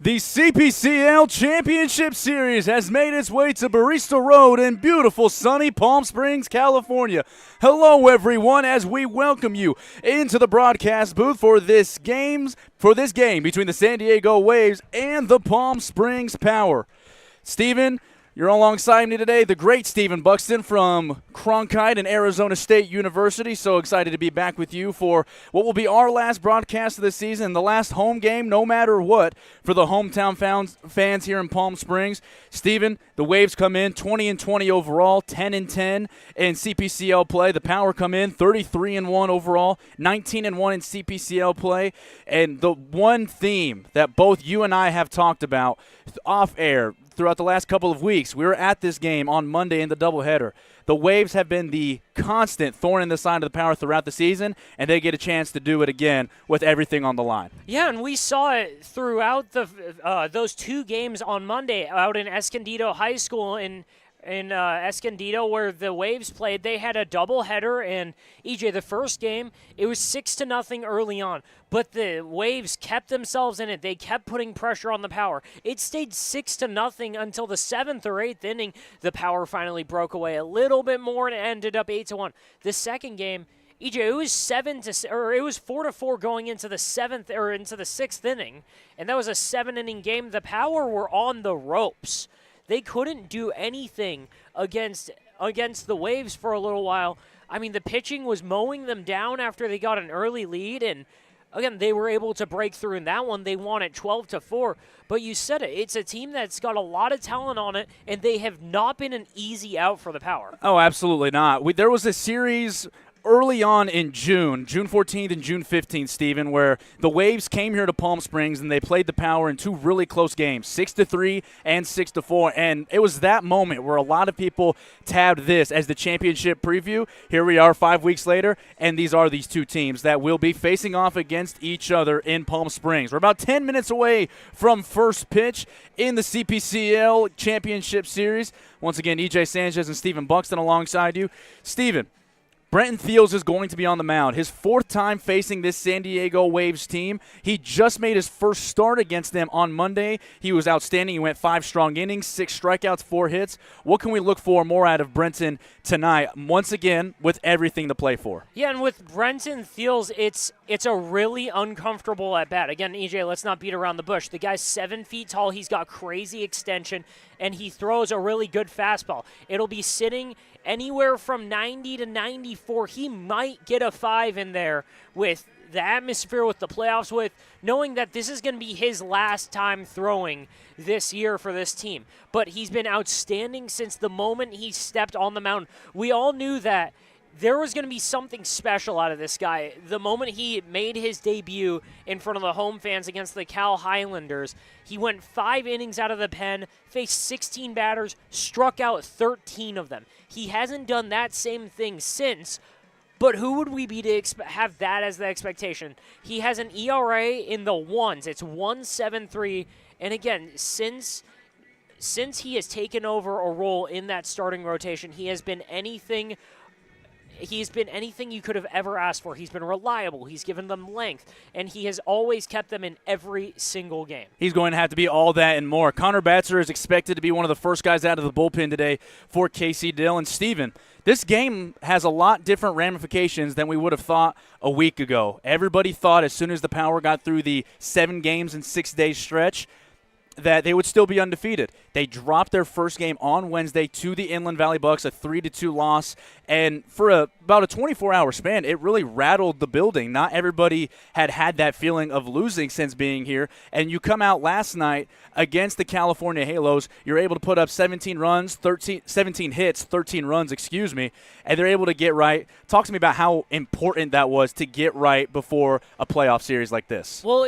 The CPCL Championship Series has made its way to Barista Road in beautiful sunny Palm Springs, California. Hello, everyone, as we welcome you into the broadcast booth for this game between the San Diego Waves and the Palm Springs Power. Steven, you're alongside me today, the great Stephen Buxton from Cronkite and Arizona State University. So excited to be back with you for what will be our last broadcast of the season, the last home game, no matter what, for the hometown fans here in Palm Springs. Stephen, the Waves come in 20-20 overall, 10-10 in CPCL play. The Power come in 33-1 overall, 19-1 in CPCL play. And the one theme that both you and I have talked about off air throughout the last couple of weeks, we were at this game on Monday in the doubleheader. The Waves have been the constant thorn in the side of the Power throughout the season, and they get a chance to do it again with everything on the line. Yeah, and we saw it throughout those two games on Monday out in Escondido High School in Escondido, where the Waves played. They had a doubleheader, and EJ, the first game, it was 6-0 early on, but the Waves kept themselves in it. They kept putting pressure on the Power. It stayed 6-0 until the 7th or 8th inning. The Power finally broke away a little bit more and ended up 8-1. The second game, EJ, it was 4-4 going into the 7th or into the 6th inning, and that was a 7-inning game. The Power were on the ropes. They couldn't do anything against the Waves for a little while. I mean, the pitching was mowing them down after they got an early lead, and again, they were able to break through in that one. They won it 12-4. But you said it. It's a team that's got a lot of talent on it, and they have not been an easy out for the Power. Oh, absolutely not. There was a series early on in June 14th and June 15th, Stephen, where the Waves came here to Palm Springs and they played the Power in two really close games, 6-3 and 6-4. And it was that moment where a lot of people tabbed this as the championship preview. Here we are 5 weeks later, and these are these two teams that will be facing off against each other in Palm Springs. We're about 10 minutes away from first pitch in the CPCL Championship Series. Once again, EJ Sanchez and Stephen Buxton alongside you. Stephen, Brenton Thiels is going to be on the mound. His fourth time facing this San Diego Waves team. He just made his first start against them on Monday. He was outstanding. He went 5 strong innings, 6 strikeouts, 4 hits. What can we look for more out of Brenton tonight, once again, with everything to play for? Yeah, and with Brenton Thiels, it's a really uncomfortable at-bat. Again, EJ, let's not beat around the bush. The guy's 7 feet tall. He's got crazy extension, and he throws a really good fastball. It'll be sitting anywhere from 90 to 94. He might get a 5 in there with the atmosphere, with the playoffs, with knowing that this is going to be his last time throwing this year for this team. But he's been outstanding since the moment he stepped on the mound. We all knew that there was going to be something special out of this guy. The moment he made his debut in front of the home fans against the Cal Highlanders, he went 5 innings out of the pen, faced 16 batters, struck out 13 of them. He hasn't done that same thing since, but who would we be to have that as the expectation? He has an ERA in the ones. It's 1.73, and again, since he has taken over a role in that starting rotation, he has been anything you could have ever asked for. He's been reliable. He's given them length, and he has always kept them in every single game. He's going to have to be all that and more. Connor Batzer is expected to be one of the first guys out of the bullpen today for KC Dill. And Steven, this game has a lot different ramifications than we would have thought a week ago. Everybody thought as soon as the Power got through the 7 games and 6 days stretch that they would still be undefeated. They dropped their first game on Wednesday to the Inland Valley Bucks, a 3-2 loss. And for about a 24-hour span, it really rattled the building. Not everybody had that feeling of losing since being here. And you come out last night against the California Halos. You're able to put up 17 hits, 13 runs, and they're able to get right. Talk to me about how important that was to get right before a playoff series like this. Well,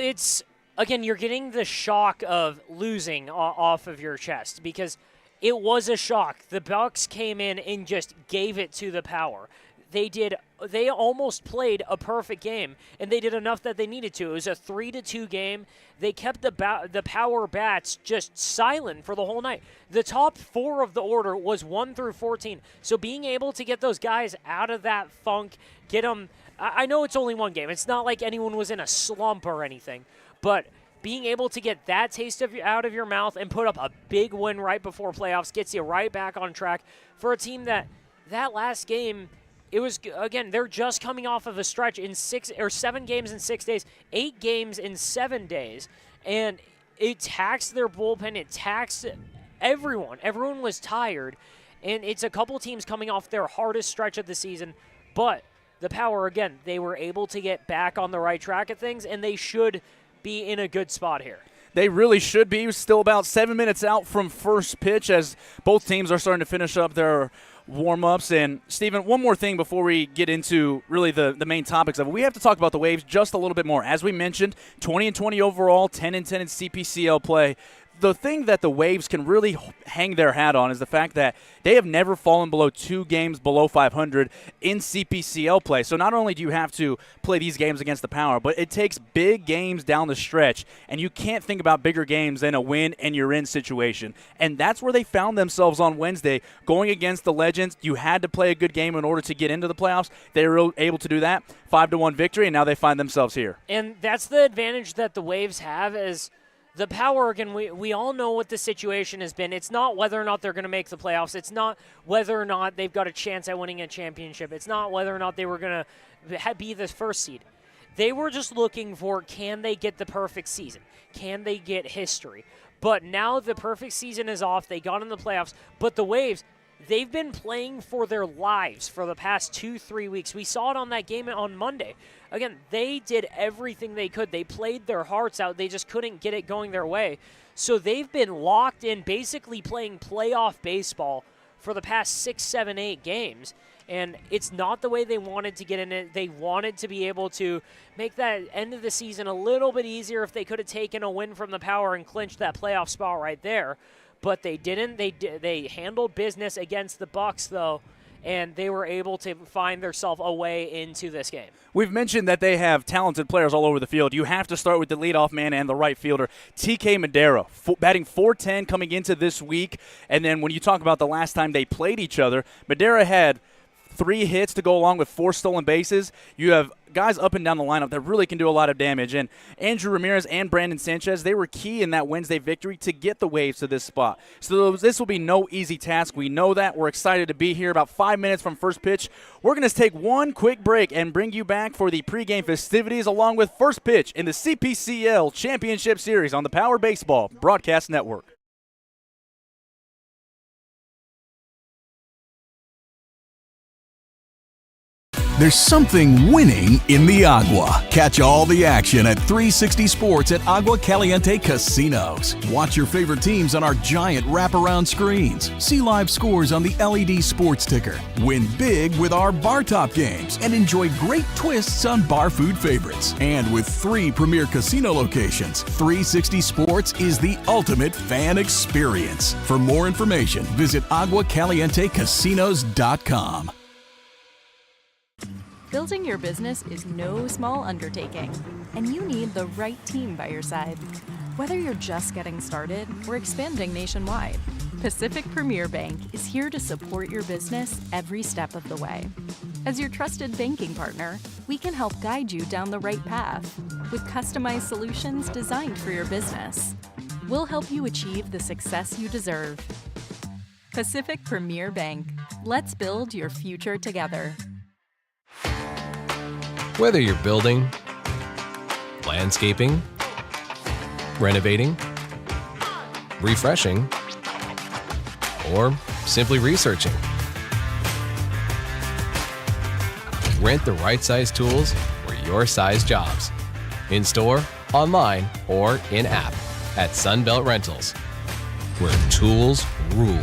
again, you're getting the shock of losing off of your chest because it was a shock. The Bucks came in and just gave it to the Power. They almost played a perfect game, and they did enough that they needed to. It was a 3-2 game. They kept the Power bats just silent for the whole night. The top 4 of the order was 1 through 14. So being able to get those guys out of that funk, get them – I know it's only one game. It's not like anyone was in a slump or anything. But being able to get that taste out of your mouth and put up a big win right before playoffs gets you right back on track for a team that last game, it was, again, they're just coming off of a stretch in 7 games in 6 days, 8 games in 7 days, and it taxed their bullpen. It taxed everyone. Everyone was tired, and it's a couple teams coming off their hardest stretch of the season, but the Power, again, they were able to get back on the right track of things, and they should be in a good spot here. They really should be. Still about 7 minutes out from first pitch as both teams are starting to finish up their warm-ups. And, Steven, one more thing before we get into really the main topics of it. We have to talk about the Waves just a little bit more. As we mentioned, 20-20 overall, 10-10 in CPCL play. The thing that the Waves can really hang their hat on is the fact that they have never fallen below 2 games below 500 in CPCL play. So not only do you have to play these games against the Power, but it takes big games down the stretch, and you can't think about bigger games than a win and you're in situation. And that's where they found themselves on Wednesday, going against the Legends. You had to play a good game in order to get into the playoffs. They were able to do that, 5-1 victory, and now they find themselves here. And that's the advantage that the Waves have is the Power, again, we all know what the situation has been. It's not whether or not they're going to make the playoffs. It's not whether or not they've got a chance at winning a championship. It's not whether or not they were going to be the first seed. They were just looking for, can they get the perfect season? Can they get history? But now the perfect season is off. They got in the playoffs. But the Waves, they've been playing for their lives for the past 2-3 weeks. We saw it on that game on Monday. Again, they did everything they could. They played their hearts out. They just couldn't get it going their way. So they've been locked in, basically playing playoff baseball for the past 6, 7, 8 games. And it's not the way they wanted to get in it. They wanted to be able to make that end of the season a little bit easier if they could have taken a win from the Power and clinched that playoff spot right there. But they didn't. They handled business against the Bucks, though, and they were able to find themselves a way into this game. We've mentioned that they have talented players all over the field. You have to start with the leadoff man and the right fielder, TK Madera, batting .410 coming into this week. And then when you talk about the last time they played each other, Madera had 3 hits to go along with 4 stolen bases. You have guys up and down the lineup that really can do a lot of damage. And Andrew Ramirez and Brandon Sanchez, they were key in that Wednesday victory to get the Waves to this spot. So this will be no easy task. We know that. We're excited to be here about 5 minutes from first pitch. We're going to take one quick break and bring you back for the pregame festivities along with first pitch in the CPCL Championship Series on the Power Baseball Broadcast Network. There's something winning in the agua. Catch all the action at 360 Sports at Agua Caliente Casinos. Watch your favorite teams on our giant wraparound screens. See live scores on the LED sports ticker. Win big with our bar top games and enjoy great twists on bar food favorites. And with 3 premier casino locations, 360 Sports is the ultimate fan experience. For more information, visit aguacalientecasinos.com. Building your business is no small undertaking, and you need the right team by your side. Whether you're just getting started or expanding nationwide, Pacific Premier Bank is here to support your business every step of the way. As your trusted banking partner, we can help guide you down the right path with customized solutions designed for your business. We'll help you achieve the success you deserve. Pacific Premier Bank. Let's build your future together. Whether you're building, landscaping, renovating, refreshing, or simply researching, rent the right size tools for your size jobs. In store, online, or in app at Sunbelt Rentals, where tools rule.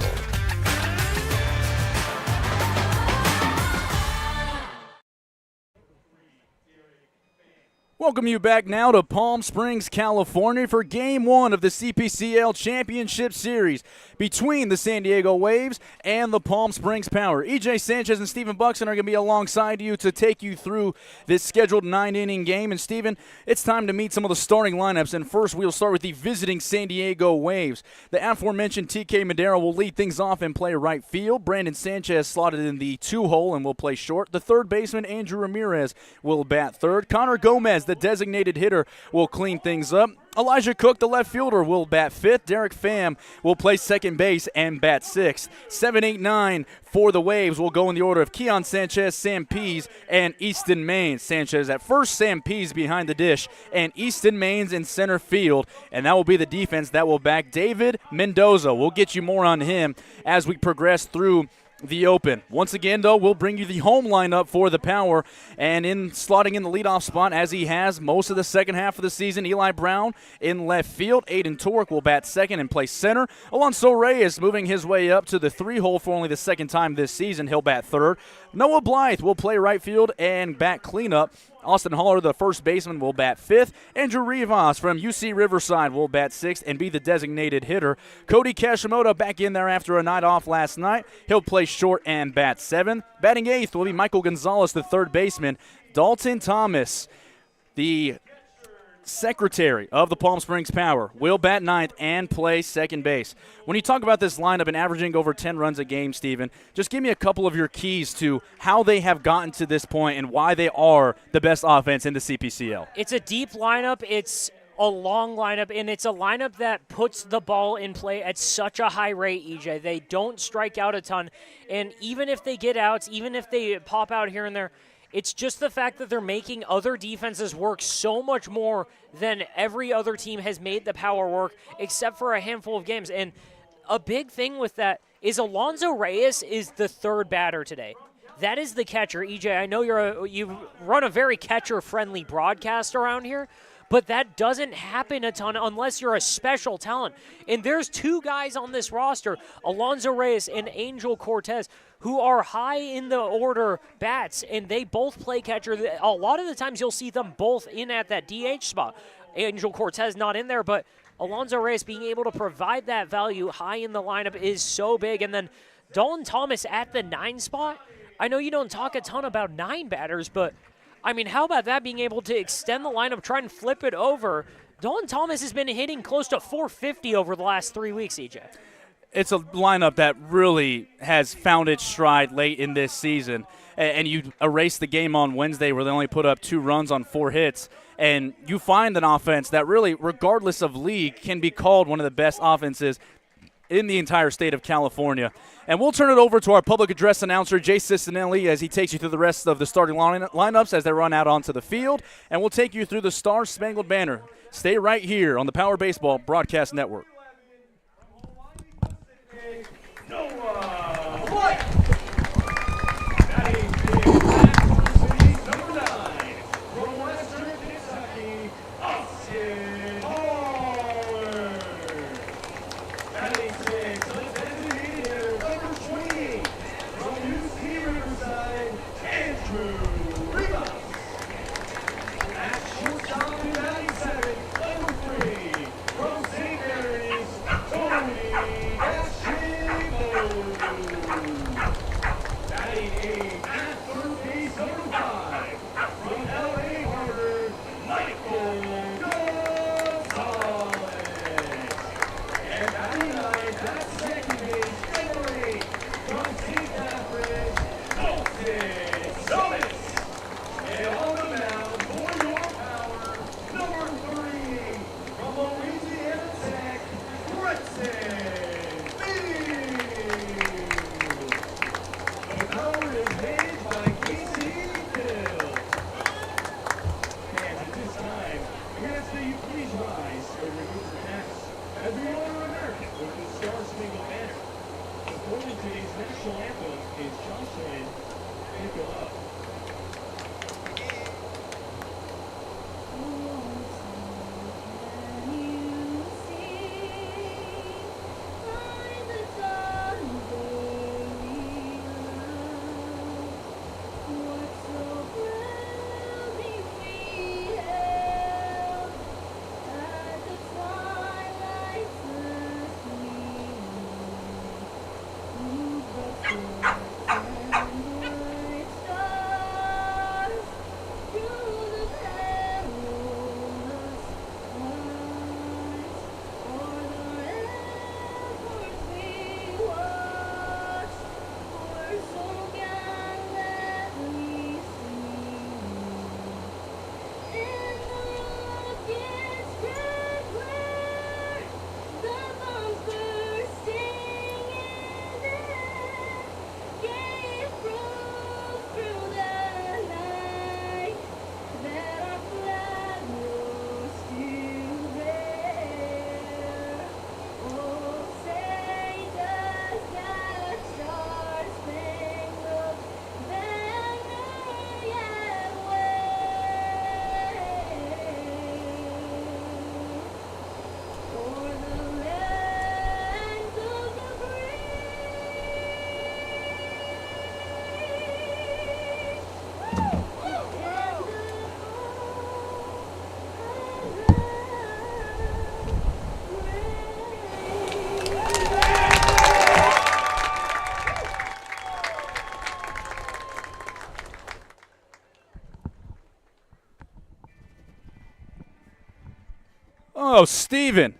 Welcome you back now to Palm Springs, California for Game 1 of the CPCL Championship Series between the San Diego Waves and the Palm Springs Power. EJ Sanchez and Stephen Buxton are going to be alongside you to take you through this scheduled 9-inning game. And Stephen, it's time to meet some of the starting lineups. And first, we'll start with the visiting San Diego Waves. The aforementioned TK Madera will lead things off and play right field. Brandon Sanchez slotted in the 2-hole and will play short. The third baseman, Andrew Ramirez, will bat third. Connor Gomez, the the designated hitter, will clean things up. Elijah Cook, the left fielder, will bat 5th. Derek Pham will play second base and bat 6th. 7, 8, 9 for the Waves will go in the order of Keon Sanchez, Sam Pease, and Easton Maines. Sanchez at first, Sam Pease behind the dish, and Easton Maines in center field. And that will be the defense that will back David Mendoza. We'll get you more on him as we progress through the Open. Once again, though, we'll bring you the home lineup for the Power, and slotting in the leadoff spot as he has most of the second half of the season, Eli Brown in left field. Aiden Tork will bat second and play center. Alonso Reyes moving his way up to the 3-hole for only the second time this season. He'll bat third. Noah Blythe will play right field and bat cleanup. Austin Haller, the first baseman, will bat 5th. Andrew Rivas from UC Riverside will bat 6th and be the designated hitter. Cody Kashimoto back in there after a night off last night. He'll play short and bat 7th. Batting 8th will be Michael Gonzalez, the third baseman. Dalton Thomas, the secretary of the Palm Springs Power, will bat 9th and play second base. When you talk about this lineup and averaging over 10 runs a game, Steven, just give me a couple of your keys to how they have gotten to this point and why they are the best offense in the CPCL. It's a deep lineup. It's a long lineup, and it's a lineup that puts the ball in play at such a high rate, EJ. They don't strike out a ton, and even if they get outs, even if they pop out here and there, it's just the fact that they're making other defenses work so much more than every other team has made the Power work, except for a handful of games. And a big thing with that is Alonso Reyes is the third batter today. That is the catcher. EJ, I know you run a very catcher-friendly broadcast around here, but that doesn't happen a ton unless you're a special talent. And there's two guys on this roster, Alonso Reyes and Angel Cortez, who are high in the order bats, and they both play catcher. A lot of the times you'll see them both in at that DH spot. Angel Cortez not in there, but Alonso Reyes being able to provide that value high in the lineup is so big. And then Dalton Thomas at the 9 spot. I know you don't talk a ton about 9 batters, but I mean, how about that being able to extend the lineup, try and flip it over? Dalton Thomas has been hitting close to 450 over the last 3 weeks, EJ. It's a lineup that really has found its stride late in this season. And you erase the game on Wednesday where they only put up 2 runs on 4 hits. And you find an offense that really, regardless of league, can be called one of the best offenses in the entire state of California. And we'll turn it over to our public address announcer, Jay Cicinelli, as he takes you through the rest of the starting lineups as they run out onto the field. And we'll take you through the Star-Spangled Banner. Stay right here on the Power Baseball Broadcast Network. Oh, Steven.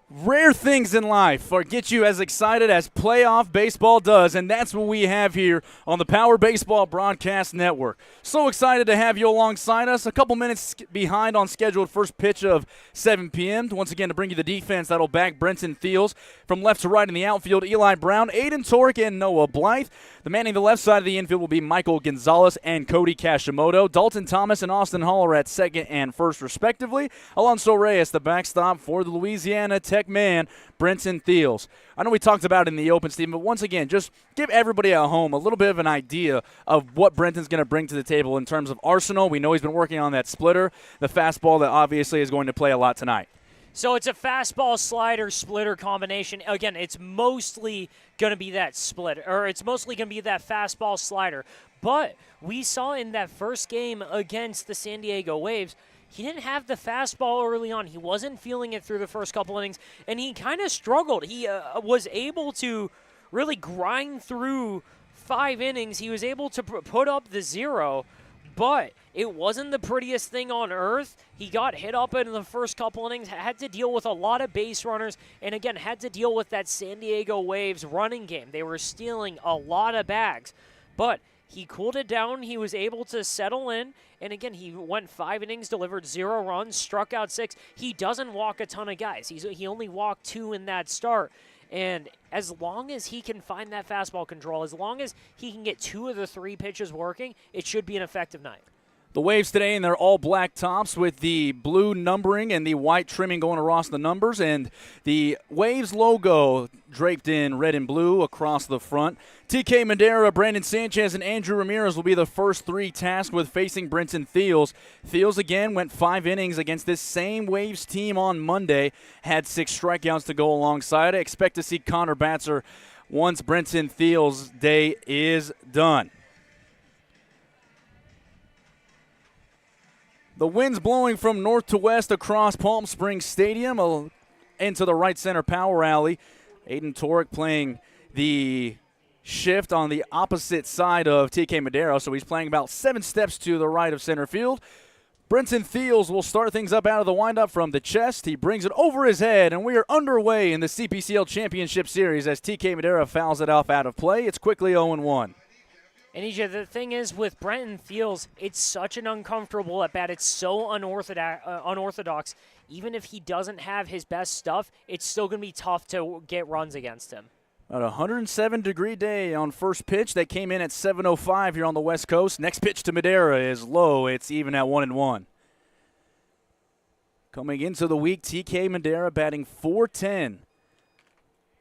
Rare things in life get you as excited as playoff baseball does, and that's what we have here on the Power Baseball Broadcast Network. So excited to have you alongside us. A couple minutes behind on scheduled first pitch of 7 p.m. Once again, to bring you the defense that'll back Brenton Thiels. From left to right in the outfield, Eli Brown, Aiden Torek, and Noah Blythe. The manning the left side of the infield will be Michael Gonzalez and Cody Kashimoto. Dalton Thomas and Austin Hall are at second and first, respectively. Alonso Reyes, the backstop for the Louisiana Tech man, Brenton Thiels. I know we talked about it in the open, Stephen, but once again, just give everybody at home a little bit of an idea of what Brenton's going to bring to the table in terms of arsenal. We know he's been working on that splitter, the fastball that obviously is going to play a lot tonight. So it's a fastball slider splitter combination. Again, it's mostly going to be that split, or it's mostly going to be that fastball slider. But we saw in that first game against the San Diego Waves, he didn't have the fastball early on. He wasn't feeling it through the first couple innings, and he kind of struggled. He was able to really grind through 5 innings. He was able to put up the 0, but it wasn't the prettiest thing on earth. He got hit up in the first couple innings, had to deal with a lot of base runners, and again, had to deal with that San Diego Waves running game. They were stealing a lot of bags, but he cooled it down. He was able to settle in, and again, he went 5 innings, delivered 0 runs, struck out 6. He doesn't walk a ton of guys. He only walked 2 in that start. And as long as he can find that fastball control, as long as he can get 2 of the 3 pitches working, it should be an effective night. The Waves today in their all-black tops with the blue numbering and the white trimming going across the numbers, and the Waves logo draped in red and blue across the front. TK Madera, Brandon Sanchez, and Andrew Ramirez will be the first 3 tasked with facing Brenton Thiels. Thiels again went 5 innings against this same Waves team on Monday, had 6 strikeouts to go alongside it. Expect to see Connor Batzer once Brenton Thiels' day is done. The wind's blowing from north to west across Palm Springs Stadium into the right center power alley. Aiden Torek playing the shift on the opposite side of TK Madero, so he's playing about 7 steps to the right of center field. Brenton Thiels will start things up out of the windup from the chest. He brings it over his head, and we are underway in the CPCL Championship Series as TK Madera fouls it off out of play. It's quickly 0-1. And EJ, the thing is with Brenton Thiels, it's such an uncomfortable at bat. It's so unorthodox. Even if he doesn't have his best stuff, it's still going to be tough to get runs against him. About a 107-degree day on first pitch. That came in at 7:05 here on the West Coast. Next pitch to Madera is low. It's even at 1-1. Coming into the week, TK Madera batting .410.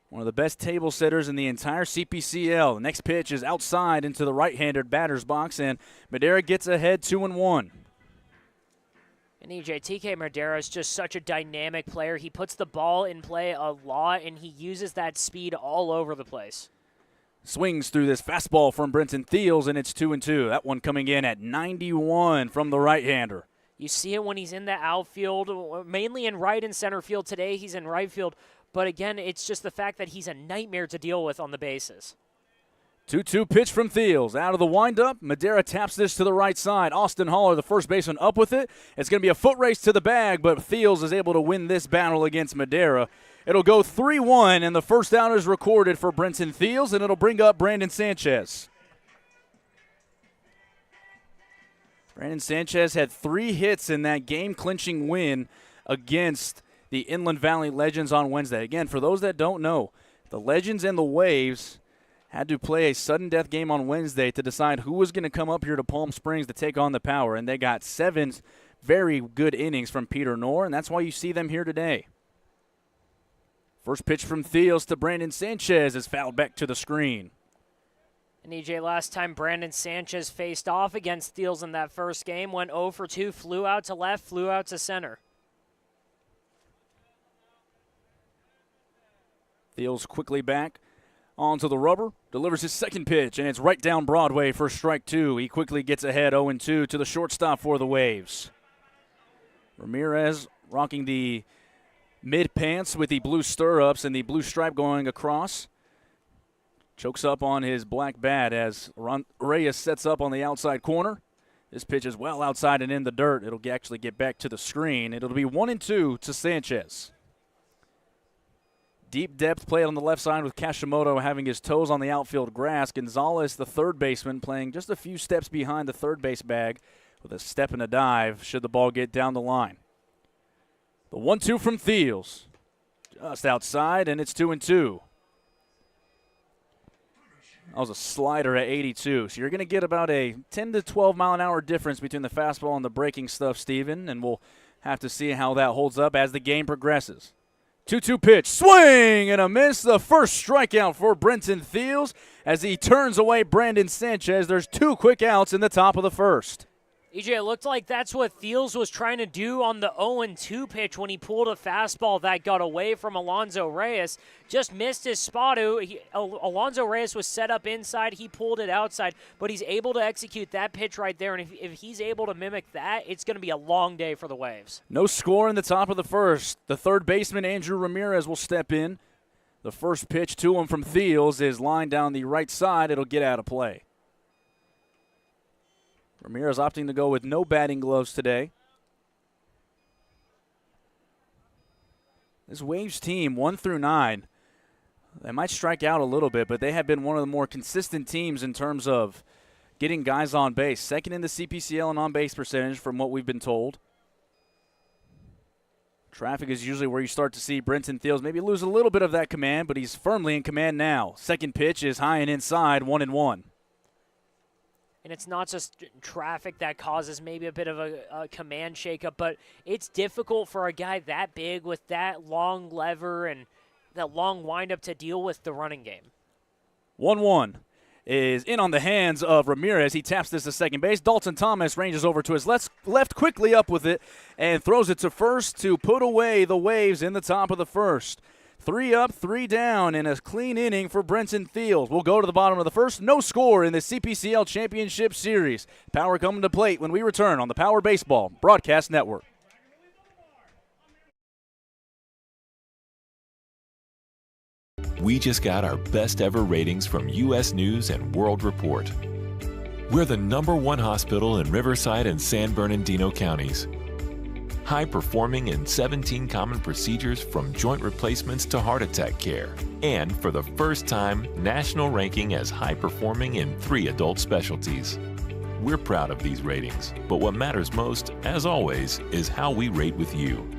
One of the best table setters in the entire CPCL. The next pitch is outside into the right-handed batter's box, and Madera gets ahead 2-1. And EJ, TK Madera is just such a dynamic player. He puts the ball in play a lot, and he uses that speed all over the place. Swings through this fastball from Brenton Thiels, and it's 2-2. That one coming in at 91 from the right-hander. You see it when he's in the outfield, mainly in right and center field. Today he's in right field. But again, it's just the fact that he's a nightmare to deal with on the bases. 2-2 pitch from Thiels. Out of the windup, Madera taps this to the right side. Austin Haller, the first baseman, up with it. It's going to be a foot race to the bag, but Thiels is able to win this battle against Madera. It'll go 3-1, and the first out is recorded for Brenton Thiels, and it'll bring up Brandon Sanchez. Brandon Sanchez had 3 hits in that game-clinching win against the Inland Valley Legends on Wednesday. Again, for those that don't know, the Legends and the Waves had to play a sudden death game on Wednesday to decide who was going to come up here to Palm Springs to take on the Power, and they got 7 very good innings from Peter Knorr, and that's why you see them here today. First pitch from Thiels to Brandon Sanchez is fouled back to the screen. And EJ, last time Brandon Sanchez faced off against Thiels in that first game, went 0 for 2, flew out to left, flew out to center. Thiels quickly back onto the rubber, delivers his second pitch, and it's right down Broadway for strike 2. He quickly gets ahead 0-2 to the shortstop for the Waves. Ramirez rocking the mid-pants with the blue stirrups and the blue stripe going across. Chokes up on his black bat as Reyes sets up on the outside corner. This pitch is well outside and in the dirt. It'll actually get back to the screen. It'll be 1-2 to Sanchez. Deep depth play on the left side with Kashimoto having his toes on the outfield grass. Gonzalez, the third baseman, playing just a few steps behind the third base bag with a step and a dive should the ball get down the line. The 1-2 from Thiels. Just outside, and it's 2-2. That was a slider at 82. So you're going to get about a 10 to 12 mile an hour difference between the fastball and the breaking stuff, Steven, and we'll have to see how that holds up as the game progresses. 2-2 pitch, swing and a miss. The first strikeout for Brenton Thiels as he turns away Brandon Sanchez. There's 2 quick outs in the top of the first. EJ, it looked like that's what Thiels was trying to do on the 0-2 pitch when he pulled a fastball that got away from Alonso Reyes. Just missed his spot. Alonso Reyes was set up inside. He pulled it outside, but he's able to execute that pitch right there. And if he's able to mimic that, it's going to be a long day for the Waves. No score in the top of the first. The third baseman, Andrew Ramirez, will step in. The first pitch to him from Thiels is lined down the right side. It'll get out of play. Ramirez opting to go with no batting gloves today. This Waves team, 1 through 9, they might strike out a little bit, but they have been one of the more consistent teams in terms of getting guys on base. Second in the CPCL in on-base percentage from what we've been told. Traffic is usually where you start to see Brenton Thiels maybe lose a little bit of that command, but he's firmly in command now. Second pitch is high and inside, 1-1. And it's not just traffic that causes maybe a bit of a command shakeup, but it's difficult for a guy that big with that long lever and that long windup to deal with the running game. 1-1 is in on the hands of Ramirez. He taps this to second base. Dalton Thomas ranges over to his left quickly up with it and throws it to first to put away the Waves in the top of the first. 3 up, 3 down, and a clean inning for Brenton Thiels. We'll go to the bottom of the first. No score in the CPCL Championship Series. Power coming to plate when we return on the Power Baseball Broadcast Network. We just got our best ever ratings from U.S. News and World Report. We're the #1 hospital in Riverside and San Bernardino counties. High performing in 17 common procedures from joint replacements to heart attack care. And for the first time, national ranking as high performing in 3 adult specialties. We're proud of these ratings, but what matters most, as always, is how we rate with you.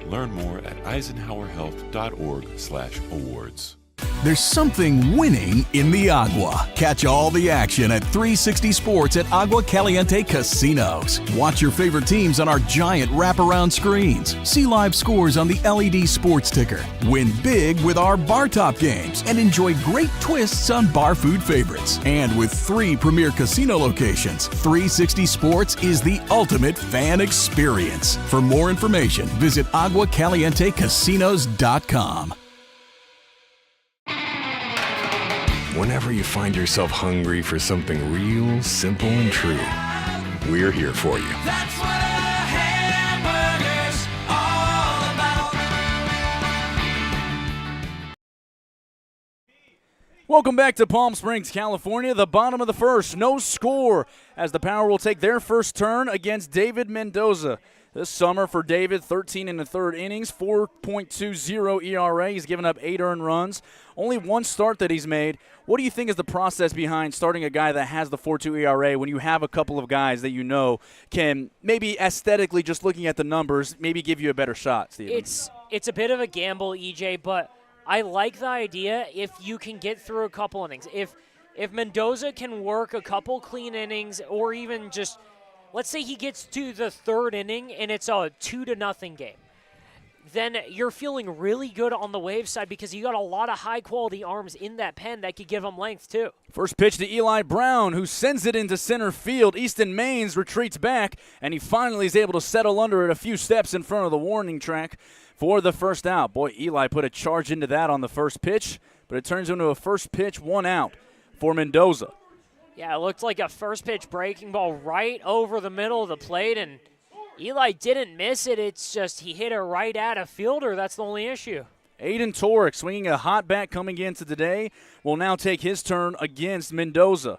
Learn more at eisenhowerhealth.org/awards. There's something winning in the Agua. Catch all the action at 360 Sports at Agua Caliente Casinos. Watch your favorite teams on our giant wraparound screens. See live scores on the LED sports ticker. Win big with our bar top games and enjoy great twists on bar food favorites. And with 3 premier casino locations, 360 Sports is the ultimate fan experience. For more information, visit aguacalientecasinos.com. Whenever you find yourself hungry for something real, simple, and true, we're here for you. That's what a hamburger's all about. Welcome back to Palm Springs, California. The bottom of the first, no score as the Power will take their first turn against David Mendoza. This summer for David, 13 1/3 innings, 4.20 ERA. He's given up 8 earned runs. Only 1 start that he's made. What do you think is the process behind starting a guy that has the 4.2 ERA when you have a couple of guys that you know can maybe aesthetically, just looking at the numbers, maybe give you a better shot, Steven? It's a bit of a gamble, EJ, but I like the idea if you can get through a couple innings. If Mendoza can work a couple clean innings or even just – let's say he gets to the 3rd inning and it's a 2-0 game. Then you're feeling really good on the Wave side because you got a lot of high-quality arms in that pen that could give him length too. First pitch to Eli Brown, who sends it into center field. Easton Maines retreats back, and he finally is able to settle under it a few steps in front of the warning track for the first out. Boy, Eli put a charge into that on the first pitch, but it turns into a first pitch 1 out for Mendoza. Yeah, it looked like a first pitch breaking ball right over the middle of the plate, and Eli didn't miss it. It's just he hit it right at a fielder. That's the only issue. Aiden Torek swinging a hot bat coming into today will now take his turn against Mendoza.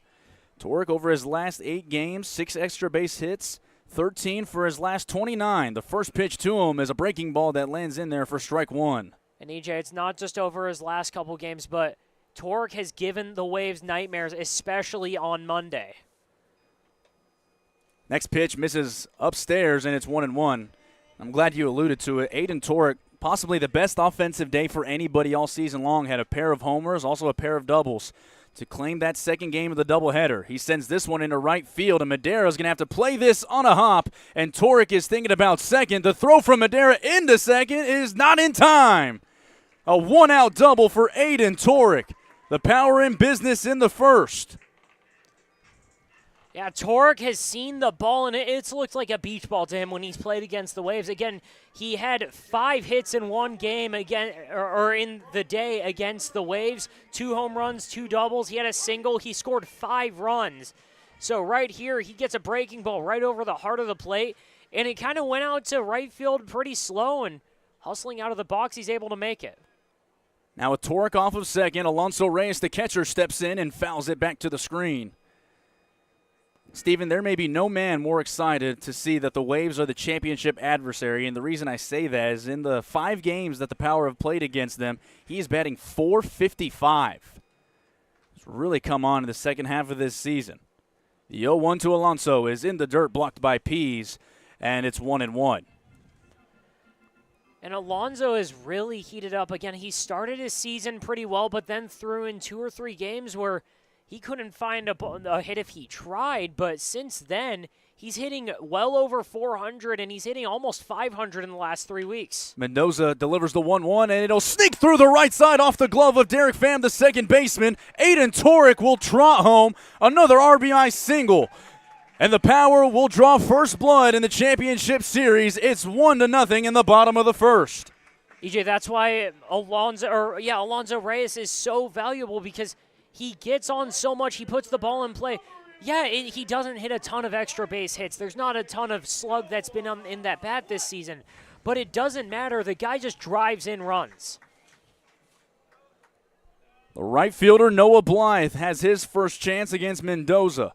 Torek over his last 8 games, 6 extra base hits, 13 for his last 29. The first pitch to him is a breaking ball that lands in there for strike 1. And EJ, it's not just over his last couple games, but Torek has given the Waves nightmares, especially on Monday. Next pitch misses upstairs, and it's 1-1. I'm glad you alluded to it. Aiden Torek, possibly the best offensive day for anybody all season long, had a pair of homers, also a pair of doubles to claim that second game of the doubleheader. He sends this one into right field, and Madera's going to have to play this on a hop, and Torek is thinking about second. The throw from Madera into second is not in time. A one-out double for Aiden Torek. The power in business in the first. Yeah, Torek has seen the ball, and it's looked like a beach ball to him when he's played against the Waves. Again, he had 5 hits in one game again, or in the day against the Waves. 2 home runs, 2 doubles. He had a single. He scored 5 runs. So right here, he gets a breaking ball right over the heart of the plate, and it kind of went out to right field pretty slow, and hustling out of the box, he's able to make it. Now with Torek off of second, Alonso Reyes, the catcher, steps in and fouls it back to the screen. Steven, there may be no man more excited to see that the Waves are the championship adversary, and the reason I say that is in the 5 games that the Power have played against them, he is batting .455. It's really come on in the second half of this season. The 0-1 to Alonso is in the dirt, blocked by Pease, and it's 1-1. And Alonso is really heated up. Again, he started his season pretty well, but then threw in 2 or 3 games where he couldn't find a hit if he tried, but since then, he's hitting well over 400, and he's hitting almost 500 in the last 3 weeks. Mendoza delivers the 1-1, and it'll sneak through the right side off the glove of Derek Pham, the second baseman. Aiden Torek will trot home another RBI single, and the Power will draw first blood in the championship series. It's 1-0 in the bottom of the first. EJ, that's why Alonso Reyes is so valuable, because he gets on so much. He puts the ball in play. Yeah, he doesn't hit a ton of extra base hits. There's not a ton of slug that's been in that bat this season. But it doesn't matter. The guy just drives in runs. The right fielder, Noah Blythe, has his first chance against Mendoza.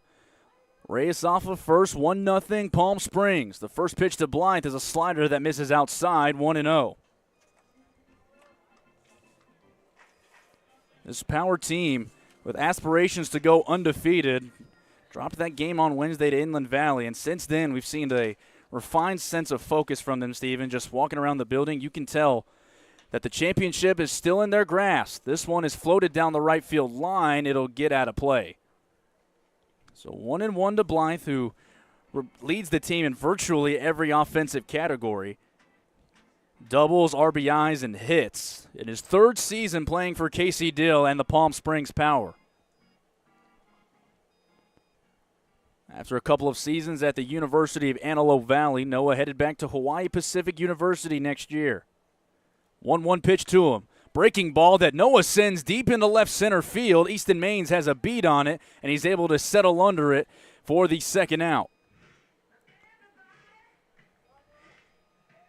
Reyes off of first, 1-0 Palm Springs. The first pitch to Blythe is a slider that misses outside, 1-0. This Power team, with aspirations to go undefeated, dropped that game on Wednesday to Inland Valley, and since then we've seen a refined sense of focus from them, Steven. Just walking around the building, you can tell that the championship is still in their grasp. This one is floated down the right field line. It'll get out of play. So 1-1 to Blythe, who leads the team in virtually every offensive category. Doubles, RBIs, and hits. In his 3rd season playing for Casey Dill and the Palm Springs Power. After a couple of seasons at the University of Antelope Valley, Noah headed back to Hawaii Pacific University next year. 1-1 pitch to him. Breaking ball that Noah sends deep into left center field. Easton Maines has a beat on it, and he's able to settle under it for the second out.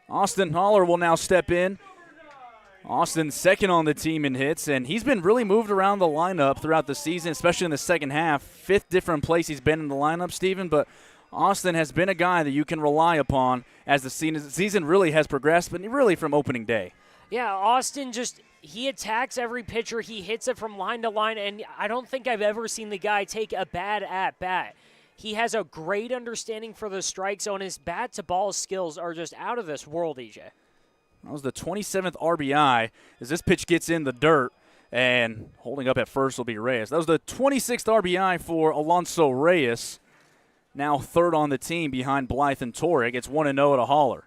Austin Haller will now step in. Austin second on the team in hits, and he's been really moved around the lineup throughout the season, especially in the second half. 5th different place he's been in the lineup, Steven, but Austin has been a guy that you can rely upon as the season really has progressed, but really from opening day. Yeah, Austin he attacks every pitcher. He hits it from line to line, and I don't think I've ever seen the guy take a bad at-bat. He has a great understanding for the strike zone. His bat-to-ball skills are just out of this world, EJ. That was the 27th RBI as this pitch gets in the dirt, and holding up at first will be Reyes. That was the 26th RBI for Alonso Reyes, now 3rd on the team behind Blythe and Torek. It's 1-0 to Haller.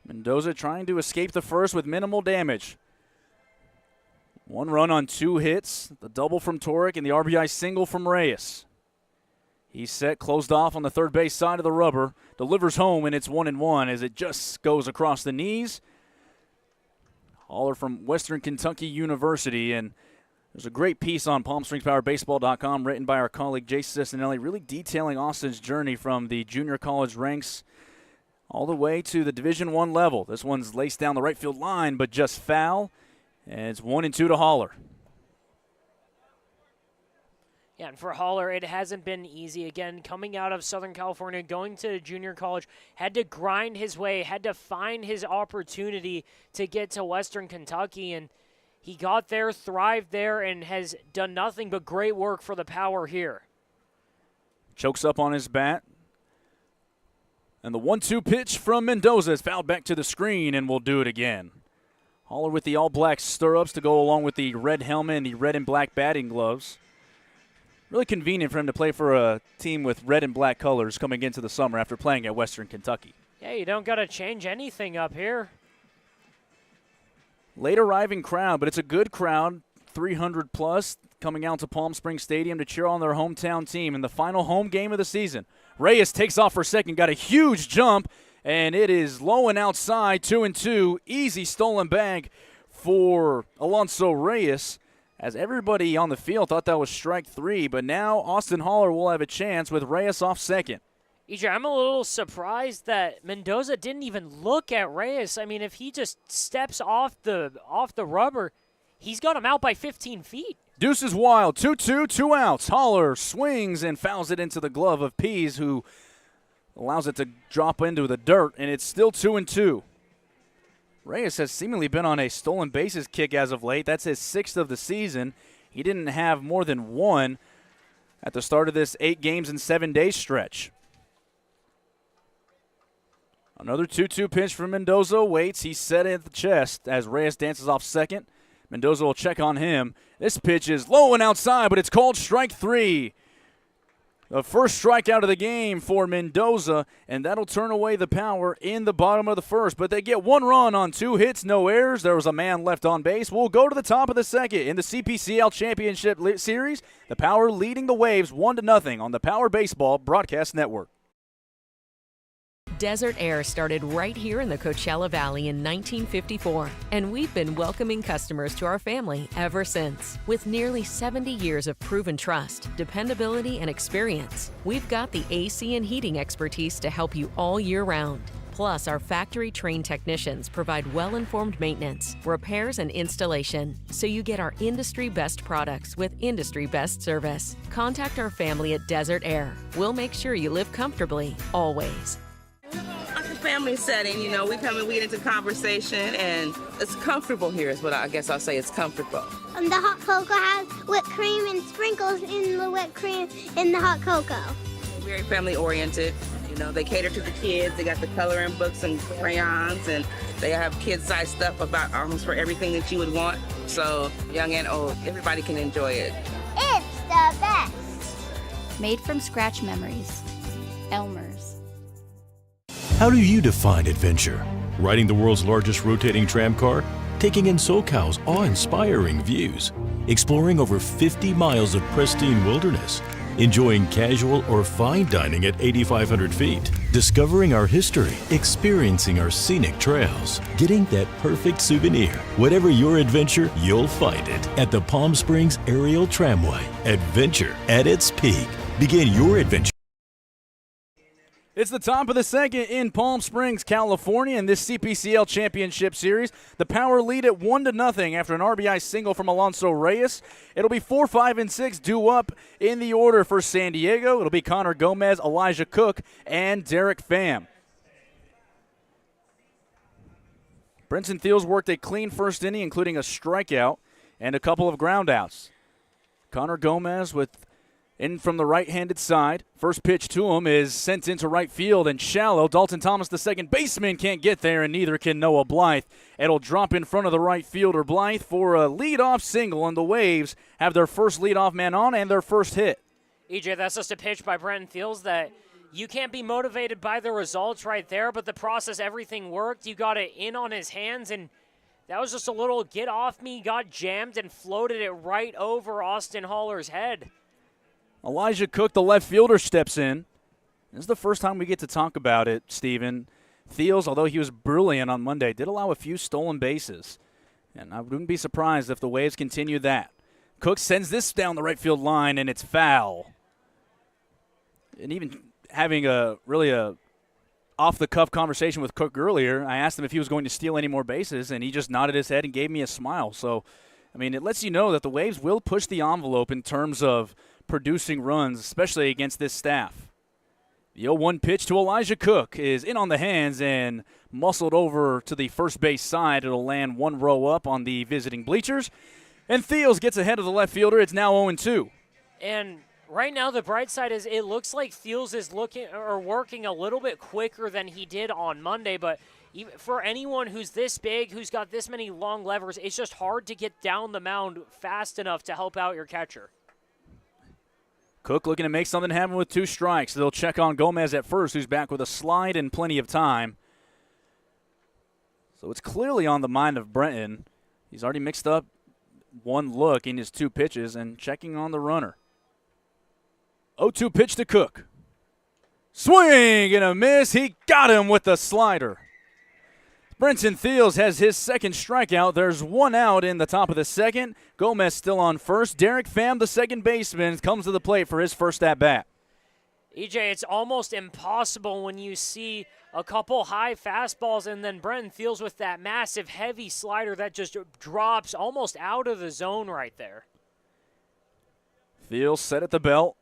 Mendoza trying to escape the first with minimal damage. 1 run on 2 hits, the double from Torek and the RBI single from Reyes. He's set, closed off on the third base side of the rubber, delivers home, and it's 1-1 as it just goes across the knees. Haller from Western Kentucky University, and there's a great piece on PalmSpringsPowerBaseball.com written by our colleague Jay Cicinelli, really detailing Austin's journey from the junior college ranks all the way to the Division I level. This one's laced down the right field line, but just foul. And it's 1-2 to Haller. Yeah, and for Haller, it hasn't been easy. Again, coming out of Southern California, going to junior college, had to grind his way, had to find his opportunity to get to Western Kentucky, and he got there, thrived there, and has done nothing but great work for the Power here. Chokes up on his bat. And the 1-2 pitch from Mendoza is fouled back to the screen, and we'll do it again. Haller with the all-black stirrups to go along with the red helmet and the red and black batting gloves. Really convenient for him to play for a team with red and black colors coming into the summer after playing at Western Kentucky. Yeah, you don't got to change anything up here. Late arriving crowd, but it's a good crowd, 300 plus, coming out to Palm Springs Stadium to cheer on their hometown team in the final home game of the season. Reyes takes off for second, got a huge jump, and it is low and outside, 2-2. Easy stolen bag for Alonso Reyes, as everybody on the field thought that was strike three, but now Austin Haller will have a chance with Reyes off second. EJ, I'm a little surprised that Mendoza didn't even look at Reyes. I mean, if he just steps off the rubber, he's got him out by 15 feet. Deuce is wild, 2-2, 2 outs. Haller swings and fouls it into the glove of Pease, who allows it to drop into the dirt, and it's still 2-2. Reyes has seemingly been on a stolen bases kick as of late. That's his 6th of the season. He didn't have more than one at the start of this 8 games in 7 days stretch. Another 2-2 pitch from Mendoza. Waits. He's set at the chest as Reyes dances off second. Mendoza will check on him. This pitch is low and outside, but it's called strike three. The first strikeout of the game for Mendoza, and that'll turn away the Power in the bottom of the first. But they get 1 run on 2 hits, no errors. There was a man left on base. We'll go to the top of the second in the CPCL Championship Series. The Power leading the Waves 1-0 on the Power Baseball Broadcast Network. Desert Air started right here in the Coachella Valley in 1954, and we've been welcoming customers to our family ever since. With nearly 70 years of proven trust, dependability, and experience, we've got the AC and heating expertise to help you all year round. Plus, our factory-trained technicians provide well-informed maintenance, repairs, and installation, so you get our industry-best products with industry-best service. Contact our family at Desert Air. We'll make sure you live comfortably, always. Like a family setting, you know, we come and we get into conversation, and it's comfortable here is what I guess I'll say. It's comfortable. The hot cocoa has whipped cream and sprinkles in the whipped cream in the hot cocoa. Very family oriented. You know, they cater to the kids. They got the coloring books and crayons, and they have kid-sized stuff about almost for everything that you would want. So young and old, everybody can enjoy it. It's the best. Made from scratch memories. Elmer's. How do you define adventure? Riding the world's largest rotating tram car? Taking in SoCal's awe-inspiring views? Exploring over 50 miles of pristine wilderness? Enjoying casual or fine dining at 8,500 feet? Discovering our history? Experiencing our scenic trails? Getting that perfect souvenir? Whatever your adventure, you'll find it at the Palm Springs Aerial Tramway. Adventure at its peak. Begin your adventure. It's the top of the second in Palm Springs, California in this CPCL Championship Series. The Power lead at 1-0 after an RBI single from Alonso Reyes. It'll be 4, 5, and 6 due up in the order for San Diego. It'll be Connor Gomez, Elijah Cook, and Derek Pham. Brenton Thiels worked a clean first inning, including a strikeout and a couple of groundouts. Connor Gomez in from the right-handed side. First pitch to him is sent into right field and shallow. Dalton Thomas, the second baseman, can't get there, and neither can Noah Blythe. It'll drop in front of the right fielder, Blythe, for a leadoff single, and the Waves have their first leadoff man on and their first hit. EJ, that's just a pitch by Brenton Thiels that you can't be motivated by the results right there, but the process, everything worked. You got it in on his hands, and that was just a little get off me, got jammed, and floated it right over Austin Haller's head. Elijah Cook, the left fielder, steps in. This is the first time we get to talk about it, Steven. Thiels, although he was brilliant on Monday, did allow a few stolen bases. And I wouldn't be surprised if the Waves continue that. Cook sends this down the right field line, and it's foul. And even having a off-the-cuff conversation with Cook earlier, I asked him if he was going to steal any more bases, and he just nodded his head and gave me a smile. So, I mean, it lets you know that the Waves will push the envelope in terms of producing runs, especially against this staff. The 0-1 pitch to Elijah Cook is in on the hands and muscled over to the first base side. It'll land one row up on the visiting bleachers. And Thiels gets ahead of the left fielder. It's now 0-2. And right now the bright side is it looks like Thiels is working a little bit quicker than he did on Monday, but even for anyone who's this big, who's got this many long levers, it's just hard to get down the mound fast enough to help out your catcher. Cook looking to make something happen with 2 strikes. They'll check on Gomez at first, who's back with a slide and plenty of time. So it's clearly on the mind of Brenton. He's already mixed up 1 look in his 2 pitches and checking on the runner. 0-2 pitch to Cook. Swing and a miss. He got him with the slider. Brenton Thiels has his second strikeout. There's 1 out in the top of the second. Gomez still on first. Derek Pham, the second baseman, comes to the plate for his first at-bat. EJ, it's almost impossible when you see a couple high fastballs and then Brenton Thiels with that massive heavy slider that just drops almost out of the zone right there. Thiels set at the belt.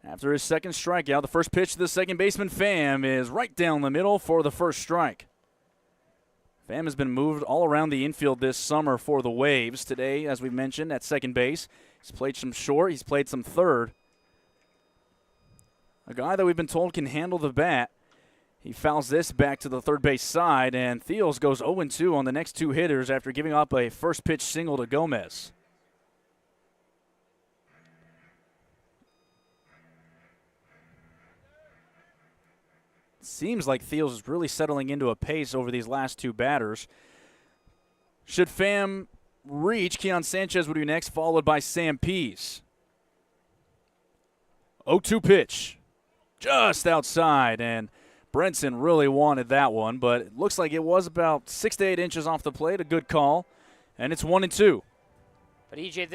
After his second strikeout, the first pitch to the second baseman, Pham, is right down the middle for the first strike. Pham has been moved all around the infield this summer for the Waves. Today, as we mentioned, at second base. He's played some short. He's played some third. A guy that we've been told can handle the bat. He fouls this back to the third base side, and Thiels goes 0-2 on the next 2 hitters after giving up a first pitch single to Gomez. Seems like Thiels is really settling into a pace over these last 2 batters. Should Pham reach, Keon Sanchez would be next, followed by Sam Pease. 0-2 pitch. Just outside, and Brenton really wanted that one, but it looks like it was about 6 to 8 inches off the plate. A good call, and it's 1-2. But EJ,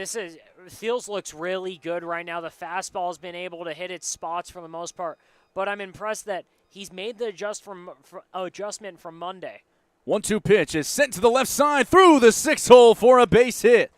Thiels looks really good right now. The fastball's been able to hit its spots for the most part, but I'm impressed that he's made the adjustment from Monday. 1-2 pitch is sent to the left side through the 6 hole for a base hit.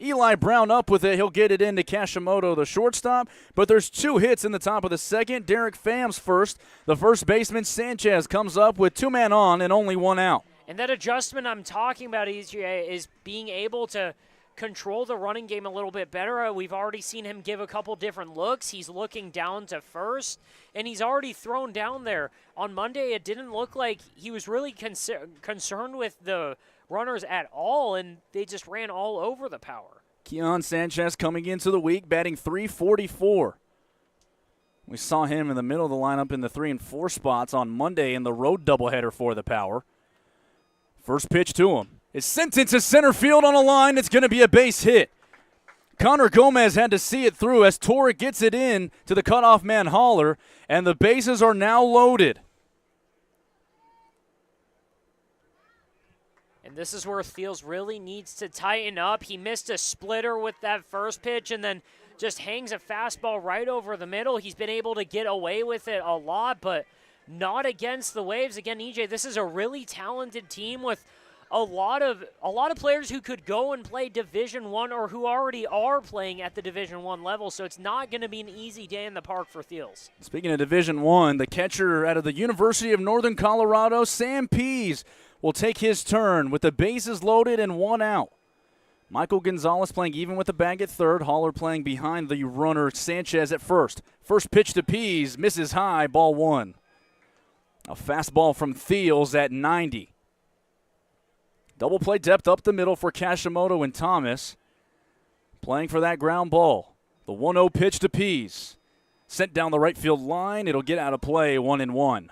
Eli Brown up with it. He'll get it into Kashimoto, the shortstop. But there's 2 hits in the top of the second. Derek Pham's first. The first baseman, Sanchez, comes up with 2 men on and only 1 out. And that adjustment I'm talking about, EJ, is being able to control the running game a little bit better. We've already seen him give a couple different looks. He's looking down to first, and he's already thrown down there. On Monday, it didn't look like he was really concerned with the runners at all, and they just ran all over the power. Keon Sanchez coming into the week, batting .344. We saw him in the middle of the lineup in the 3 and 4 spots on Monday in the road doubleheader for the Power. First pitch to him. It's sent into center field on a line. It's going to be a base hit. Connor Gomez had to see it through as Torek gets it in to the cutoff man Haller, and the bases are now loaded. And this is where Thiels really needs to tighten up. He missed a splitter with that first pitch and then just hangs a fastball right over the middle. He's been able to get away with it a lot, but not against the Waves. Again, EJ, this is a really talented team with a lot of players who could go and play Division I or who already are playing at the Division I level, so it's not going to be an easy day in the park for Thiels. Speaking of Division I, the catcher out of the University of Northern Colorado, Sam Pease, will take his turn with the bases loaded and 1 out. Michael Gonzalez playing even with the bag at third. Haller playing behind the runner Sanchez at first. First pitch to Pease, misses high, ball 1. A fastball from Thiels at 90. Double play depth up the middle for Kashimoto and Thomas. Playing for that ground ball. The 1-0 pitch to Pease. Sent down the right field line. It'll get out of play, 1-1.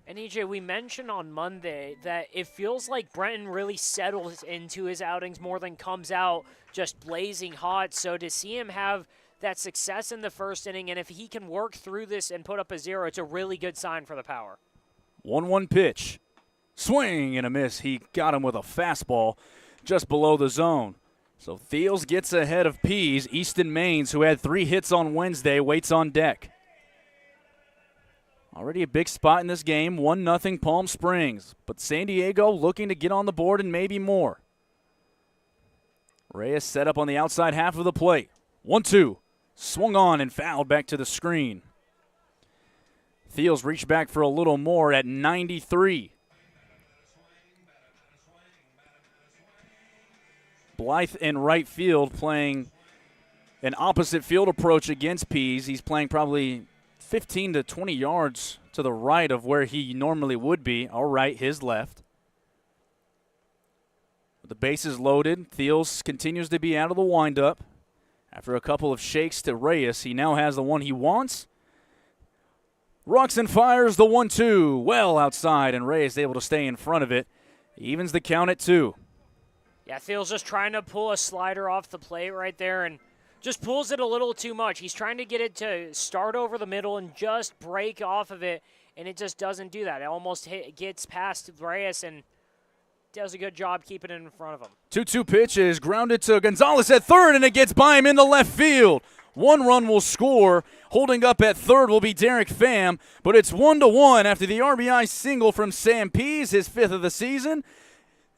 And EJ, we mentioned on Monday that it feels like Brenton really settles into his outings more than comes out just blazing hot. So to see him have that success in the first inning, and if he can work through this and put up a 0, it's a really good sign for the Power. 1-1 pitch. Swing and a miss. He got him with a fastball just below the zone. So Thiels gets ahead of Pease. Easton Maines, who had 3 hits on Wednesday, waits on deck. Already a big spot in this game, 1-0 Palm Springs. But San Diego looking to get on the board and maybe more. Reyes set up on the outside half of the plate. 1-2. Swung on and fouled back to the screen. Thiels reached back for a little more at 93. Blythe in right field playing an opposite field approach against Pease. He's playing probably 15 to 20 yards to the right of where he normally would be. All right, his left. With the bases loaded, Thiels continues to be out of the windup. After a couple of shakes to Reyes, he now has the one he wants. Ruxin fires the 1-2 well outside, and Reyes able to stay in front of it. He evens the count at 2. Yeah, Thiels just trying to pull a slider off the plate right there and just pulls it a little too much. He's trying to get it to start over the middle and just break off of it, and it just doesn't do that. It almost gets past Reyes and does a good job keeping it in front of him. 2-2 pitch is grounded to Gonzalez at third, and it gets by him into left field. 1 run will score. Holding up at third will be Derek Pham, but it's 1-1 after the RBI single from Sam Pease, his 5th of the season.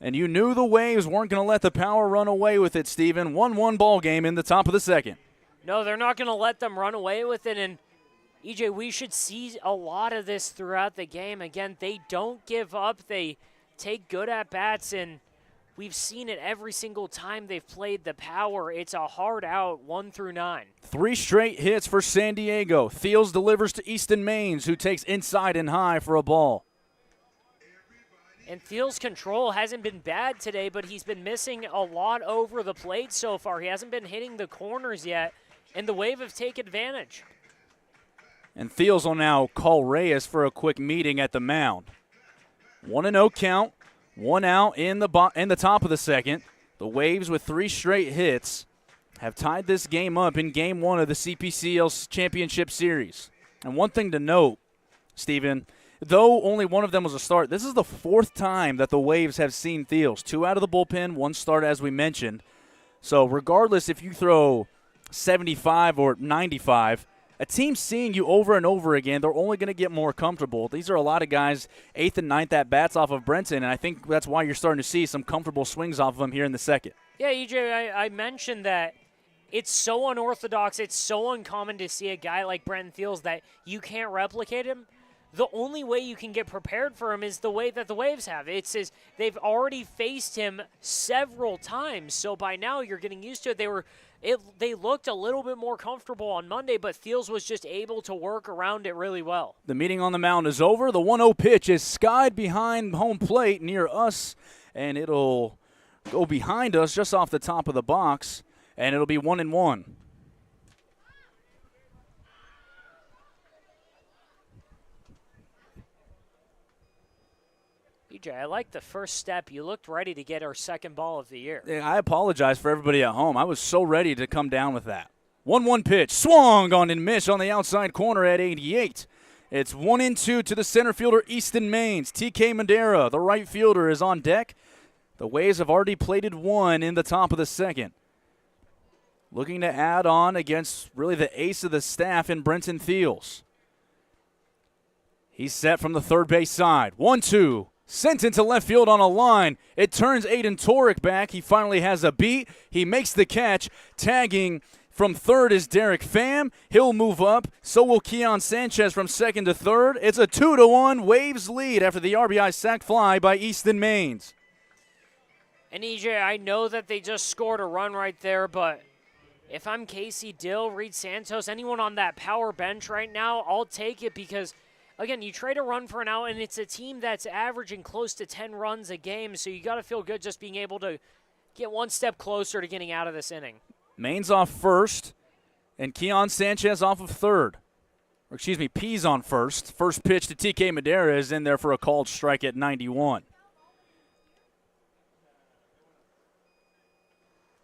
And you knew the Waves weren't going to let the Power run away with it, Steven. 1-1 ball game in the top of the second. No, they're not going to let them run away with it. And, EJ, we should see a lot of this throughout the game. Again, they don't give up. They take good at-bats, and we've seen it every single time they've played the Power. It's a hard out 1 through 9. 3 straight hits for San Diego. Thiels delivers to Easton Maines, who takes inside and high for a ball. And Thiels' control hasn't been bad today, but he's been missing a lot over the plate so far. He hasn't been hitting the corners yet, and the Wave have taken advantage. And Thiels will now call Reyes for a quick meeting at the mound. 1-0 count, 1 out in the top of the second. The Waves, with 3 straight hits, have tied this game up in Game 1 of the CPCL Championship Series. And one thing to note, Steven, though only one of them was a start, this is the 4th time that the Waves have seen Thiels. 2 out of the bullpen, 1 start as we mentioned. So regardless if you throw 75 or 95, a team seeing you over and over again, they're only going to get more comfortable. These are a lot of guys, 8th and 9th at-bats off of Brenton, and I think that's why you're starting to see some comfortable swings off of him here in the second. Yeah, EJ, I mentioned that it's so unorthodox, it's so uncommon to see a guy like Brenton Thiels that you can't replicate him. The only way you can get prepared for him is the way that the Waves have. They've already faced him several times, so by now you're getting used to it. They looked a little bit more comfortable on Monday, but Thiels was just able to work around it really well. The meeting on the mound is over. The 1-0 pitch is skied behind home plate near us, and it'll go behind us just off the top of the box, and it'll be 1-1. EJ, I like the first step. You looked ready to get our second ball of the year. Yeah, I apologize for everybody at home. I was so ready to come down with that. 1-1 pitch, swung on and missed on the outside corner at 88. It's 1-2 to the center fielder, Easton Maines. TK Madera, the right fielder, is on deck. The Waves have already plated 1 in the top of the second. Looking to add on against really the ace of the staff in Brenton Thiels. He's set from the third base side. 1-2. Sent into left field on a line. It turns Aiden Torek back. He finally has a beat. He makes the catch. Tagging from third is Derek Pham. He'll move up. So will Keon Sanchez from second to third. It's a 2-1 Waves lead after the RBI sac fly by Easton Maines. And EJ, I know that they just scored a run right there, but if I'm Casey Dill, Reed Santos, anyone on that Power bench right now, I'll take it because – again, you trade a run for an out, and it's a team that's averaging close to 10 runs a game, so you got to feel good just being able to get one step closer to getting out of this inning. Maines off first, and Keon Sanchez off of third. Or excuse me, Pease on first. First pitch to TK Madera is in there for a called strike at 91.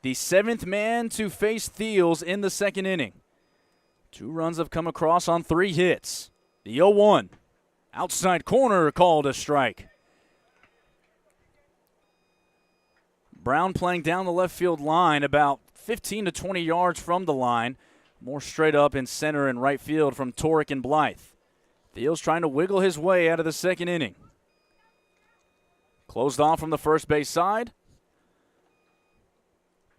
The 7th man to face Thiels in the second inning. 2 runs have come across on 3 hits. The 0-1. Outside corner called a strike. Brown playing down the left field line about 15 to 20 yards from the line. More straight up in center and right field from Torek and Blythe. Thiels trying to wiggle his way out of the second inning. Closed off from the first base side.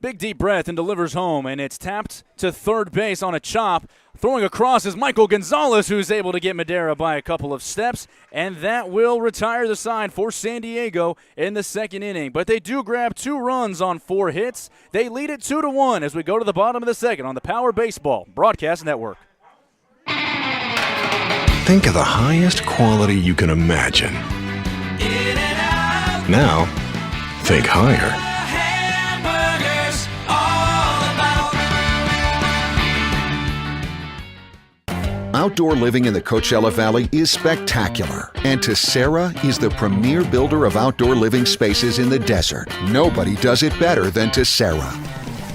Big deep breath and delivers home, and it's tapped to third base on a chop. Throwing across is Michael Gonzalez, who's able to get Madera by a couple of steps, and that will retire the side for San Diego in the second inning. But they do grab 2 runs on 4 hits. They lead it 2-1 as we go to the bottom of the second on the Power Baseball Broadcast Network. Think of the highest quality you can imagine. Now, think higher. Outdoor living in the Coachella Valley is spectacular, and Tessera is the premier builder of outdoor living spaces in the desert. Nobody does it better than Tessera.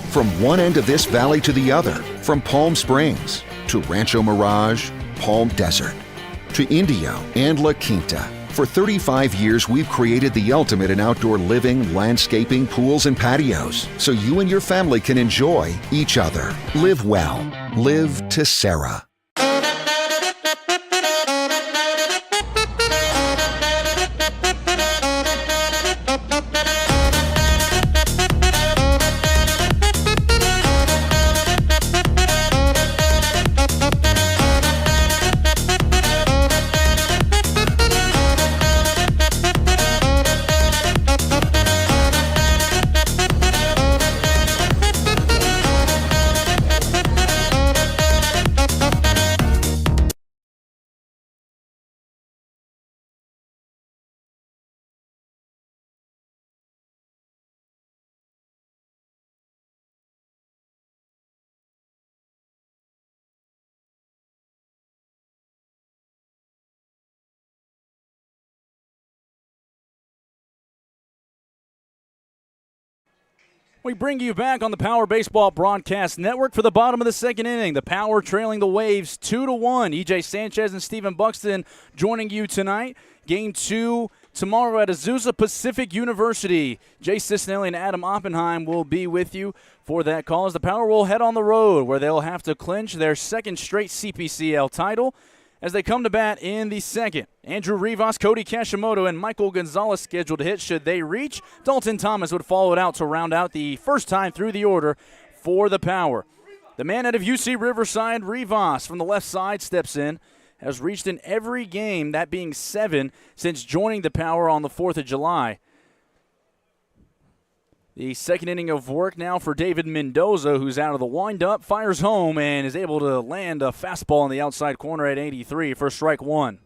From one end of this valley to the other, from Palm Springs to Rancho Mirage, Palm Desert, to Indio and La Quinta. For 35 years, we've created the ultimate in outdoor living, landscaping, pools, and patios, so you and your family can enjoy each other. Live well. Live Tessera. We bring you back on the Power Baseball Broadcast Network for the bottom of the second inning. The Power trailing the Waves 2-1. EJ Sanchez and Stephen Buxton joining you tonight. Game 2 tomorrow at Azusa Pacific University. Jay Cisnelli and Adam Oppenheim will be with you for that call as the Power will head on the road where they'll have to clinch their second straight CPCL title as they come to bat in the second. Andrew Rivas, Cody Kashimoto, and Michael Gonzalez scheduled to hit should they reach. Dalton Thomas would follow it out to round out the first time through the order for the Power. The man out of UC Riverside, Rivas, from the left side steps in, has reached in every game, that being 7, since joining the Power on the 4th of July. The second inning of work now for David Mendoza, who's out of the windup, fires home, and is able to land a fastball in the outside corner at 83 for strike 1.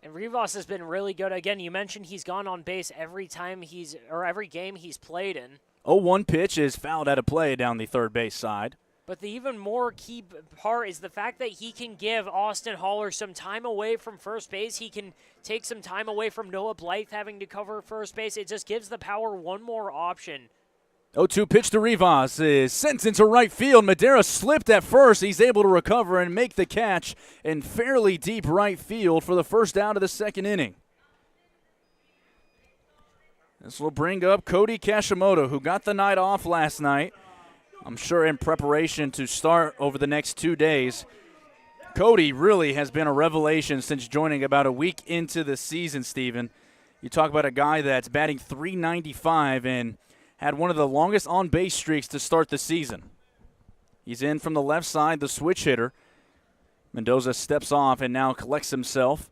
And Rivas has been really good. Again, you mentioned he's gone on base every game he's played in. 0-1 pitch is fouled out of play down the third base side. But the even more key part is the fact that he can give Austin Haller some time away from first base. He can take some time away from Noah Blythe having to cover first base. It just gives the Power one more option. 0-2 pitch to Rivas is sent into right field. Madera slipped at first. He's able to recover and make the catch in fairly deep right field for the first out of the second inning. This will bring up Cody Kashimoto, who got the night off last night. I'm sure in preparation to start over the next 2 days. Cody really has been a revelation since joining about a week into the season, Steven. You talk about a guy that's batting .395 and had one of the longest on-base streaks to start the season. He's in from the left side, the switch hitter. Mendoza steps off and now collects himself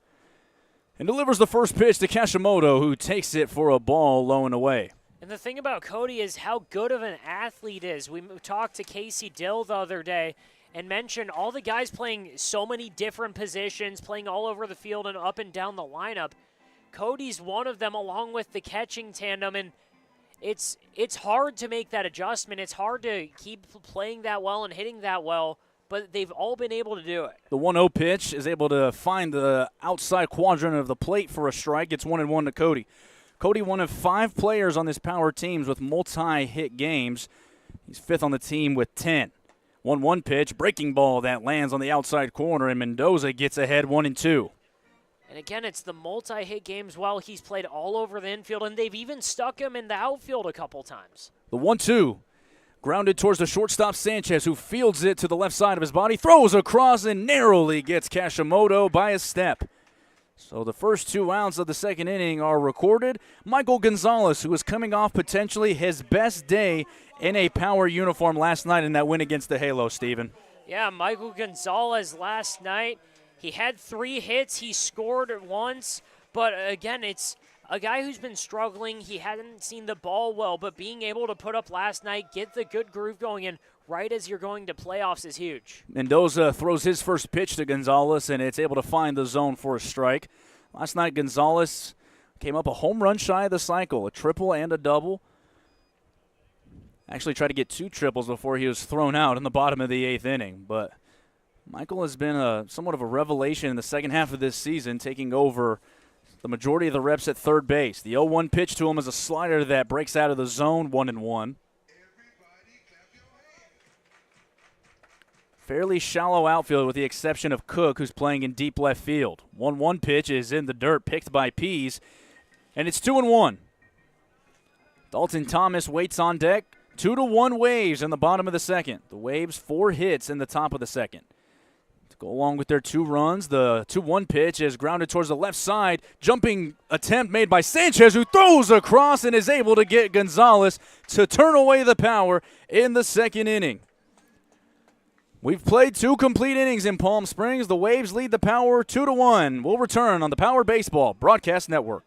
and delivers the first pitch to Kashimoto, who takes it for a ball low and away. And the thing about Cody is how good of an athlete is. We talked to Casey Dill the other day and mentioned all the guys playing so many different positions, playing all over the field and up and down the lineup. Cody's one of them along with the catching tandem, and it's hard to make that adjustment. It's hard to keep playing that well and hitting that well, but they've all been able to do it. The 1-0 pitch is able to find the outside quadrant of the plate for a strike. It's 1-1 to Cody. Cody, one of 5 players on this Power teams with multi-hit games. He's 5th on the team with 10. 1-1 pitch, breaking ball that lands on the outside corner, and Mendoza gets ahead 1-2. And again, it's the multi-hit games while he's played all over the infield, and they've even stuck him in the outfield a couple times. The 1-2, grounded towards the shortstop Sanchez, who fields it to the left side of his body, throws across and narrowly gets Kashimoto by a step. So the first 2 outs of the second inning are recorded. Michael Gonzalez, who is coming off potentially his best day in a power uniform last night in that win against the Halo, Steven. Yeah, Michael Gonzalez last night, he had 3 hits. He scored once, but again, it's a guy who's been struggling. He hadn't seen the ball well, but being able to put up last night, get the good groove going in right as you're going to playoffs is huge. Mendoza throws his first pitch to Gonzalez, and it's able to find the zone for a strike. Last night, Gonzalez came up a home run shy of the cycle, a triple and a double. Actually tried to get 2 triples before he was thrown out in the bottom of the 8th inning. But Michael has been somewhat of a revelation in the second half of this season, taking over the majority of the reps at third base. The 0-1 pitch to him is a slider that breaks out of the zone, 1-1. Fairly shallow outfield with the exception of Cook, who's playing in deep left field. 1-1 pitch is in the dirt, picked by Pease, and it's 2-1. Dalton Thomas waits on deck. 2-1 Waves in the bottom of the second. The Waves 4 hits in the top of the second. To go along with their 2 runs, the 2-1 pitch is grounded towards the left side. Jumping attempt made by Sanchez, who throws across and is able to get Gonzalez to turn away the power in the second inning. We've played 2 complete innings in Palm Springs. The Waves lead the Power 2-1. We'll return on the Power Baseball Broadcast Network.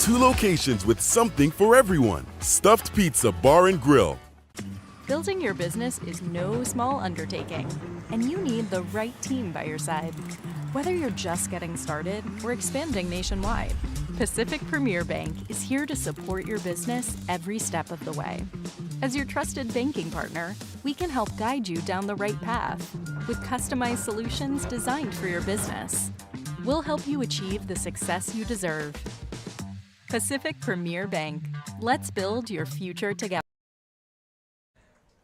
Locations with something for everyone. Stuffed Pizza Bar and Grill. Building your business is no small undertaking, and you need the right team by your side. Whether you're just getting started or expanding nationwide, Pacific Premier Bank is here to support your business every step of the way. As your trusted banking partner, we can help guide you down the right path with customized solutions designed for your business. We'll help you achieve the success you deserve. Pacific Premier Bank. Let's build your future together.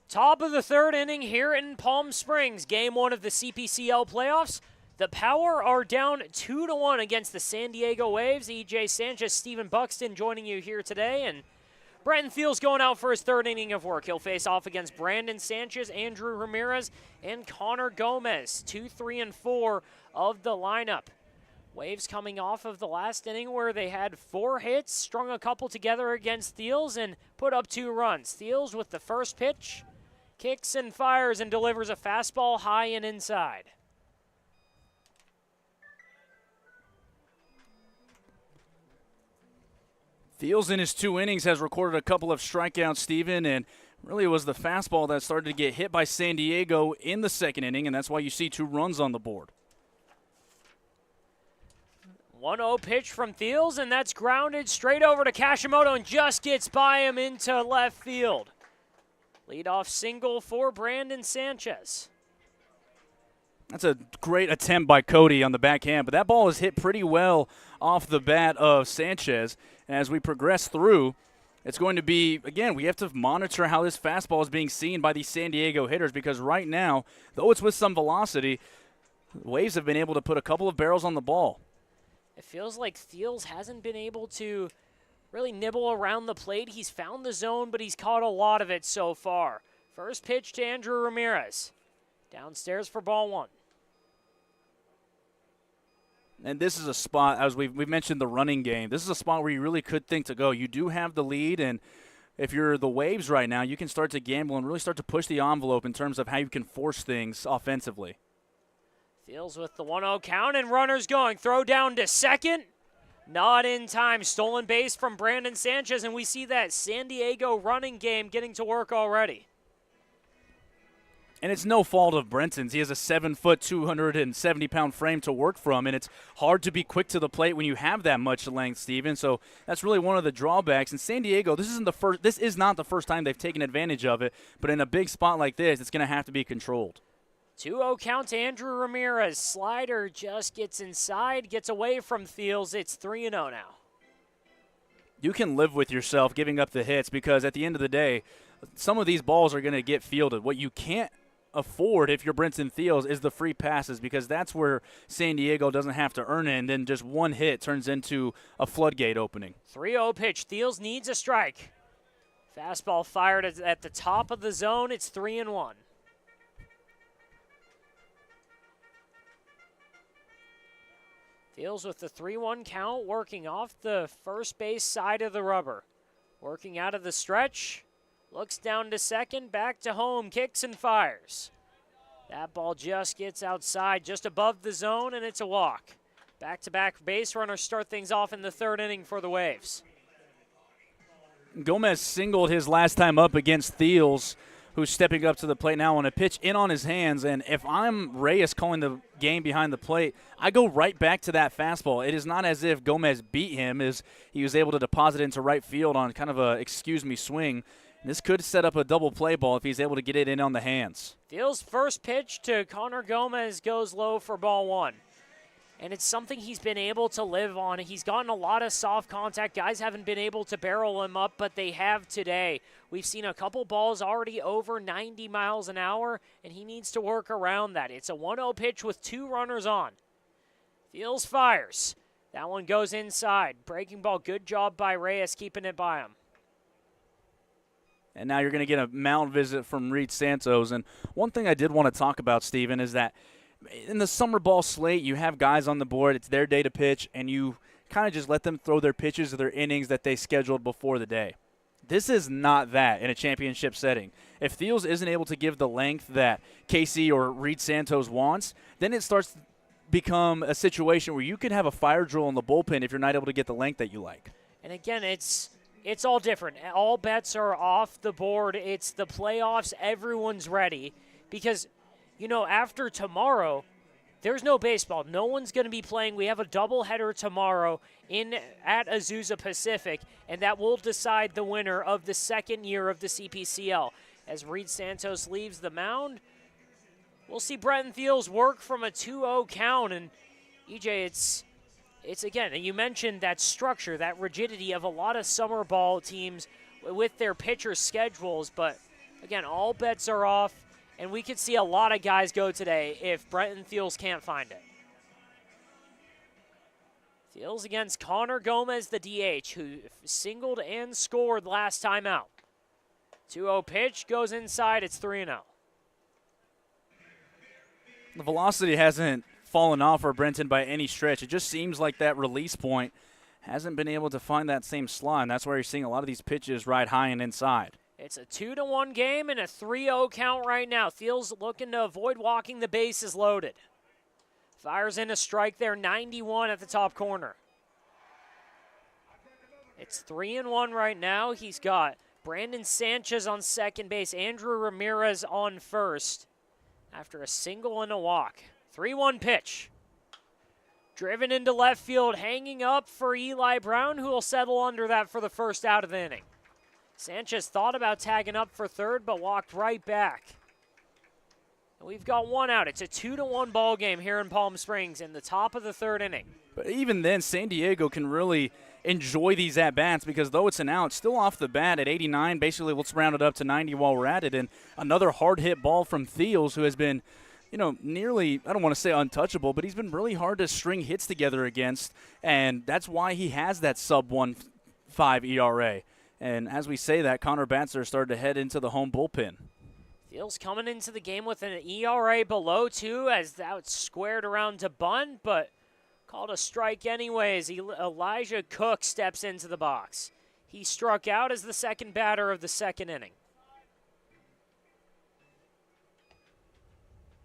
Top of the 3rd inning here in Palm Springs. Game 1 of the CPCL playoffs. The Power are down 2-1 against the San Diego Waves. EJ Sanchez, Stephen Buxton joining you here today. And Brenton Thiel's going out for his 3rd inning of work. He'll face off against Brandon Sanchez, Andrew Ramirez, and Connor Gomez. 2, 3, and 4 of the lineup. Waves coming off of the last inning where they had 4 hits, strung a couple together against Thiels, and put up 2 runs. Thiels with the first pitch, kicks and fires and delivers a fastball high and inside. Thiels in his 2 innings has recorded a couple of strikeouts, Steven, and really it was the fastball that started to get hit by San Diego in the 2nd inning, and that's why you see 2 runs on the board. 1-0 pitch from Thiels, and that's grounded straight over to Kashimoto and just gets by him into left field. Leadoff single for Brandon Sanchez. That's a great attempt by Cody on the backhand, but that ball is hit pretty well off the bat of Sanchez. And as we progress through, it's going to be, again, we have to monitor how this fastball is being seen by these San Diego hitters, because right now, though it's with some velocity, the Waves have been able to put a couple of barrels on the ball. It feels like Thiels hasn't been able to really nibble around the plate. He's found the zone, but he's caught a lot of it so far. First pitch to Andrew Ramirez. Downstairs for ball 1. And this is a spot, as we've mentioned the running game, this is a spot where you really could think to go. You do have the lead, and if you're the Waves right now, you can start to gamble and really start to push the envelope in terms of how you can force things offensively. Thiels with the 1-0 count, and runners going. Throw down to second. Not in time. Stolen base from Brandon Sanchez, and we see that San Diego running game getting to work already. And it's no fault of Brenton's. He has a 7-foot, 270-pound frame to work from, and it's hard to be quick to the plate when you have that much length, Steven. So that's really one of the drawbacks. In San Diego, this is not the first time they've taken advantage of it, but in a big spot like this, it's going to have to be controlled. 2-0 count to Andrew Ramirez. Slider just gets inside, gets away from Thiels. It's 3-0 now. You can live with yourself giving up the hits because at the end of the day, some of these balls are going to get fielded. What you can't afford if you're Brenton Thiels is the free passes, because that's where San Diego doesn't have to earn it, and then just one hit turns into a floodgate opening. 3-0 pitch. Thiels needs a strike. Fastball fired at the top of the zone. It's 3-1. Thiels with the 3-1 count, working off the first base side of the rubber. Working out of the stretch. Looks down to second, back to home, kicks and fires. That ball just gets outside, just above the zone, and it's a walk. Back-to-back base runners start things off in the third inning for the Waves. Gomez singled his last time up against Thiels, who's stepping up to the plate now on a pitch in on his hands. And if I'm Reyes calling the game behind the plate, I go right back to that fastball. It is not as if Gomez beat him, as he was able to deposit into right field on kind of a excuse-me swing. This could set up a double play ball if he's able to get it in on the hands. Thiels' first pitch to Connor Gomez goes low for ball one. And it's something he's been able to live on. He's gotten a lot of soft contact. Guys haven't been able to barrel him up, but they have today. We've seen a couple balls already over 90 miles an hour, and he needs to work around that. It's a 1-0 pitch with 2 runners on. Thiels fires. That one goes inside. Breaking ball, good job by Reyes keeping it by him. And now you're going to get a mound visit from Reed Santos. And one thing I did want to talk about, Steven, is that in the summer ball slate, you have guys on the board. It's their day to pitch, and you kind of just let them throw their pitches or their innings that they scheduled before the day. This is not that in a championship setting. If Thiels isn't able to give the length that Casey or Reed Santos wants, then it starts to become a situation where you could have a fire drill in the bullpen if you're not able to get the length that you like. And again, it's all different. All bets are off the board. It's the playoffs. Everyone's ready because, you know, after tomorrow, there's no baseball. No one's going to be playing. We have a doubleheader tomorrow at Azusa Pacific, and that will decide the winner of the second year of the CPCL. As Reed Santos leaves the mound, we'll see Brenton Thiels work from a 2-0 count. And, EJ, it's again, and you mentioned that structure, that rigidity of a lot of summer ball teams with their pitcher schedules. But, again, all bets are off, and we could see a lot of guys go today if Brenton Thiels can't find it. Thiels against Connor Gomez, the DH, who singled and scored last time out. 2-0 pitch goes inside. It's 3-0. The velocity hasn't fallen off for Brenton by any stretch. It just seems like that release point hasn't been able to find that same slot, and that's where you're seeing a lot of these pitches ride high and inside. It's a 2-1 game and a 3-0 count right now. Thiels looking to avoid walking the bases loaded. Fires in a strike there, 91 at the top corner. It's 3-1 right now. He's got Brandon Sanchez on second base, Andrew Ramirez on first after a single and a walk. 3-1 pitch. Driven into left field, hanging up for Eli Brown, who will settle under that for the first out of the inning. Sanchez thought about tagging up for third, but walked right back. And we've got one out. It's a 2-1 ball game here in Palm Springs in the top of the third inning. But even then, San Diego can really enjoy these at-bats because though it's an out, still off the bat at 89. Basically, let's round it up to 90 while we're at it. And another hard-hit ball from Thiels, who has been, you know, nearly, I don't want to say untouchable, but he's been really hard to string hits together against, and that's why he has that sub-1.5 ERA. And as we say that, Connor Batzer started to head into the home bullpen. Thiels coming into the game with an ERA below 2 as that squared around to bunt, but called a strike anyways. Elijah Cook steps into the box. He struck out as the second batter of the second inning.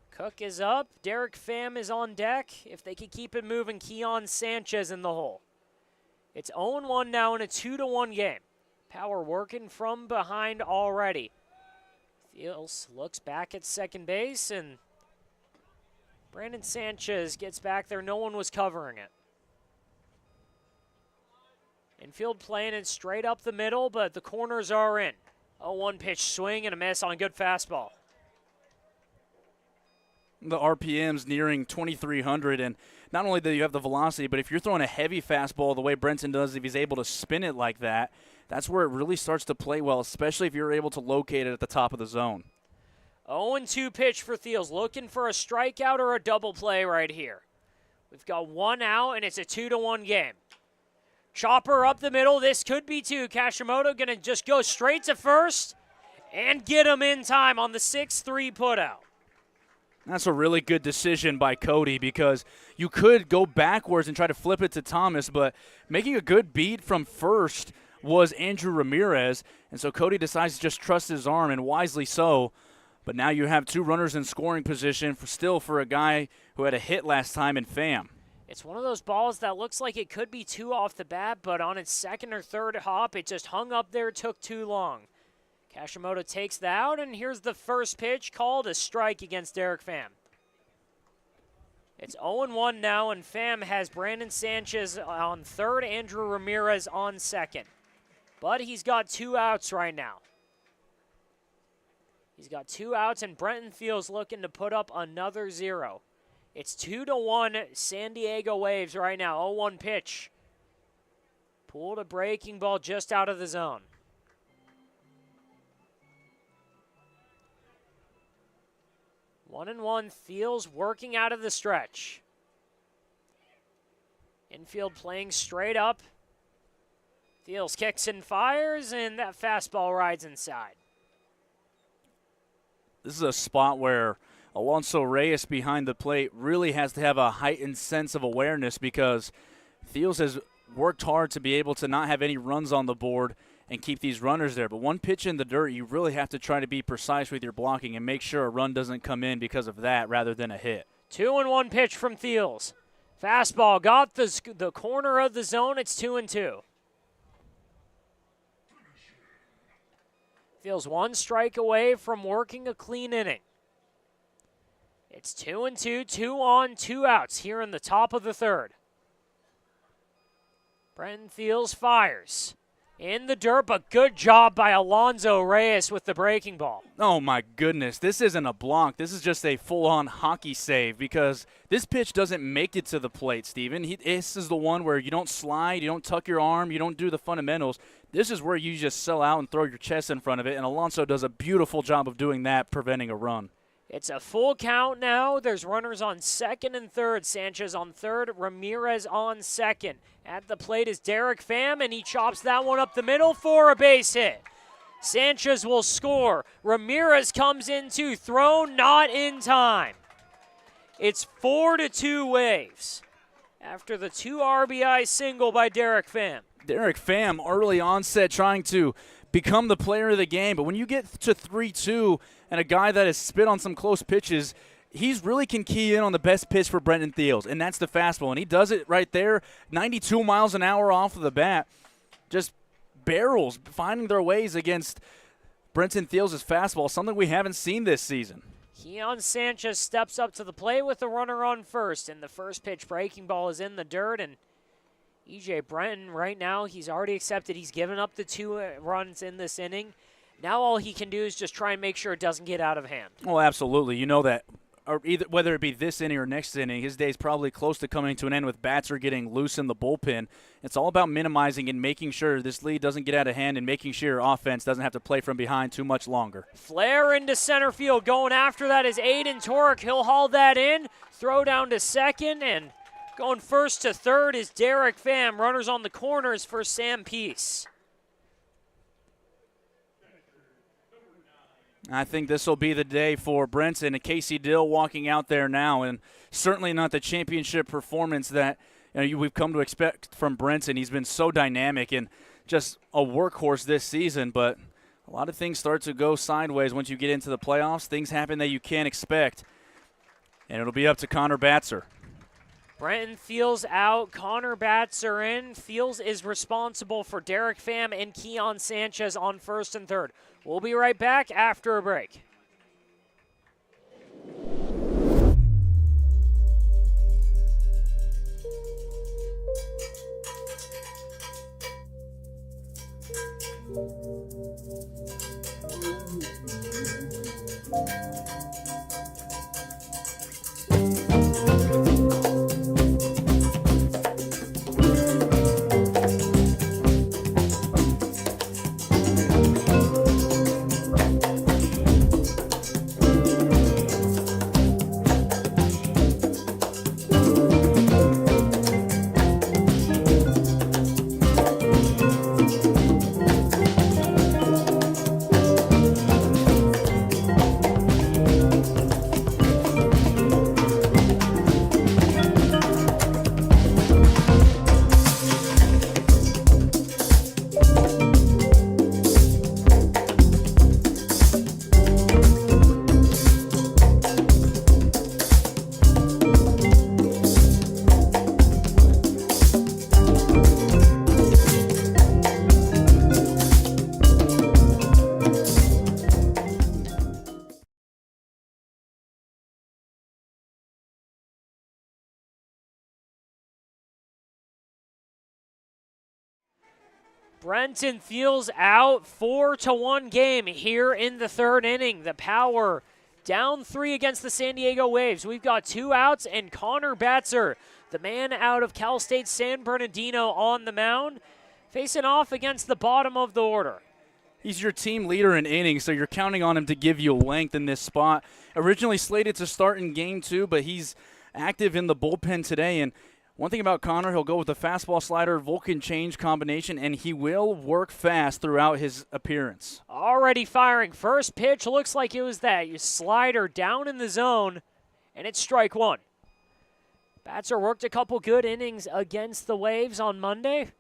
Cook is up. Derek Pham is on deck. If they could keep it moving, Keon Sanchez in the hole. It's 0-1 now in a 2-1 game. Power working from behind already. Fields looks back at second base, and Brandon Sanchez gets back there. No one was covering it. Infield playing it straight up the middle, but the corners are in. 0-1 pitch, swing and a miss on a good fastball. The RPM's nearing 2,300, and not only do you have the velocity, but if you're throwing a heavy fastball the way Brenton does, if he's able to spin it like that, that's where it really starts to play well, especially if you're able to locate it at the top of the zone. 0-2 pitch for Thiels, looking for a strikeout or a double play right here. We've got one out, and it's a 2-1 game. Chopper up the middle. This could be two. Kashimoto going to just go straight to first and get him in time on the 6-3 putout. That's a really good decision by Cody because you could go backwards and try to flip it to Thomas, but making a good beat from first was Andrew Ramirez, and so Cody decides to just trust his arm, and wisely so. But now you have two runners in scoring position for a guy who had a hit last time in Pham. It's one of those balls that looks like it could be two off the bat, but on its second or third hop, it just hung up there, took too long. Kashimoto takes that out, and here's the first pitch called a strike against Derek Pham. It's 0-1 now, and Pham has Brandon Sanchez on third, Andrew Ramirez on second. But he's got two outs right now. He's got two outs, and Brenton Thiels looking to put up another 0. It's 2-1 San Diego Waves right now. 0-1 pitch. Pulled a breaking ball just out of the zone. One and one, Thiels working out of the stretch. Infield playing straight up. Thiels kicks and fires, and that fastball rides inside. This is a spot where Alonso Reyes behind the plate really has to have a heightened sense of awareness because Thiels has worked hard to be able to not have any runs on the board and keep these runners there. But one pitch in the dirt, you really have to try to be precise with your blocking and make sure a run doesn't come in because of that rather than a hit. 2-1 pitch from Thiels. Fastball got the corner of the zone. It's 2-2. Thiels one strike away from working a clean inning. It's 2-2, 2 on, 2 outs here in the top of the third. Brenton Thiels fires. In the dirt, but good job by Alonso Reyes with the breaking ball. Oh, my goodness. This isn't a block. This is just a full-on hockey save because this pitch doesn't make it to the plate, Steven. This is the one where you don't slide, you don't tuck your arm, you don't do the fundamentals. This is where you just sell out and throw your chest in front of it, and Alonso does a beautiful job of doing that, preventing a run. It's a full count now. There's runners on second and third. Sanchez on third, Ramirez on second. At the plate is Derek Pham, and he chops that one up the middle for a base hit. Sanchez will score. Ramirez comes in to throw, not in time. It's 4-2 Waves after the 2 RBI single by Derek Pham. Derek Pham, early onset, trying to become the player of the game. But when you get to 3-2 and a guy that has spit on some close pitches, he's really can key in on the best pitch for Brenton Thiels, and that's the fastball. And he does it right there, 92 miles an hour off of the bat. Just barrels finding their ways against Brenton Thiels' fastball, something we haven't seen this season. Keon Sanchez steps up to the plate with the runner on first, and the first pitch breaking ball is in the dirt, and E.J. Brenton, right now, he's already accepted. He's given up the 2 runs in this inning. Now all he can do is just try and make sure it doesn't get out of hand. Well, absolutely. You know that, or either whether it be this inning or next inning, his day's probably close to coming to an end with bats are getting loose in the bullpen. It's all about minimizing and making sure this lead doesn't get out of hand and making sure your offense doesn't have to play from behind too much longer. Flare into center field. Going after that is Aiden Torek. He'll haul that in, throw down to second, and going first to third is Derek Pham. Runners on the corners for Sam Peace. I think this will be the day for Brenton and Casey Dill walking out there now, and certainly not the championship performance that we've come to expect from Brenton. He's been so dynamic and just a workhorse this season, but a lot of things start to go sideways once you get into the playoffs. Things happen that you can't expect, and it'll be up to Connor Batzer. Brenton Thiels out. Connor Batts are in. Thiels is responsible for Derek Pham and Keon Sanchez on first and third. We'll be right back after a break. Brenton Thiels out, 4-1 game here in the third inning. The Power down 3 against the San Diego Waves. We've got 2 outs, and Connor Batzer, the man out of Cal State San Bernardino, on the mound, facing off against the bottom of the order. He's your team leader in innings, so you're counting on him to give you length in this spot. Originally slated to start in Game 2, but he's active in the bullpen today, and one thing about Connor, he'll go with the fastball slider Vulcan change combination, and he will work fast throughout his appearance. Already firing. First pitch looks like it was that. You slider down in the zone, and it's strike one. Batzer worked a couple good innings against the Waves on Monday.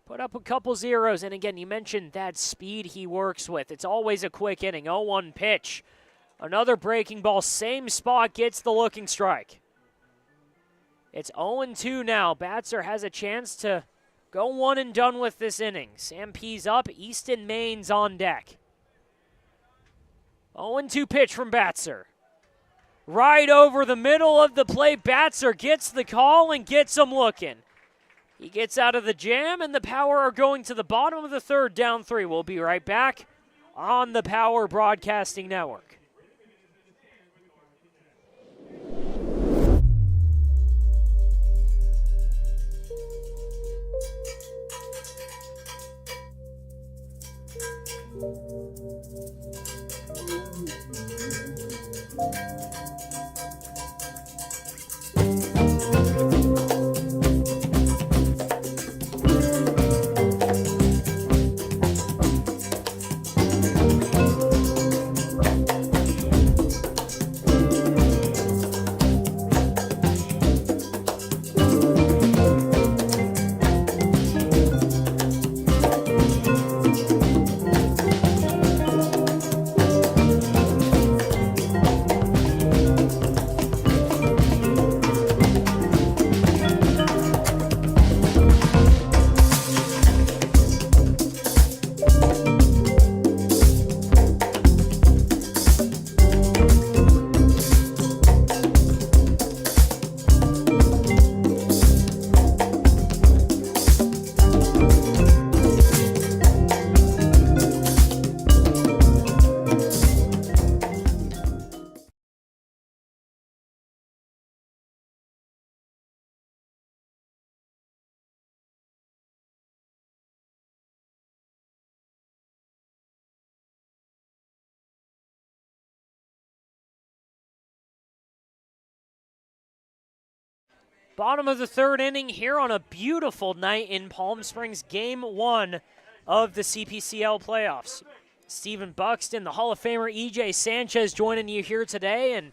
Put up a couple zeros, and again, you mentioned that speed he works with. It's always a quick inning. 0-1 pitch. Another breaking ball, same spot, gets the looking strike. It's 0-2 now. Batzer has a chance to go one and done with this inning. Sam P's up. Easton Main's on deck. 0-2 pitch from Batzer. Right over the middle of the plate. Batzer gets the call and gets him looking. He gets out of the jam, and the Power are going to the bottom of the third, down 3. We'll be right back on the Power Broadcasting Network. Bottom of the third inning here on a beautiful night in Palm Springs, Game 1 of the CPCL playoffs. Stephen Buxton, the Hall of Famer E.J. Sanchez joining you here today. And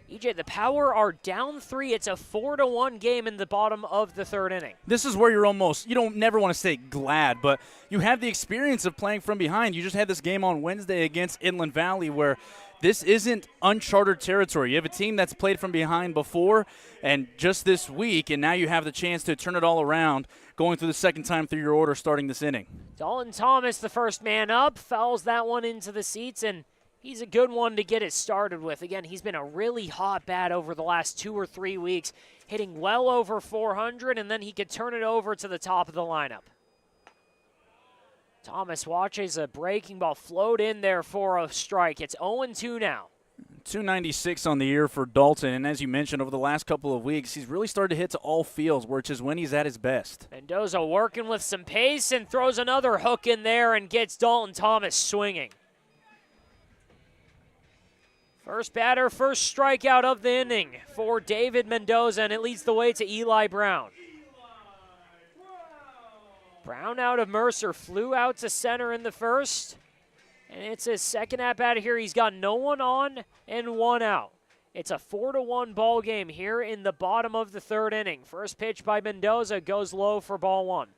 E.J., the Power are down 3. It's a 4-1 game in the bottom of the third inning. This is where you're almost, you don't never want to say glad, but you have the experience of playing from behind. You just had this game on Wednesday against Inland Valley where this isn't uncharted territory. You have a team that's played from behind before and just this week, and now you have the chance to turn it all around going through the second time through your order starting this inning. Dalton Thomas, the first man up, fouls that one into the seats, and he's a good one to get it started with. Again, he's been a really hot bat over the last 2 or 3 weeks, hitting well over 400, and then he could turn it over to the top of the lineup. Thomas watches a breaking ball float in there for a strike. It's 0-2 now. 296 on the year for Dalton, and as you mentioned, over the last couple of weeks, he's really started to hit to all fields, which is when he's at his best. Mendoza working with some pace and throws another hook in there and gets Dalton Thomas swinging. First batter, first strikeout of the inning for David Mendoza, and it leads the way to Eli Brown. Brown out of Mercer, flew out to center in the first, and it's his second at-bat here. He's got no one on and one out. It's a 4-1 ball game here in the bottom of the third inning. First pitch by Mendoza goes low for ball one.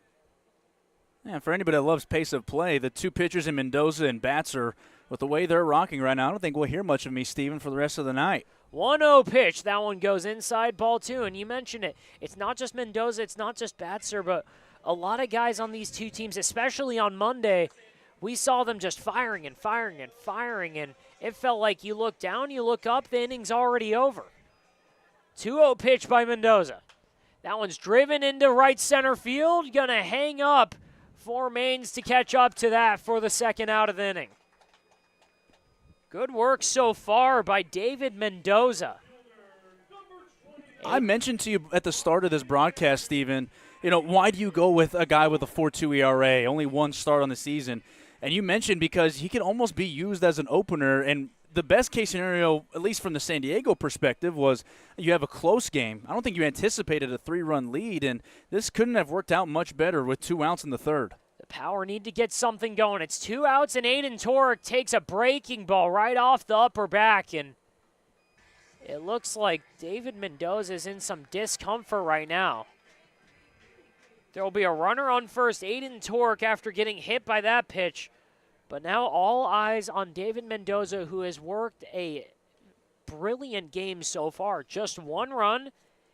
Yeah, for anybody that loves pace of play, the two pitchers in Mendoza and Batzer, with the way they're rocking right now, I don't think we'll hear much of me, Steven, for the rest of the night. 1-0 pitch. That one goes inside, ball two, and you mentioned it. It's not just Mendoza, it's not just Batzer, but a lot of guys on these two teams, especially on Monday, we saw them just firing and firing and firing, and it felt like you look down, you look up, the inning's already over. 2-0 pitch by Mendoza. That one's driven into right center field, gonna hang up for Maines to catch up to that for the second out of the inning. Good work so far by David Mendoza. I mentioned to you at the start of this broadcast, Steven, why do you go with a guy with a 4.2 ERA, only one start on the season? And you mentioned because he can almost be used as an opener, and the best case scenario, at least from the San Diego perspective, was you have a close game. I don't think you anticipated a 3-run lead, and this couldn't have worked out much better with 2 outs in the third. The Power need to get something going. It's 2 outs, and Aiden Torek takes a breaking ball right off the upper back, and it looks like David Mendoza is in some discomfort right now. There will be a runner on first, Aiden Torek, after getting hit by that pitch. But now all eyes on David Mendoza, who has worked a brilliant game so far. Just 1 run.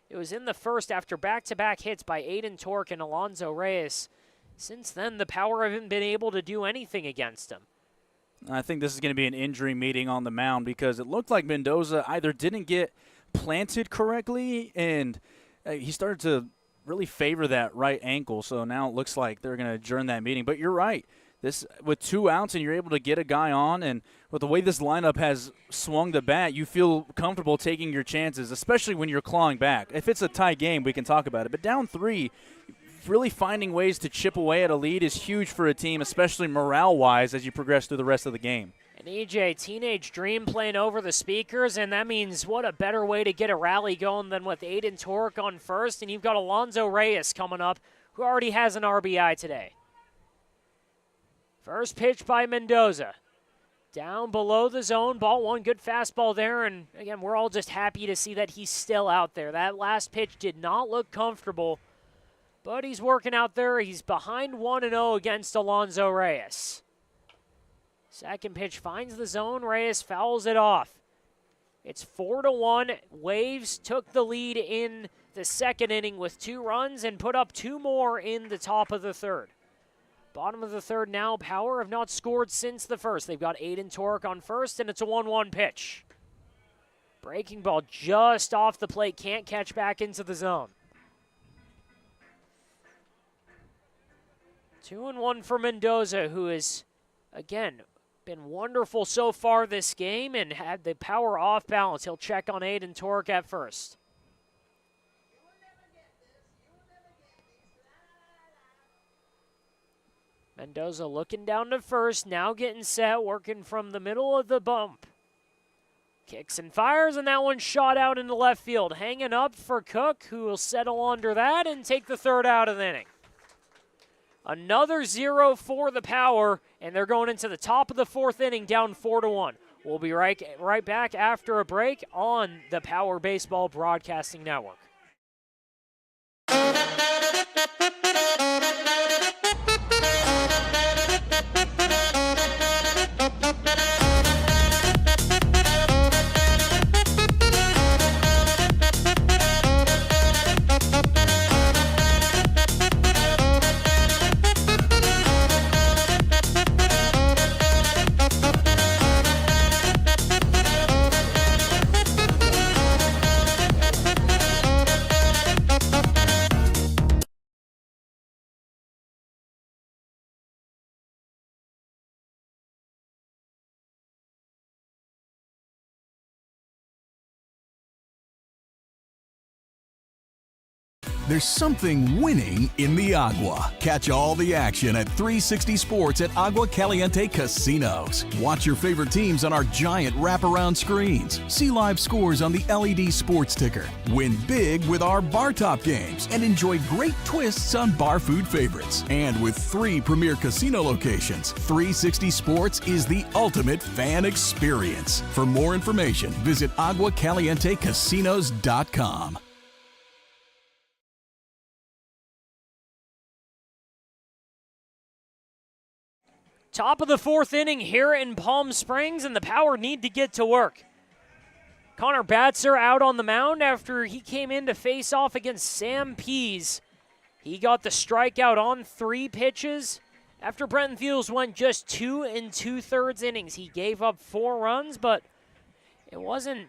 It was in the first after back-to-back hits by Aiden Torek and Alonzo Reyes. Since then, the Power haven't been able to do anything against him. I think this is going to be an injury meeting on the mound because it looked like Mendoza either didn't get planted correctly and he started to really favor that right ankle. So now it looks like they're going to adjourn that meeting. But you're right. This with 2 outs and you're able to get a guy on, and with the way this lineup has swung the bat, you feel comfortable taking your chances, especially when you're clawing back. If it's a tie game, we can talk about it. But down 3, really finding ways to chip away at a lead is huge for a team, especially morale-wise as you progress through the rest of the game. And EJ, Teenage Dream playing over the speakers, and that means what a better way to get a rally going than with Aiden Torek on first, and you've got Alonzo Reyes coming up, who already has an RBI today. First pitch by Mendoza. Down below the zone, ball one, good fastball there, and again, we're all just happy to see that he's still out there. That last pitch did not look comfortable, but he's working out there. He's behind 1-0 against Alonzo Reyes. Second pitch finds the zone. Reyes fouls it off. It's 4-1. Waves took the lead in the second inning with 2 runs and put up 2 more in the top of the third. Bottom of the third now, Power have not scored since the first. They've got Aiden Torek on first, and it's a 1-1 pitch. Breaking ball just off the plate, can't catch back into the zone. 2-1 for Mendoza, who has, again, been wonderful so far this game and had the Power off balance. He'll check on Aiden Torek at first. Mendoza looking down to first, now getting set, working from the middle of the bump. Kicks and fires, and that one's shot out into left field. Hanging up for Cook, who will settle under that and take the third out of the inning. Another 0 for the Power, and they're going into the top of the fourth inning, down 4-1. We'll be right back after a break on the Power Baseball Broadcasting Network. There's something winning in the Agua. Catch all the action at 360 Sports at Agua Caliente Casinos. Watch your favorite teams on our giant wraparound screens. See live scores on the LED sports ticker. Win big with our bar top games and enjoy great twists on bar food favorites. And with 3 premier casino locations, 360 Sports is the ultimate fan experience. For more information, visit aguacalientecasinos.com. Top of the 4th inning here in Palm Springs, and the Power need to get to work. Connor Batzer out on the mound after he came in to face off against Sam Pease. He got the strikeout on 3 pitches. After Brenton Fields went just 2 2/3 innings, he gave up 4 runs, but it wasn't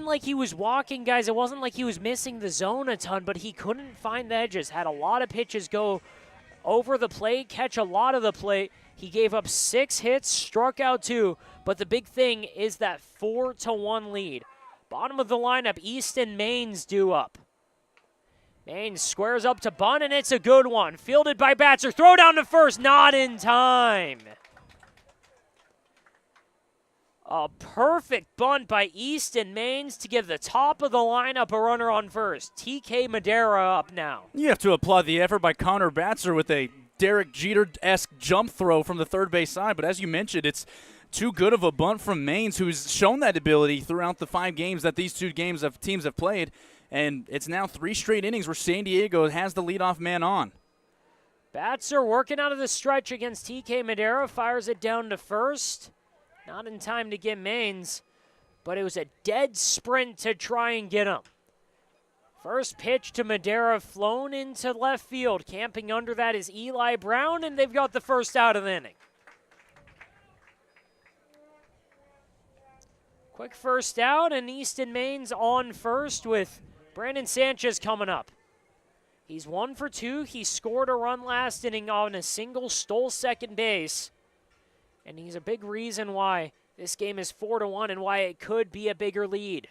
like he was walking, guys. It wasn't like he was missing the zone a ton, but he couldn't find the edges. Had a lot of pitches go over the plate, catch a lot of the plate. He gave up 6 hits, struck out 2, but the big thing is that 4-1 lead. Bottom of the lineup, Easton Maines due up. Maines squares up to bunt, and it's a good one. Fielded by Batzer. Throw down to first, not in time. A perfect bunt by Easton Maines to give the top of the lineup a runner on first. TK Madera up now. You have to applaud the effort by Connor Batzer with a Derek Jeter-esque jump throw from the third base side. But as you mentioned, it's too good of a bunt from Maines, who's shown that ability throughout the 5 games that these 2 teams have played. And it's now 3 straight innings where San Diego has the leadoff man on. Batzer working out of the stretch against TK Madera, fires it down to first. Not in time to get Maines, but it was a dead sprint to try and get him. First pitch to Madera, flown into left field. Camping under that is Eli Brown, and they've got the first out of the inning. Quick first out, and Easton Maines on first with Brandon Sanchez coming up. He's 1 for 2. He scored a run last inning on a single, stole second base. And he's a big reason why this game is 4-1 and why it could be a bigger lead.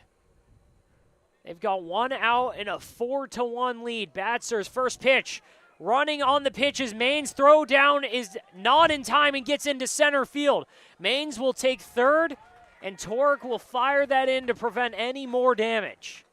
They've got 1 out and a 4-1 lead. Batzer's first pitch. Running on the pitch is Maines. Throw down is not in time and gets into center field. Maines will take third, and Torek will fire that in to prevent any more damage.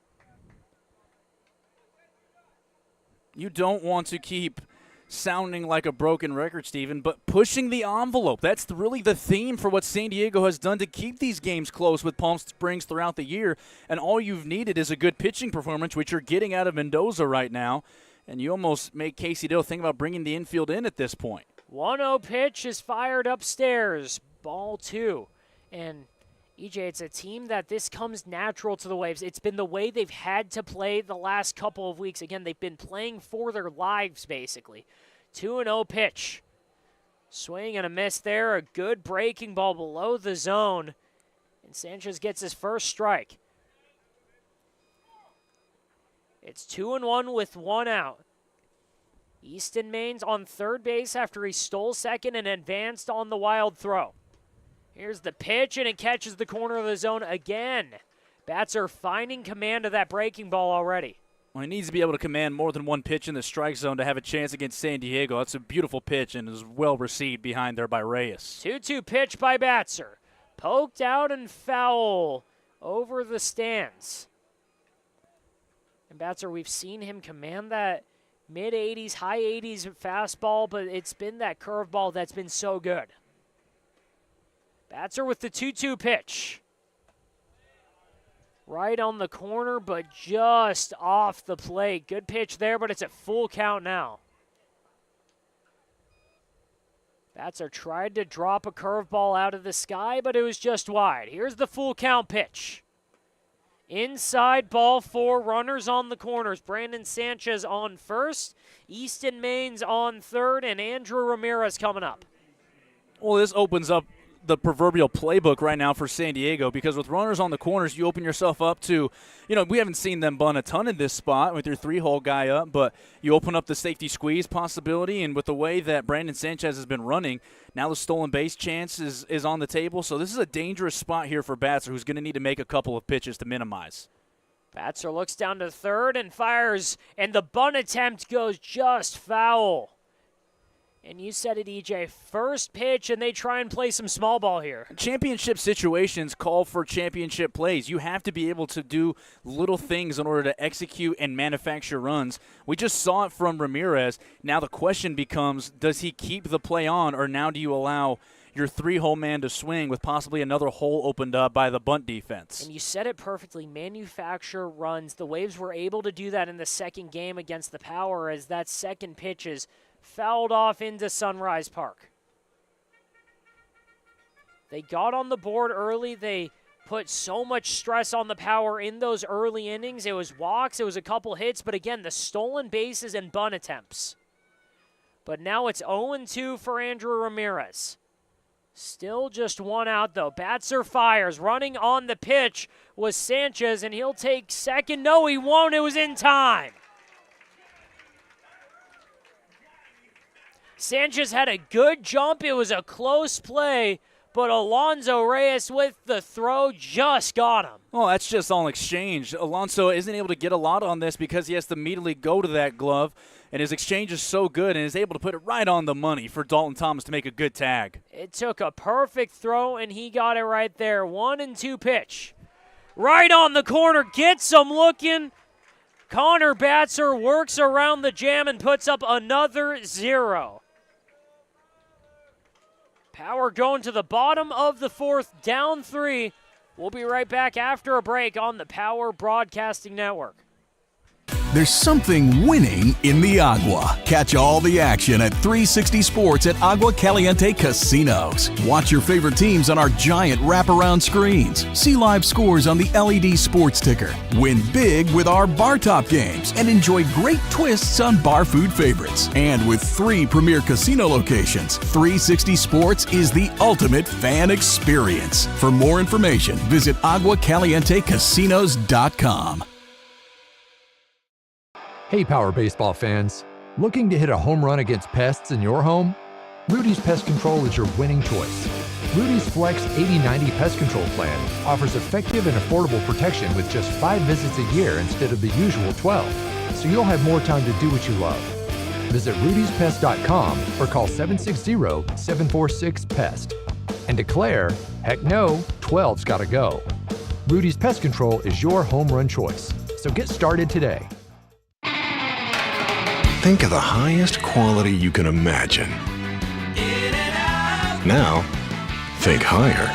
You don't want to keep sounding like a broken record, Steven, but pushing the envelope. That's really the theme for what San Diego has done to keep these games close with Palm Springs throughout the year. And all you've needed is a good pitching performance, which you're getting out of Mendoza right now. And you almost make Casey Dill think about bringing the infield in at this point. 1-0 pitch is fired upstairs. Ball 2. And EJ, it's a team that this comes natural to the Waves. It's been the way they've had to play the last couple of weeks. Again, they've been playing for their lives, basically. 2-0 pitch. Swing and a miss there. A good breaking ball below the zone. And Sanchez gets his first strike. It's 2-1 with 1 out. Easton Maines on third base after he stole second and advanced on the wild throw. Here's the pitch, and it catches the corner of the zone again. Batzer finding command of that breaking ball already. Well, he needs to be able to command more than 1 pitch in the strike zone to have a chance against San Diego. That's a beautiful pitch and is well received behind there by Reyes. 2-2 pitch by Batzer. Poked out and foul over the stands. And Batzer, we've seen him command that mid-80s, high 80s fastball, but it's been that curveball that's been so good. Batzer with the 2-2 pitch. Right on the corner, but just off the plate. Good pitch there, but it's a full count now. Batzer tried to drop a curveball out of the sky, but it was just wide. Here's the full count pitch. Inside, ball 4, runners on the corners. Brandon Sanchez on first, Easton Maines on third, and Andrew Ramirez coming up. Well, this opens up the proverbial playbook right now for San Diego, because with runners on the corners, you open yourself up to, we haven't seen them bunt a ton in this spot with your 3-hole guy up, but you open up the safety squeeze possibility, and with the way that Brandon Sanchez has been running, now the stolen base chance is on the table. So this is a dangerous spot here for Batzer, who's going to need to make a couple of pitches to minimize. Batzer looks down to third and fires, and the bunt attempt goes just foul. And you said it, EJ, first pitch, and they try and play some small ball here. Championship situations call for championship plays. You have to be able to do little things in order to execute and manufacture runs. We just saw it from Ramirez. Now the question becomes, does he keep the play on, or now do you allow your 3-hole man to swing with possibly another hole opened up by the bunt defense? And you said it perfectly, manufacture runs. The Waves were able to do that in the second game against the Power as that second pitch is fouled off into Sunrise Park. They got on the board early. They put so much stress on the Power in those early innings. It was walks, it was a couple hits, but again, the stolen bases and bunt attempts. But now it's 0-2 for Andrew Ramirez. Still just one out, though. Batzer fires. Running on the pitch was Sanchez, and he'll take second. No, he won't. It was in time. Sanchez had a good jump. It was a close play, but Alonso Reyes with the throw just got him. Well, that's just all exchange. Alonso isn't able to get a lot on this because he has to immediately go to that glove, and his exchange is so good and is able to put it right on the money for Dalton Thomas to make a good tag. It took a perfect throw, and he got it right there. 1-2 pitch. Right on the corner, gets him looking. Connor Batzer works around the jam and puts up another 0. Power going to the bottom of the fourth, down 3. We'll be right back after a break on the Power Broadcasting Network. There's something winning in the Agua. Catch all the action at 360 Sports at Agua Caliente Casinos. Watch your favorite teams on our giant wraparound screens. See live scores on the LED sports ticker. Win big with our bar top games and enjoy great twists on bar food favorites. And with 3 premier casino locations, 360 Sports is the ultimate fan experience. For more information, visit aguacalientecasinos.com. Hey, Power Baseball fans. Looking to hit a home run against pests in your home? Rudy's Pest Control is your winning choice. Rudy's Flex 80/90 Pest Control Plan offers effective and affordable protection with just 5 visits a year instead of the usual 12, so you'll have more time to do what you love. Visit rudyspest.com or call 760-746-PEST and declare, heck no, 12's gotta go. Rudy's Pest Control is your home run choice, so get started today. Think of the highest quality you can imagine. Now, think higher.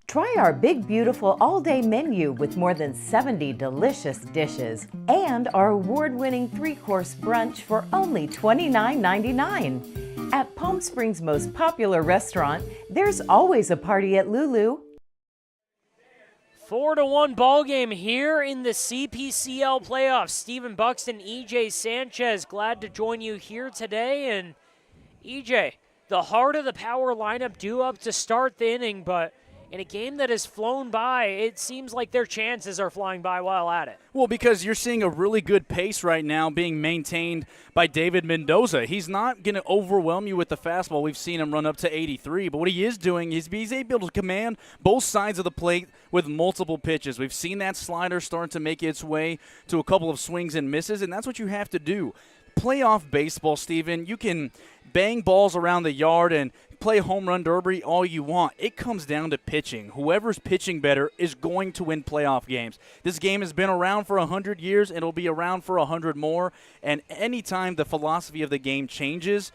Try our big, beautiful all-day menu with more than 70 delicious dishes and our award-winning 3-course brunch for only $29.99. At Palm Springs' most popular restaurant, there's always a party at Lulu. 4-1 ball game here in the CPCL playoffs. Stephen Buxton, EJ Sanchez, glad to join you here today. And EJ, the heart of the Power lineup due up to start the inning, but in a game that has flown by, it seems like their chances are flying by while at it. Well, because you're seeing a really good pace right now being maintained by David Mendoza. He's not going to overwhelm you with the fastball. We've seen him run up to 83, but what he is doing is he's able to command both sides of the plate with multiple pitches. We've seen that slider start to make its way to a couple of swings and misses, and that's what you have to do. Playoff baseball, Steven, you can bang balls around the yard and play home run derby all you want. It comes down to pitching. Whoever's pitching better is going to win playoff games. This game has been around for 100 years, and it'll be around for 100 more, and anytime the philosophy of the game changes,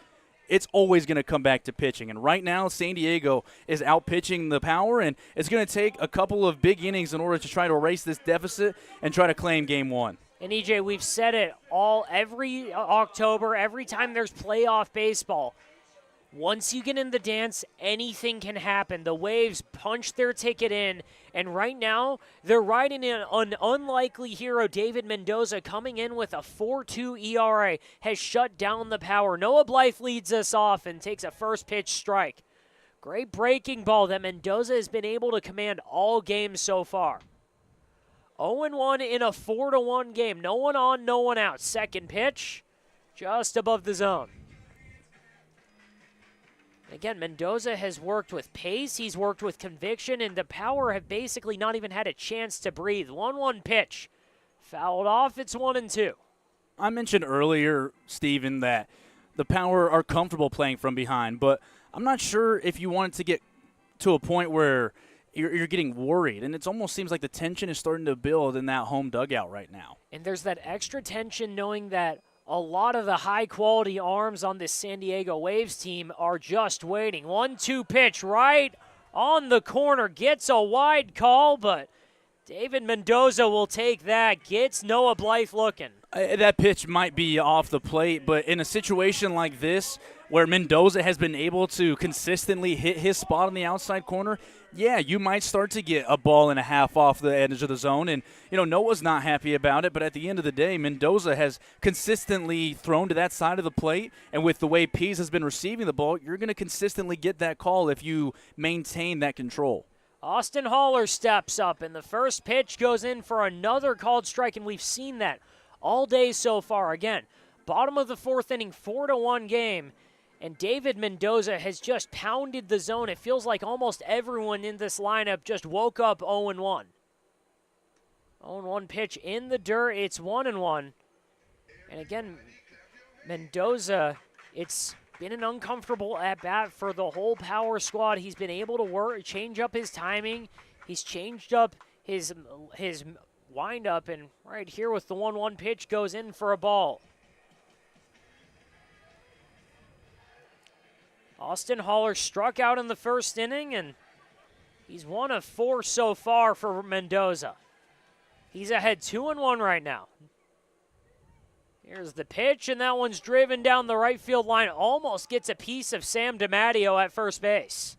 it's always going to come back to pitching. And right now, San Diego is out pitching the Power, and it's going to take a couple of big innings in order to try to erase this deficit and try to claim Game 1. And EJ, we've said it every October, every time there's playoff baseball. Once you get in the dance, anything can happen. The Waves punch their ticket in, and right now they're riding in an unlikely hero, David Mendoza, coming in with a 4.2 ERA, has shut down the Power. Noah Blythe leads us off and takes a first pitch strike. Great breaking ball that Mendoza has been able to command all games so far. 0-1 in a 4-1 game. No one on, no one out. Second pitch, just above the zone. Again, Mendoza has worked with pace, he's worked with conviction, and the Power have basically not even had a chance to breathe. 1-1 pitch. Fouled off, it's 1-2. I mentioned earlier, Steven, that the Power are comfortable playing from behind, but I'm not sure if you want it to get to a point where you're getting worried, and it almost seems like the tension is starting to build in that home dugout right now. And there's that extra tension knowing that a lot of the high-quality arms on this San Diego Waves team are just waiting. 1-2 pitch right on the corner. Gets a wide call, but David Mendoza will take that. Gets Noah Blythe looking. That pitch might be off the plate, but in a situation like this where Mendoza has been able to consistently hit his spot on the outside corner, yeah, you might start to get a ball and a half off the edge of the zone. And, Noah's not happy about it, but at the end of the day, Mendoza has consistently thrown to that side of the plate. And with the way Pease has been receiving the ball, you're going to consistently get that call if you maintain that control. Austin Haller steps up, and the first pitch goes in for another called strike, and we've seen that all day so far. Again, bottom of the fourth inning, 4-1 game. And David Mendoza has just pounded the zone. It feels like almost everyone in this lineup just woke up 0-1. 0-1 pitch in the dirt. It's 1-1. And again, Mendoza, it's been an uncomfortable at-bat for the whole Power squad. He's been able to change up his timing. He's changed up his wind-up. And right here with the 1-1 pitch goes in for a ball. Austin Haller struck out in the first inning, and he's 1 of 4 so far for Mendoza. He's ahead 2-1 right now. Here's the pitch, and that one's driven down the right field line. Almost gets a piece of Sam DiMatteo at first base.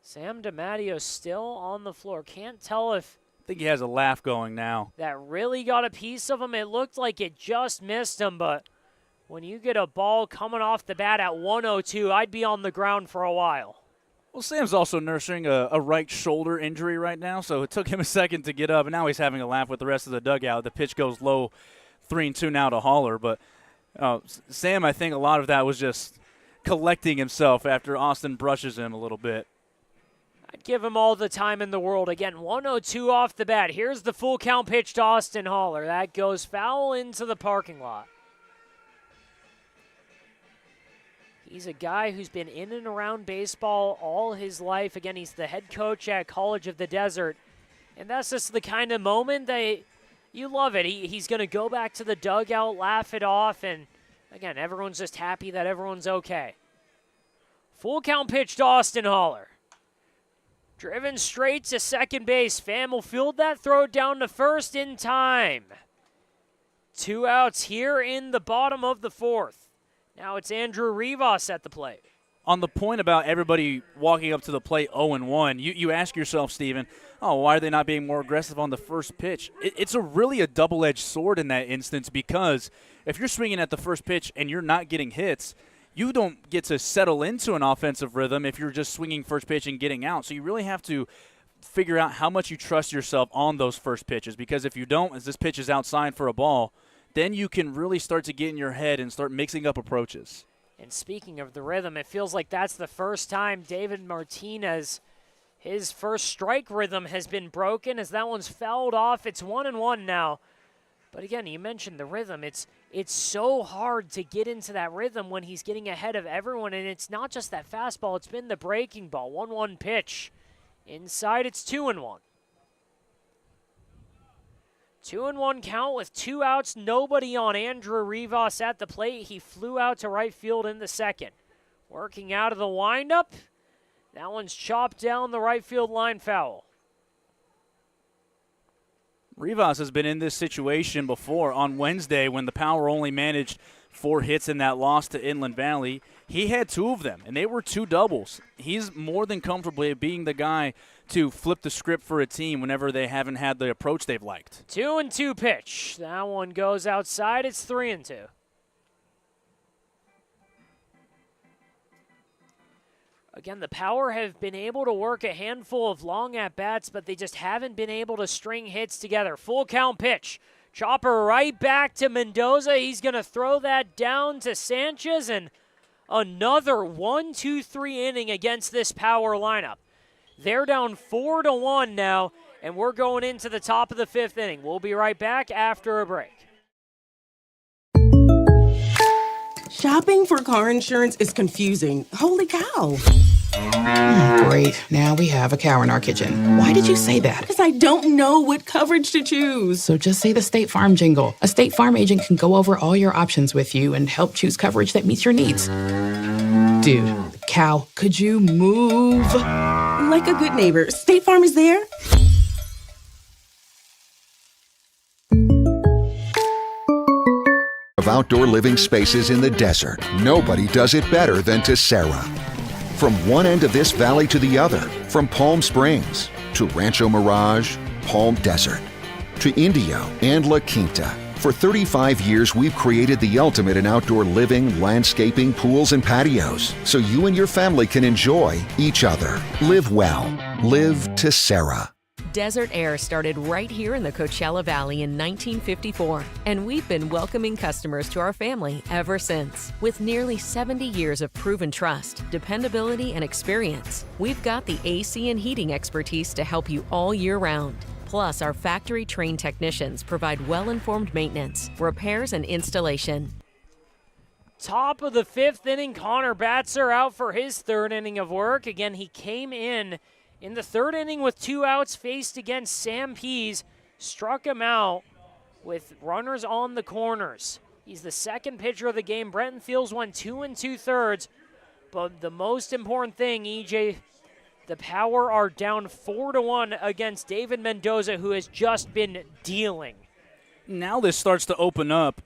Sam DiMatteo still on the floor. Can't tell if I think he has a laugh going now. that really got a piece of him. It looked like it just missed him, but when you get a ball coming off the bat at 102, I'd be on the ground for a while. Well, Sam's also nursing a right shoulder injury right now, so it took him a second to get up, and now he's having a laugh with the rest of the dugout. The pitch goes low, 3-2 now to Haller, but Sam, I think a lot of that was just collecting himself after Austin brushes him a little bit. I'd give him all the time in the world. Again, 102 off the bat. Here's the full count pitch to Austin Haller. That goes foul into the parking lot. He's a guy who's been in and around baseball all his life. Again, he's the head coach at College of the Desert. And that's just the kind of moment that you love it. He's going to go back to the dugout, laugh it off, and again, everyone's just happy that everyone's okay. Full count pitch to Austin Haller. Driven straight to second base. Pham will field that, throw it down to first in time. 2 outs here in the bottom of the fourth. Now it's Andrew Rivas at the plate. On the point about everybody walking up to the plate 0-1, you ask yourself, Steven, why are they not being more aggressive on the first pitch? It's really a double-edged sword in that instance, because if you're swinging at the first pitch and you're not getting hits, you don't get to settle into an offensive rhythm if you're just swinging first pitch and getting out. So you really have to figure out how much you trust yourself on those first pitches, because if you don't, as this pitch is outside for a ball, then you can really start to get in your head and start mixing up approaches. And speaking of the rhythm, it feels like that's the first time David Martinez, his first strike rhythm has been broken as that one's fouled off. It's 1-1 now. But again, you mentioned the rhythm. It's so hard to get into that rhythm when he's getting ahead of everyone, and it's not just that fastball, it's been the breaking ball. 1-1 pitch. Inside, it's 2-1. 2-1 count with 2 outs, nobody on. Andrew Rivas at the plate. He flew out to right field in the second. Working out of the windup. That one's chopped down the right field line, foul. Rivas has been in this situation before. On Wednesday, when the Power only managed 4 hits in that loss to Inland Valley, he had 2 of them, and they were 2 doubles. He's more than comfortably being the guy to flip the script for a team whenever they haven't had the approach they've liked. 2-2 pitch. That one goes outside. It's 3-2. Again, the Power have been able to work a handful of long at-bats, but they just haven't been able to string hits together. Full count pitch. Chopper right back to Mendoza. He's going to throw that down to Sanchez, and another 1-2-3 inning against this power lineup. They're down 4-1 now, and we're going into the top of the 5th inning. We'll be right back after a break. Shopping for car insurance is confusing. Holy cow. Great. Now we have a cow in our kitchen. Why did you say that? Because I don't know what coverage to choose. So just say the State Farm jingle. A State Farm agent can go over all your options with you and help choose coverage that meets your needs. Dude, cow, could you move? Like a good neighbor, State Farm is there. Of outdoor living spaces in the desert, nobody does it better than Tessera. From one end of this valley to the other, from Palm Springs to Rancho Mirage, Palm Desert, to Indio and La Quinta. For 35 years, we've created the ultimate in outdoor living, landscaping, pools, and patios, so you and your family can enjoy each other. Live well. Live Tessera. Desert Air started right here in the Coachella Valley in 1954, and we've been welcoming customers to our family ever since. With nearly 70 years of proven trust, dependability, and experience, we've got the AC and heating expertise to help you all year round. Plus, our factory-trained technicians provide well-informed maintenance, repairs, and installation. Top of the 5th inning, Connor Batzer out for his 3rd inning of work. Again, he came in the 3rd inning with 2 outs, faced against Sam Pease, struck him out with runners on the corners. He's the 2nd pitcher of the game. Brenton Fields went 2 2/3, but the most important thing, EJ, the Power are down 4-1 against David Mendoza, who has just been dealing. Now this starts to open up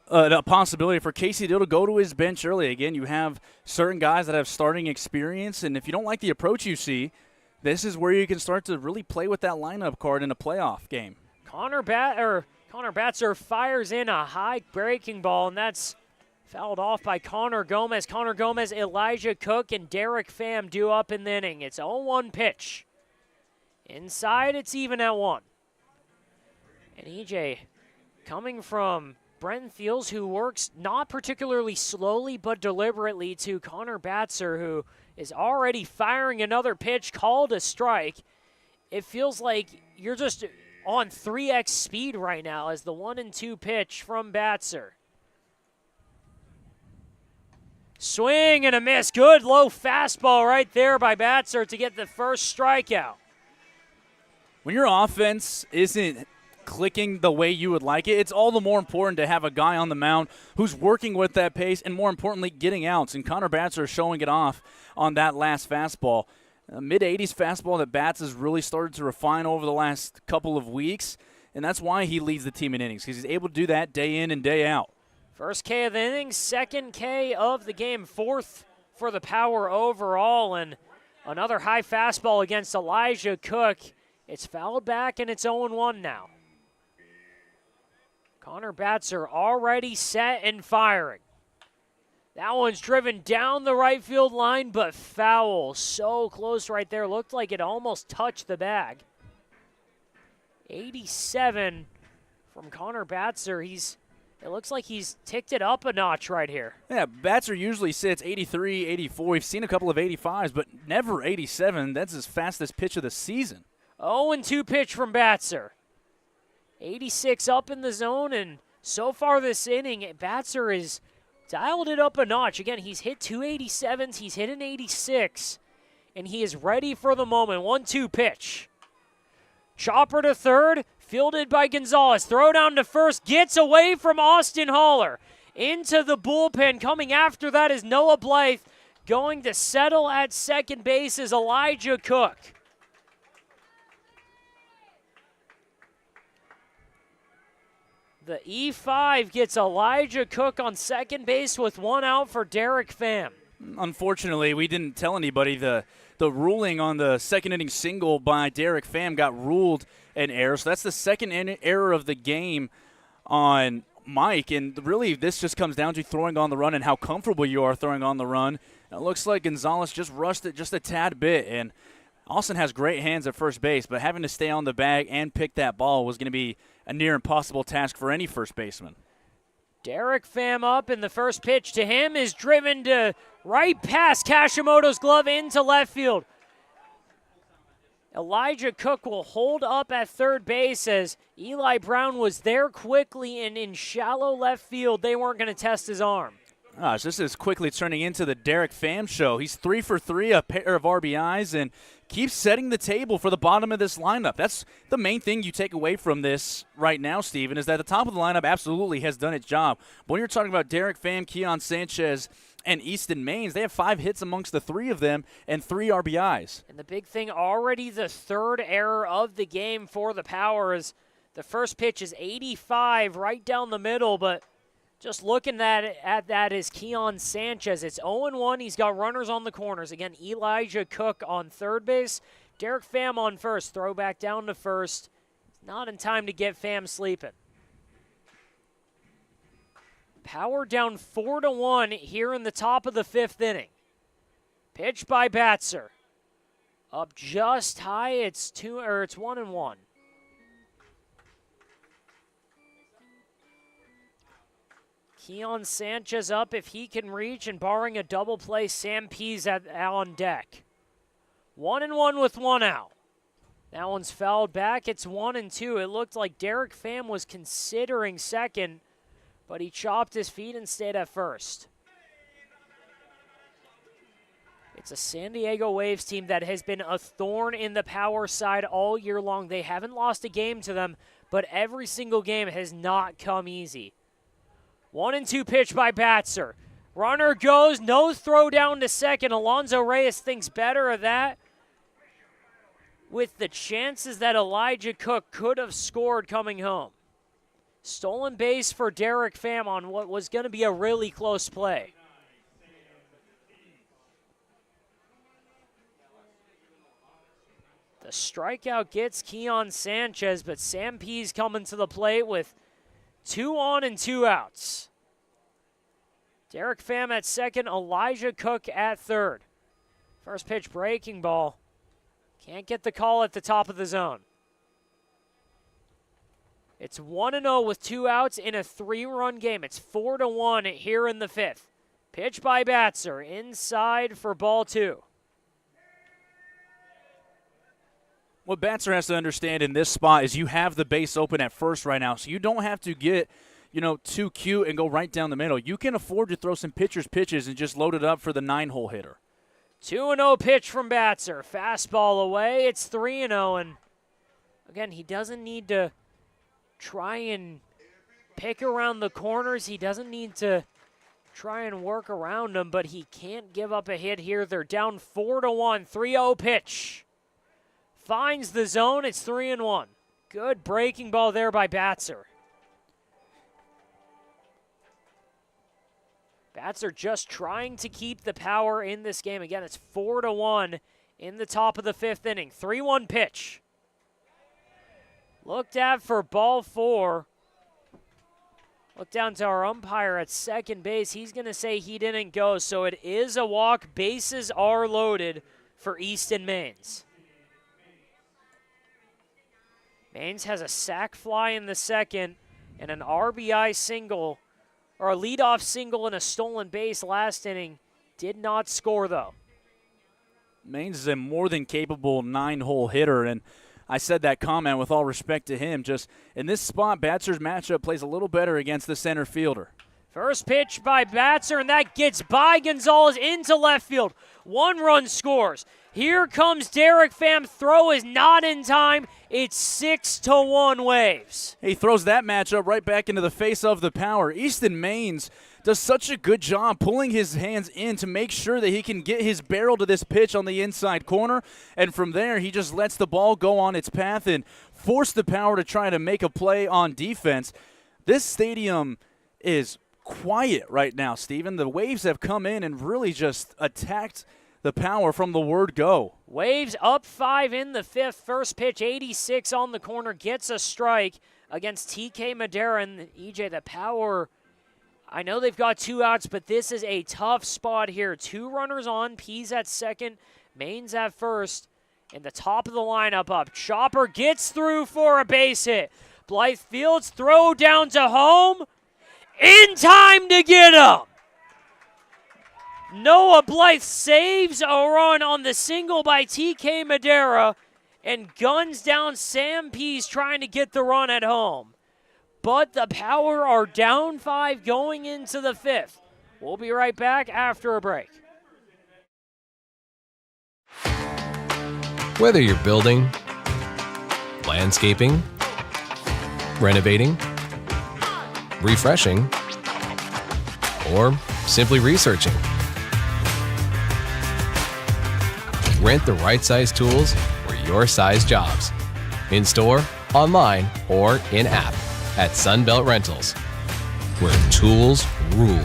a possibility for Casey Dill to go to his bench early. Again, you have certain guys that have starting experience, and if you don't like the approach you see, this is where you can start to really play with that lineup card in a playoff game. Connor Batzer fires in a high breaking ball, and that's fouled off by Connor Gomez. Connor Gomez, Elijah Cook, and Derek Pham due up in the inning. It's 0-1 pitch. Inside, it's even at 1. And EJ, coming from Brenton Fields, who works not particularly slowly but deliberately, to Connor Batzer, who is already firing another pitch called a strike. It feels like you're just on 3x speed right now as the 1-2 pitch from Batzer. Swing and a miss. Good low fastball right there by Batzer to get the first strikeout. When your offense isn't clicking the way you would like it, it's all the more important to have a guy on the mound who's working with that pace and, more importantly, getting outs. And Connor Batzer is showing it off on that last fastball. A mid-80s fastball that Bats has really started to refine over the last couple of weeks, and that's why he leads the team in innings, because he's able to do that day in and day out. First K of the inning, 2nd K of the game, 4th for the Power overall, and another high fastball against Elijah Cook. It's fouled back, and it's 0-1 now. Connor Batzer already set and firing. That one's driven down the right field line, but foul. So close right there. Looked like it almost touched the bag. 87 from Connor Batzer. It looks like he's ticked it up a notch right here. Yeah, Batzer usually sits 83, 84. We've seen a couple of 85s, but never 87. That's his fastest pitch of the season. 0-2 pitch from Batzer. 86 up in the zone, and so far this inning, Batzer has dialed it up a notch. Again, he's hit 2 87s, he's hit an 86, and he is ready for the moment. 1-2 pitch. Chopper to third, fielded by Gonzalez. Throw down to first, gets away from Austin Haller. Into the bullpen. Coming after that is Noah Blythe. Going to settle at second base is Elijah Cook. The E5 gets Elijah Cook on second base with 1 out for Derek Pham. Unfortunately, we didn't tell anybody the ruling on the second inning single by Derek Pham got ruled an error. So that's the second error of the game on Mike. And really, this just comes down to throwing on the run and how comfortable you are throwing on the run. It looks like Gonzalez just rushed it just a tad bit. And Austin has great hands at first base, but having to stay on the bag and pick that ball was going to be a near impossible task for any first baseman. Derek Pham up, and the first pitch to him is driven to right past Kashimoto's glove into left field. Elijah Cook will hold up at third base as Eli Brown was there quickly, and in shallow left field, they weren't going to test his arm. Gosh, this is quickly turning into the Derek Pham show. He's 3 for 3, a pair of RBIs, and keeps setting the table for the bottom of this lineup. That's the main thing you take away from this right now, Steven, is that the top of the lineup absolutely has done its job. But when you're talking about Derek Pham, Keon Sanchez, and Easton Maines, they have 5 hits amongst the 3 of them and 3 RBIs. And the big thing, already the third error of the game for the Power is the first pitch is 85 right down the middle, but just looking at that is Keon Sanchez. It's 0-1. He's got runners on the corners. Again, Elijah Cook on third base. Derek Pham on first. Throw back down to first. Not in time to get Pham sleeping. Power down 4-1 here in the top of the 5th inning. Pitch by Batzer. Up just high. It's 1-1. Keon Sanchez up if he can reach, and barring a double play, Sam Pease on deck. 1-1 with 1 out. That one's fouled back. It's 1-2. It looked like Derek Pham was considering second, but he chopped his feet and stayed at first. It's a San Diego Waves team that has been a thorn in the Power side all year long. They haven't lost a game to them, but every single game has not come easy. 1-2 pitch by Batzer. Runner goes, no throw down to second. Alonzo Reyes thinks better of that, with the chances that Elijah Cook could have scored coming home. Stolen base for Derek Pham on what was going to be a really close play. The strikeout gets Keon Sanchez, but Sam Pease coming to the plate with 2 on and 2 outs. Derek Pham at second, Elijah Cook at third. First pitch breaking ball. Can't get the call at the top of the zone. It's 1-0 with 2 outs in a 3-run game. It's 4-1 here in the 5th. Pitch by Batzer, inside for ball 2. What Batzer has to understand in this spot is you have the base open at first right now, so you don't have to get, too cute and go right down the middle. You can afford to throw some pitcher's pitches and just load it up for the 9-hole hitter. 2-0 pitch from Batzer. Fastball away. It's 3-0, and again, he doesn't need to try and pick around the corners. He doesn't need to try and work around them, but he can't give up a hit here. They're down 4-1. 3-0 pitch. Finds the zone. It's 3-1. Good breaking ball there by Batzer. Batzer just trying to keep the Power in this game. Again, it's 4-1 in the top of the 5th inning. 3-1 pitch. Looked at for ball 4. Look down to our umpire at second base. He's going to say he didn't go, so it is a walk. Bases are loaded for Easton Maines. Maines has a sac fly in the second and an RBI single, or a leadoff single and a stolen base last inning. Did not score, though. Maines is a more than capable 9-hole hitter, and I said that comment with all respect to him. Just in this spot, Batzer's matchup plays a little better against the center fielder. First pitch by Batzer, and that gets by Gonzalez into left field. 1 run scores. Here comes Derek Pham. Throw is not in time. It's 6-1 Waves. He throws that matchup right back into the face of the Power. Easton Maines does such a good job pulling his hands in to make sure that he can get his barrel to this pitch on the inside corner. And from there, he just lets the ball go on its path and force the Power to try to make a play on defense. This stadium is quiet right now, Steven. The Waves have come in and really just attacked the Power from the word go. Waves up 5 in the 5th. First pitch, 86 on the corner, gets a strike against TK Madera. And EJ, the Power, I know they've got 2 outs, but this is a tough spot here. 2 runners on, Pease at second, Maines at first, And the top of the lineup up. Chopper gets through for a base hit. Blythe Fields throw down to home. In time to get him. Noah Blythe saves a run on the single by TK Madera and guns down Sam Pease trying to get the run at home. But the Power are down 5 going into the 5th. We'll be right back after a break. Whether you're building, landscaping, renovating, refreshing, or simply researching, rent the right size tools for your size jobs. In store, online, or in-app at Sunbelt Rentals, where tools rule.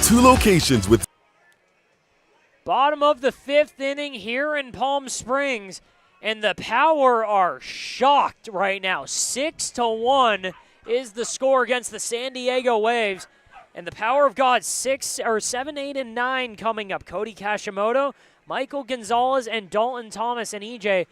Two locations with Bottom of the 5th inning here in Palm Springs, and the Power are shocked right now. 6-1 is the score against the San Diego Waves, and the Power have got 7, 8, and 9 coming up. Cody Kashimoto, Michael Gonzalez, and Dalton Thomas. And EJ,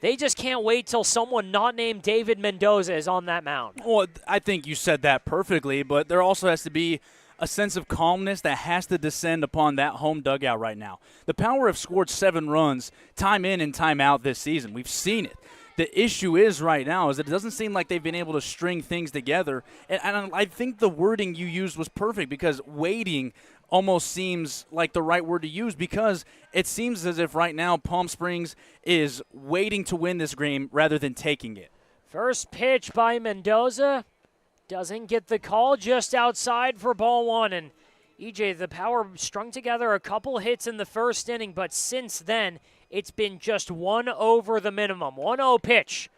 they just can't wait till someone not named David Mendoza is on that mound. Well, I think you said that perfectly, but there also has to be a sense of calmness that has to descend upon that home dugout right now. The Power have scored 7 runs time in and time out this season. We've seen it. The issue is right now is that it doesn't seem like they've been able to string things together. And I think the wording you used was perfect, because waiting almost seems like the right word to use, because it seems as if right now Palm Springs is waiting to win this game rather than taking it. First pitch by Mendoza. Doesn't get the call, just outside for ball 1. And EJ, the Power strung together a couple hits in the first inning, but since then, it's been just 1 over the minimum. 1-0 pitch.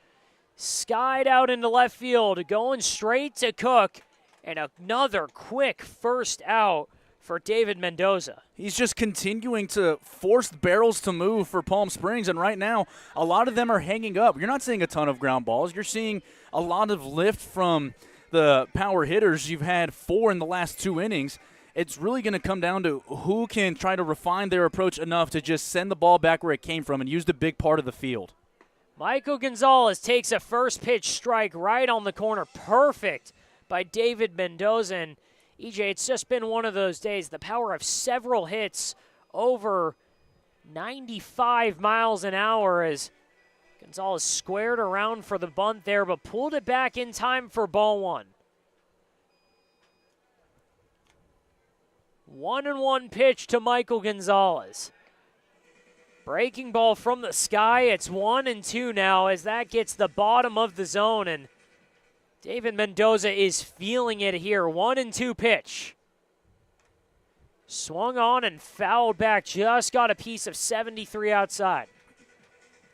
Skied out into left field, going straight to Cook, and another quick first out for David Mendoza. He's just continuing to force barrels to move for Palm Springs, and right now, a lot of them are hanging up. You're not seeing a ton of ground balls. You're seeing a lot of lift from the Power hitters. You've had 4 in the last 2 innings. It's really going to come down to who can try to refine their approach enough to just send the ball back where it came from and use the big part of the field. Michael Gonzalez takes a first pitch strike right on the corner. Perfect by David Mendoza. And EJ, it's just been one of those days. The Power have several hits over 95 miles an hour as Gonzalez squared around for the bunt there, but pulled it back in time for ball 1. 1-1 pitch to Michael Gonzalez. Breaking ball from the sky. It's 1-2 now as that gets the bottom of the zone, and David Mendoza is feeling it here. 1-2 pitch. Swung on and fouled back. Just got a piece of 73 outside.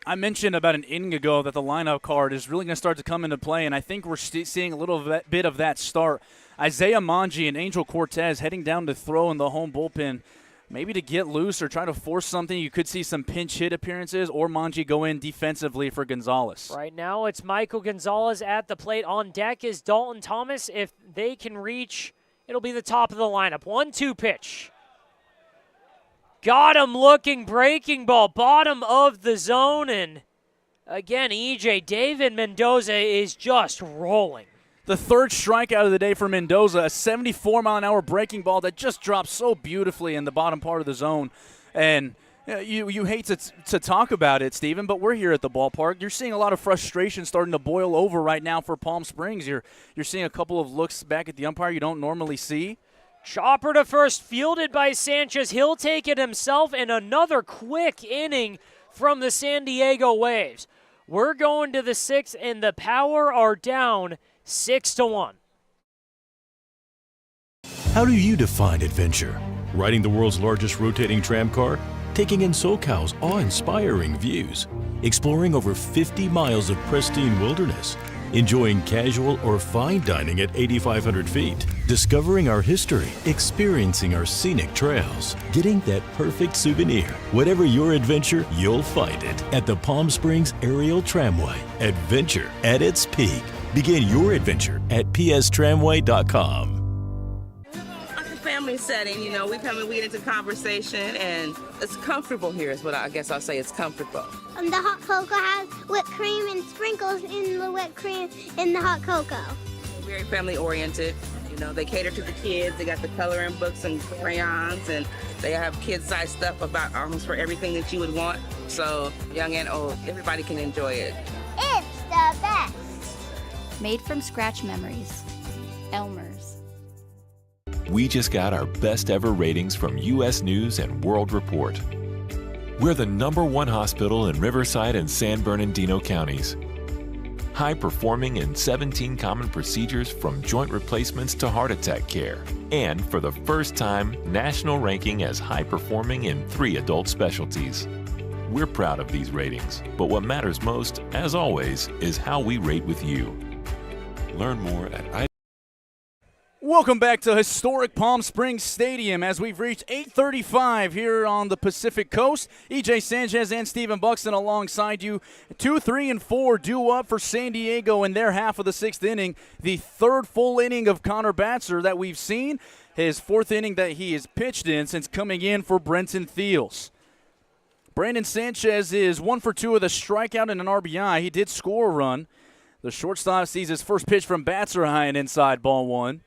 I mentioned about an inning ago that the lineup card is really going to start to come into play, and I think we're seeing a little bit of that start. Isaiah Manji and Angel Cortez heading down to throw in the home bullpen, maybe to get loose or try to force something. You could see some pinch hit appearances, or Manji go in defensively for Gonzalez. Right now it's Michael Gonzalez at the plate. On deck is Dalton Thomas. If they can reach, it'll be the top of the lineup. 1-2 pitch. Got him looking, breaking ball, bottom of the zone, and again, EJ, David Mendoza is just rolling. The third strikeout of the day for Mendoza, a 74-mile-an-hour breaking ball that just dropped so beautifully in the bottom part of the zone. And Yeah, you hate to talk about it, Steven, but we're here at the ballpark. You're seeing a lot of frustration starting to boil over right now for Palm Springs. You're seeing a couple of looks back at the umpire you don't normally see. Chopper to first, fielded by Sanchez. He'll take it himself, and another quick inning from the San Diego Waves. We're going to the sixth, and the Power are down 6-1. How do you define adventure? Riding the world's largest rotating tram car? Taking in SoCal's awe-inspiring views? Exploring over 50 miles of pristine wilderness? Enjoying casual or fine dining at 8,500 feet? Discovering our history? Experiencing our scenic trails? Getting that perfect souvenir? Whatever your adventure, you'll find it at the Palm Springs Aerial Tramway. Adventure at its peak. Begin your adventure at pstramway.com. Family setting, you know, we get into conversation, and it's comfortable here is what I guess I'll say. It's comfortable. The hot cocoa has whipped cream and sprinkles in the whipped cream in the hot cocoa. Very family oriented. You know, they cater to the kids. They got the coloring books and crayons, and they have kid-sized stuff about almost for everything that you would want. So young and old, everybody can enjoy it. It's the best. Made from scratch memories. Elmer's. We just got our best ever ratings from U.S. News and World Report. We're the #1 hospital in Riverside and San Bernardino counties. High performing in 17 common procedures from joint replacements to heart attack care. And for the first time, national ranking as high performing in 3 adult specialties. We're proud of these ratings, but what matters most, as always, is how we rate with you. Learn more at Welcome back to historic Palm Springs Stadium as we've reached 8:35 here on the Pacific Coast. EJ Sanchez and Stephen Buxton alongside you. 2, 3, and 4 due up for San Diego in their half of the 6th inning. The third full inning of Connor Batzer that we've seen. His 4th inning that he has pitched in since coming in for Brenton Thiels. Brandon Sanchez is 1 for 2 with a strikeout and an RBI. He did score a run. The shortstop sees his first pitch from Batzer high and inside, ball 1.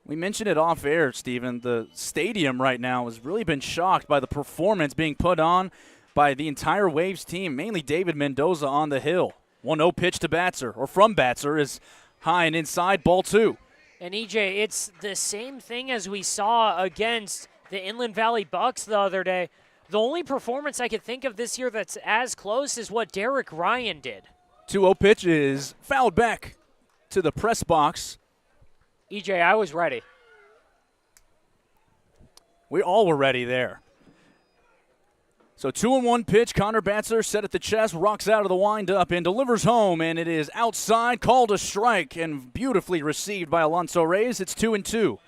We mentioned it off air, Stephen. The stadium right now has really been shocked by the performance being put on by the entire Waves team, mainly David Mendoza on the hill. 1-0 pitch to Batzer, or from Batzer, is high and inside, ball 2. And EJ, it's the same thing as we saw against the Inland Valley Bucks the other day. The only performance I could think of this year that's as close is what Derek Ryan did. 2-0 pitch is fouled back to the press box. EJ, I was ready. We all were ready there. So 2-1 pitch. Connor Batzer set at the chest, rocks out of the windup and delivers home, and it is outside, called a strike, and beautifully received by Alonso Reyes. It's 2-2.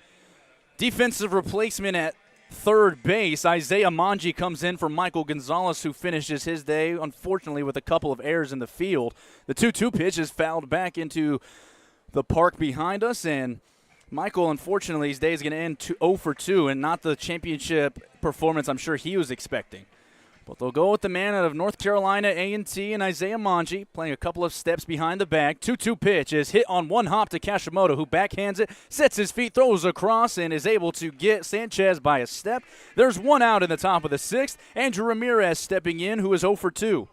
Defensive replacement at third base. Isaiah Manji comes in for Michael Gonzalez, who finishes his day, unfortunately, with a couple of errors in the field. The 2-2 pitch is fouled back into the park behind us, and Michael, unfortunately, his day is going to end 0 for 2, and not the championship performance I'm sure he was expecting. But they'll go with the man out of North Carolina A&T and Isaiah Manji, playing a couple of steps behind the bag. 2-2 pitch is hit on one hop to Kashimoto, who backhands it, sets his feet, throws across, and is able to get Sanchez by a step. There's one out in the top of the 6th. Andrew Ramirez stepping in, who is 0 for 2.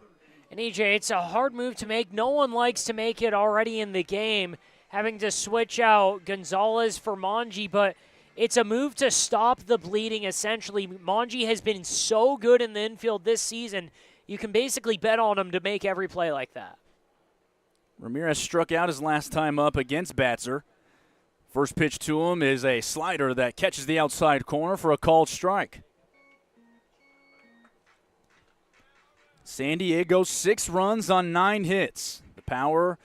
And EJ, it's a hard move to make. No one likes to make it already in the game, having to switch out Gonzalez for Manji, but it's a move to stop the bleeding, essentially. Manji has been so good in the infield this season, you can basically bet on him to make every play like that. Ramirez struck out his last time up against Batzer. First pitch to him is a slider that catches the outside corner for a called strike. San Diego, 6 runs on 9 hits. The Power,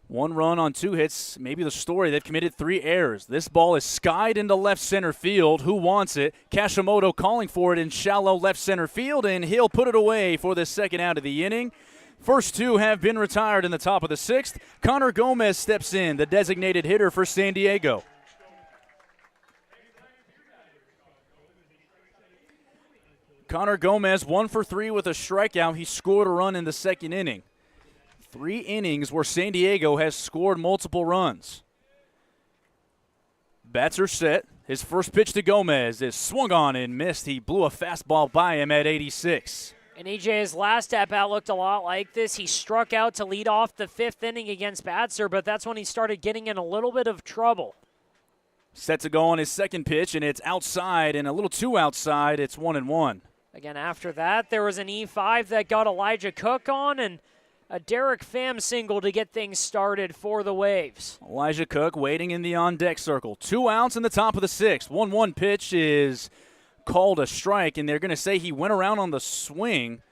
1 run on 2 hits. Maybe the story, they've committed 3 errors. This ball is skied into left center field. Who wants it? Kashimoto calling for it in shallow left center field, and he'll put it away for the second out of the inning. First 2 have been retired in the top of the 6th. Connor Gomez steps in, the designated hitter for San Diego. Connor Gomez, 1 for 3 with a strikeout. He scored a run in the second inning. 3 innings where San Diego has scored multiple runs. Bats are set His first pitch to Gomez is swung on and missed. He blew a fastball by him at 86. And EJ's last at-bat looked a lot like this. He struck out to lead off the 5th inning against Batzer, but that's when he started getting in a little bit of trouble. Set to go on his second pitch, and it's outside and a little too outside. It's 1-1. Again, after that, there was an E5 that got Elijah Cook on, and a Derek Pham single to get things started for the Waves. Elijah Cook waiting in the on-deck circle. 2 outs in the top of the 6th. 1-1 pitch is called a strike, and they're going to say he went around on the swing,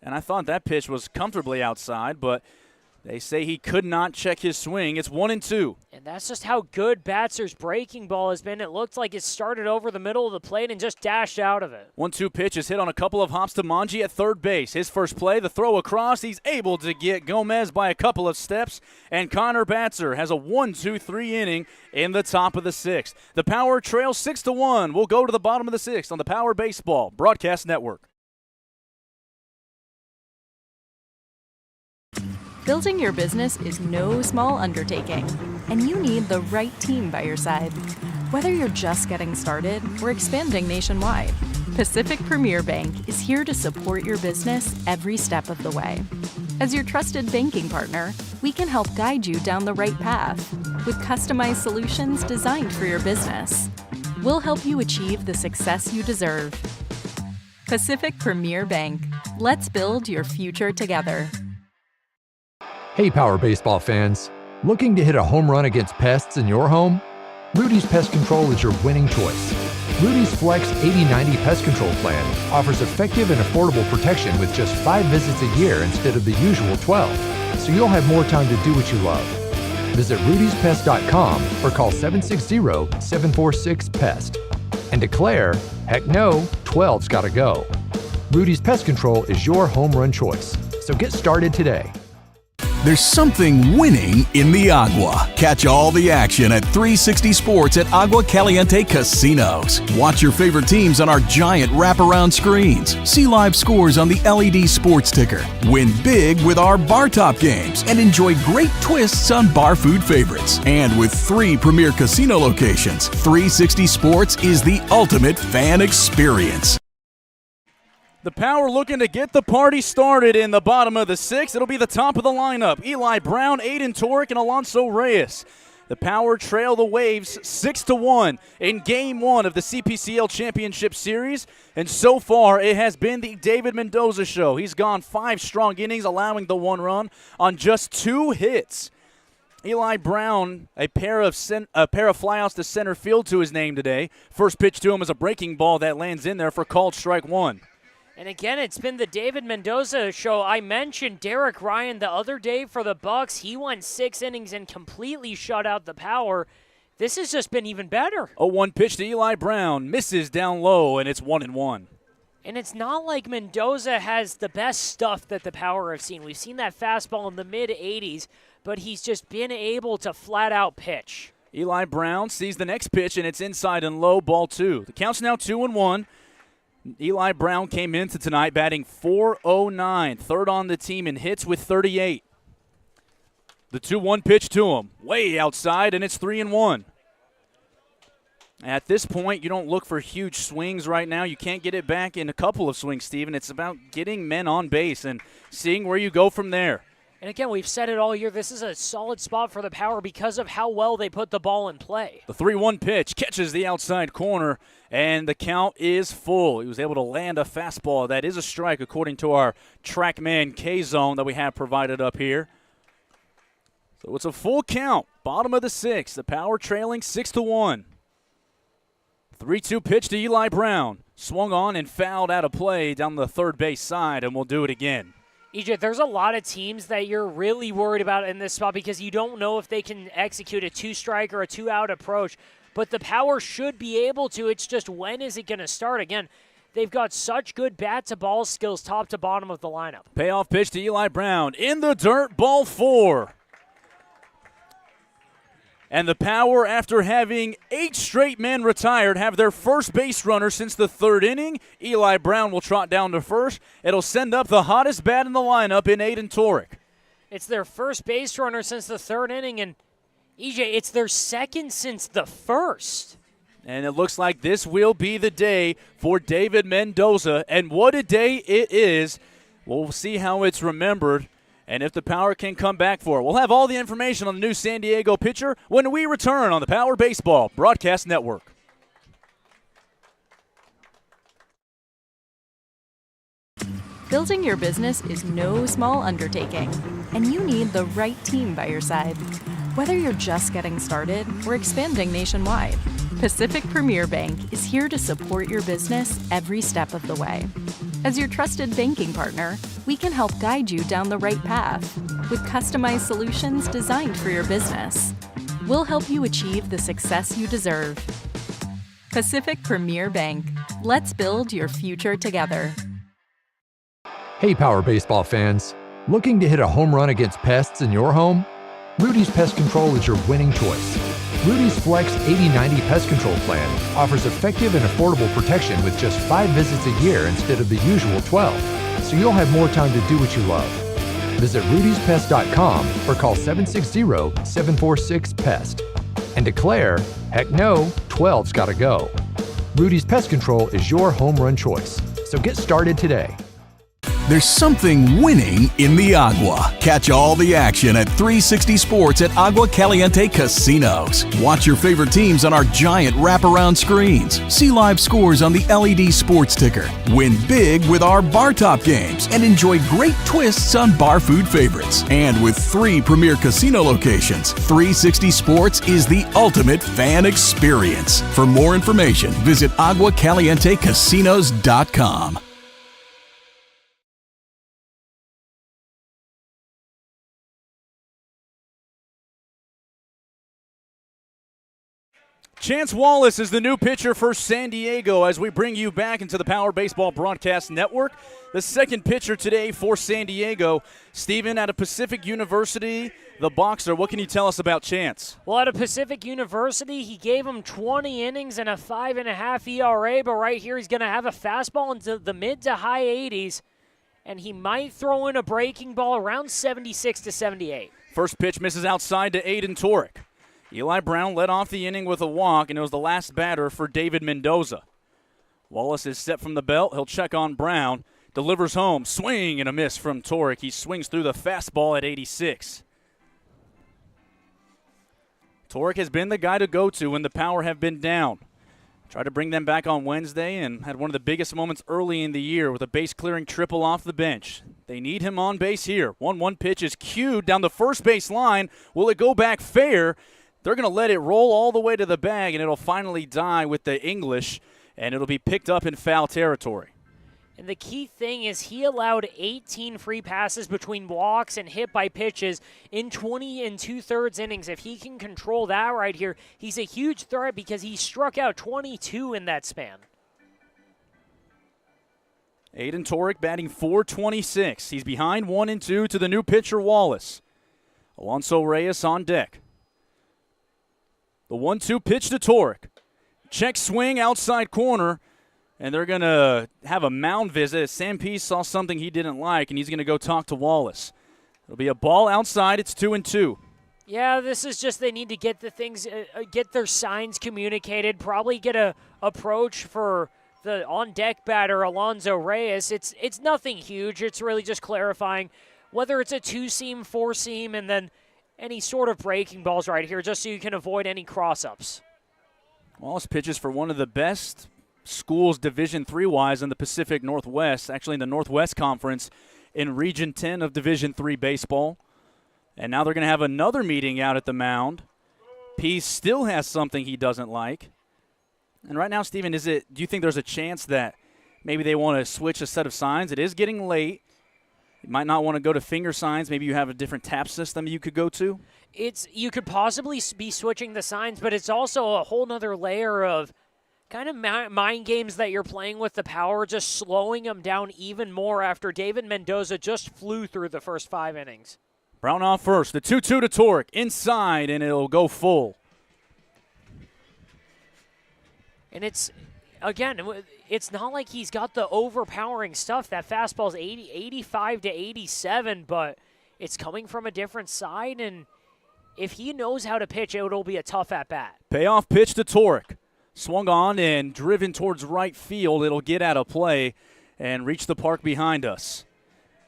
and I thought that pitch was comfortably outside, but they say he could not check his swing. It's 1-2. And that's just how good Batzer's breaking ball has been. It looked like it started over the middle of the plate and just dashed out of it. 1-2 pitch is hit on a couple of hops to Manji at third base. His first play, the throw across. He's able to get Gomez by a couple of steps, and Connor Batzer has a 1-2-3 inning in the top of the 6th. The Power trails 6-1. We'll go to the bottom of the 6th on the Power Baseball Broadcast Network. Building your business is no small undertaking, and you need the right team by your side. Whether you're just getting started or expanding nationwide, Pacific Premier Bank is here to support your business every step of the way. As your trusted banking partner, we can help guide you down the right path with customized solutions designed for your business. We'll help you achieve the success you deserve. Pacific Premier Bank. Let's build your future together. Hey, Power Baseball fans. Looking to hit a home run against pests in your home? Rudy's Pest Control is your winning choice. Rudy's Flex 80/90 Pest Control Plan offers effective and affordable protection with just 5 visits a year instead of the usual 12, so you'll have more time to do what you love. Visit rudyspest.com or call 760-746-PEST and declare, heck no, 12's gotta go. Rudy's Pest Control is your home run choice, so get started today. There's something winning in the Agua. Catch all the action at 360 Sports at Agua Caliente Casinos. Watch your favorite teams on our giant wraparound screens. See live scores on the LED sports ticker. Win big with our bar top games and enjoy great twists on bar food favorites. And with 3 premier casino locations, 360 Sports is the ultimate fan experience. The Power looking to get the party started in the bottom of the 6th. It'll be the top of the lineup. Eli Brown, Aiden Torek, and Alonso Reyes. The Power trail the Waves 6-1 in Game 1 of the CPCL Championship Series. And so far, it has been the David Mendoza show. He's gone 5 strong innings, allowing the 1 run on just 2 hits. Eli Brown, a pair of flyouts to center field to his name today. First pitch to him is a breaking ball that lands in there for called strike 1. And again, it's been the David Mendoza show. I mentioned Derek Ryan the other day for the Bucks. He went 6 innings and completely shut out the Power. This has just been even better. 0-1 pitch to Eli Brown. Misses down low, and it's 1-1. And it's not like Mendoza has the best stuff that the Power have seen. We've seen that fastball in the mid-80s, but he's just been able to flat-out pitch. Eli Brown sees the next pitch, and it's inside and low, ball 2. The count's now 2-1. Eli Brown came into tonight batting .409, third on the team in hits with 38. The 2-1 pitch to him, way outside, and it's 3-1. At this point, you don't look for huge swings right now. You can't get it back in a couple of swings, Steven. It's about getting men on base and seeing where you go from there. And again, we've said it all year. This is a solid spot for the Power because of how well they put the ball in play. The 3-1 pitch catches the outside corner, and the count is full. He was able to land a fastball. That is a strike according to our TrackMan K-Zone that we have provided up here. So it's a full count. Bottom of the 6th. The Power trailing 6-1. 3-2 pitch to Eli Brown. Swung on and fouled out of play down the third base side, and we'll do it again. EJ, there's a lot of teams that you're really worried about in this spot because you don't know if they can execute a 2-strike or a 2-out approach. But the Power should be able to. It's just when is it going to start? Again, they've got such good bat-to-ball skills top to bottom of the lineup. Payoff pitch to Eli Brown. In the dirt, ball 4. And the Power, after having 8 straight men retired, have their first base runner since the 3rd inning. Eli Brown will trot down to first. It'll send up the hottest bat in the lineup in Aiden Torek. It's their first base runner since the 3rd inning, and EJ, it's their second since the 1st. And it looks like this will be the day for David Mendoza. And what a day it is. We'll see how it's remembered and if the Power can come back for it. We'll have all the information on the new San Diego pitcher when we return on the Power Baseball Broadcast Network. Building your business is no small undertaking, and you need the right team by your side. Whether you're just getting started or expanding nationwide, Pacific Premier Bank is here to support your business every step of the way. As your trusted banking partner, we can help guide you down the right path with customized solutions designed for your business. We'll help you achieve the success you deserve. Pacific Premier Bank. Let's build your future together. Hey, Power Baseball fans. Looking to hit a home run against pests in your home? Rudy's Pest Control is your winning choice. Rudy's Flex 80/90 Pest Control Plan offers effective and affordable protection with just 5 visits a year instead of the usual 12, so you'll have more time to do what you love. Visit rudyspest.com or call 760-746-PEST and declare, heck no, 12's gotta go. Rudy's Pest Control is your home run choice, so get started today. There's something winning in the Agua. Catch all the action at 360 Sports at Agua Caliente Casinos. Watch your favorite teams on our giant wraparound screens. See live scores on the LED sports ticker. Win big with our bar top games and enjoy great twists on bar food favorites. And with 3 premier casino locations, 360 Sports is the ultimate fan experience. For more information, visit aguacalientecasinos.com. Chance Wallace is the new pitcher for San Diego as we bring you back into the Power Baseball Broadcast Network. The second pitcher today for San Diego, Stephen, out of Pacific University, the boxer. What can you tell us about Chance? Well, out of Pacific University, he gave him 20 innings and a 5.5 ERA, but right here he's going to have a fastball into the mid to high 80s, and he might throw in a breaking ball around 76 to 78. First pitch misses outside to Aiden Torek. Eli Brown led off the inning with a walk, and it was the last batter for David Mendoza. Wallace is set from the belt. He'll check on Brown. Delivers home. Swing and a miss from Torek. He swings through the fastball at 86. Torek has been the guy to go to when the Power have been down. Tried to bring them back on Wednesday and had one of the biggest moments early in the year with a base-clearing triple off the bench. They need him on base here. 1-1 pitch is cued down the first base line. Will it go back fair? They're going to let it roll all the way to the bag, and it'll finally die with the English, and it'll be picked up in foul territory. And the key thing is he allowed 18 free passes between walks and hit by pitches in 20 2/3 innings. If he can control that right here, he's a huge threat because he struck out 22 in that span. Aiden Torek batting .426. He's behind 1-2 to the new pitcher Wallace. Alonso Reyes on deck. The 1-2 pitch to Torek. Check swing outside corner, and they're going to have a mound visit. Sam Pease saw something he didn't like, and he's going to go talk to Wallace. It'll be a ball outside. It's 2-2. Yeah, this is just they need to get the things, get their signs communicated, probably get a approach for the on-deck batter, Alonso Reyes. It's nothing huge. It's really just clarifying whether it's a 2-seam, 4-seam, and then any sort of breaking balls right here just so you can avoid any cross-ups. Wallace pitches for one of the best schools Division III-wise in the Pacific Northwest, actually in the Northwest Conference in Region 10 of Division III baseball. And now they're going to have another meeting out at the mound. Pease still has something he doesn't like. And right now, Stephen, do you think there's a chance that maybe they want to switch a set of signs? It is getting late. You might not want to go to finger signs. Maybe you have a different tap system you could go to. You could possibly be switching the signs, but it's also a whole nother layer of kind of mind games that you're playing with the Power, just slowing them down even more after David Mendoza just flew through the first 5 innings. Brown off first. The 2-2 to Torek. Inside, and it'll go full. And it's not like he's got the overpowering stuff. That fastball's 85 to 87, but it's coming from a different side, and if he knows how to pitch, it'll be a tough at-bat. Payoff pitch to Torek. Swung on and driven towards right field. It'll get out of play and reach the park behind us.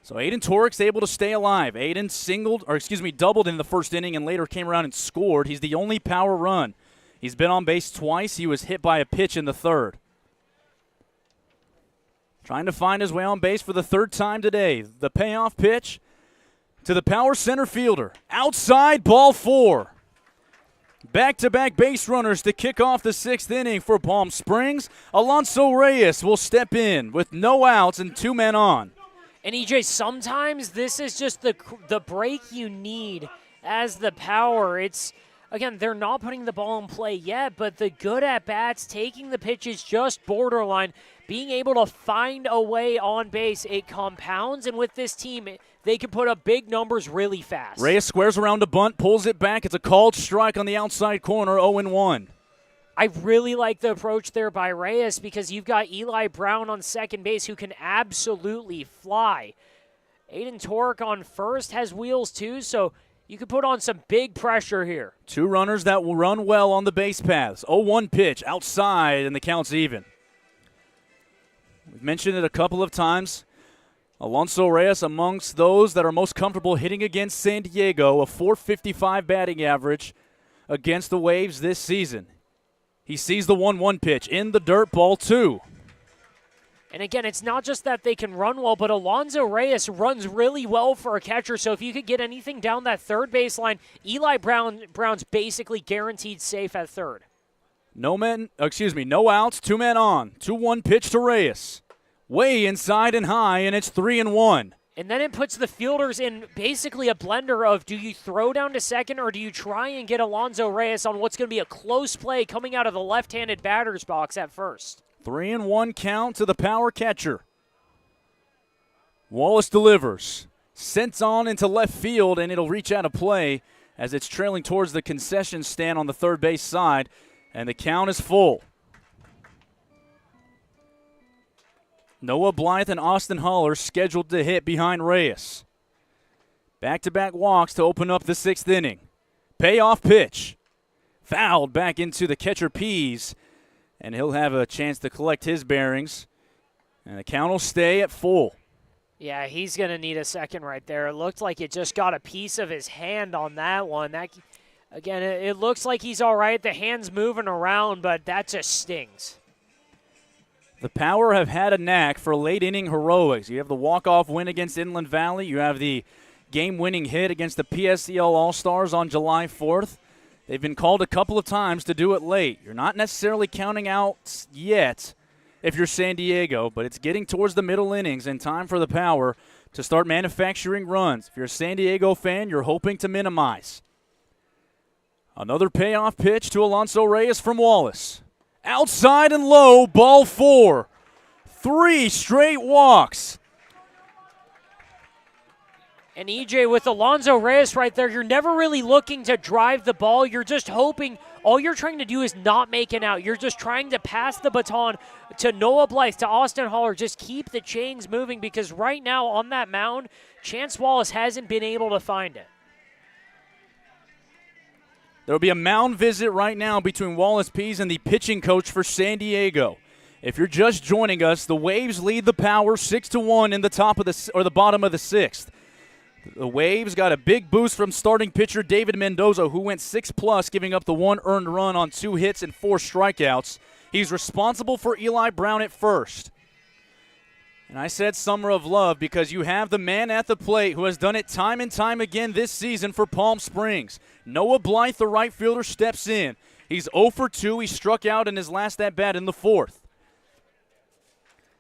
So Aiden Torik's able to stay alive. Aiden doubled in the first inning and later came around and scored. He's the only power run. He's been on base twice. He was hit by a pitch in the third. Trying to find his way on base for the third time today. The payoff pitch to the power center fielder. Outside, ball 4. Back-to-back base runners to kick off the 6th inning for Palm Springs. Alonso Reyes will step in with no outs and 2 men on. And EJ, sometimes this is just the break you need as the power. It's, again, they're not putting the ball in play yet, but the good at-bats, taking the pitches just borderline, being able to find a way on base, it compounds. And with this team, they can put up big numbers really fast. Reyes squares around a bunt, pulls it back. It's a called strike on the outside corner, 0-1. I really like the approach there by Reyes because you've got Eli Brown on second base who can absolutely fly. Aiden Torik on first has wheels too, so you can put on some big pressure here. 2 runners that will run well on the base paths. 0-1 pitch outside, and the count's even. We've mentioned it a couple of times. Alonso Reyes amongst those that are most comfortable hitting against San Diego, a .455 batting average against the Waves this season. He sees the 1-1 pitch in the dirt, ball 2. And again, it's not just that they can run well, but Alonso Reyes runs really well for a catcher. So if you could get anything down that third baseline, Eli Brown's basically guaranteed safe at third. No outs, 2 men on. 2-1 pitch to Reyes. Way inside and high, and it's 3-1. And then it puts the fielders in basically a blender of do you throw down to second or do you try and get Alonso Reyes on what's going to be a close play coming out of the left-handed batter's box at first. 3-1 count to the power catcher. Wallace delivers. Sent on into left field, and it'll reach out of play as it's trailing towards the concession stand on the third base side, and the count is full. Noah Blythe and Austin Haller scheduled to hit behind Reyes. Back-to-back walks to open up the 6th inning. Payoff pitch. Fouled back into the catcher Pease, and he'll have a chance to collect his bearings. And the count will stay at full. Yeah, he's going to need a second right there. It looked like it just got a piece of his hand on that one. Again, it looks like he's all right. The hand's moving around, but that just stings. The Power have had a knack for late-inning heroics. You have the walk-off win against Inland Valley. You have the game-winning hit against the PSCL All-Stars on July 4th. They've been called a couple of times to do it late. You're not necessarily counting out yet if you're San Diego, but it's getting towards the middle innings and time for the Power to start manufacturing runs. If you're a San Diego fan, you're hoping to minimize. Another payoff pitch to Alonso Reyes from Wallace. Outside and low, ball 4. 3 straight walks. And EJ, with Alonso Reyes right there, you're never really looking to drive the ball. You're just hoping. All you're trying to do is not make it out. You're just trying to pass the baton to Noah Blythe, to Austin Haller. Just keep the chains moving because right now on that mound, Chance Wallace hasn't been able to find it. There will be a mound visit right now between Wallace Pease and the pitching coach for San Diego. If you're just joining us, the Waves lead the Power 6-1 in the bottom of the 6th. The Waves got a big boost from starting pitcher David Mendoza, who went 6+, giving up the 1 earned run on 2 hits and 4 strikeouts. He's responsible for Eli Brown at first. And I said summer of love because you have the man at the plate who has done it time and time again this season for Palm Springs. Noah Blythe, the right fielder, steps in. He's 0 for 2. He struck out in his last at-bat in the 4th.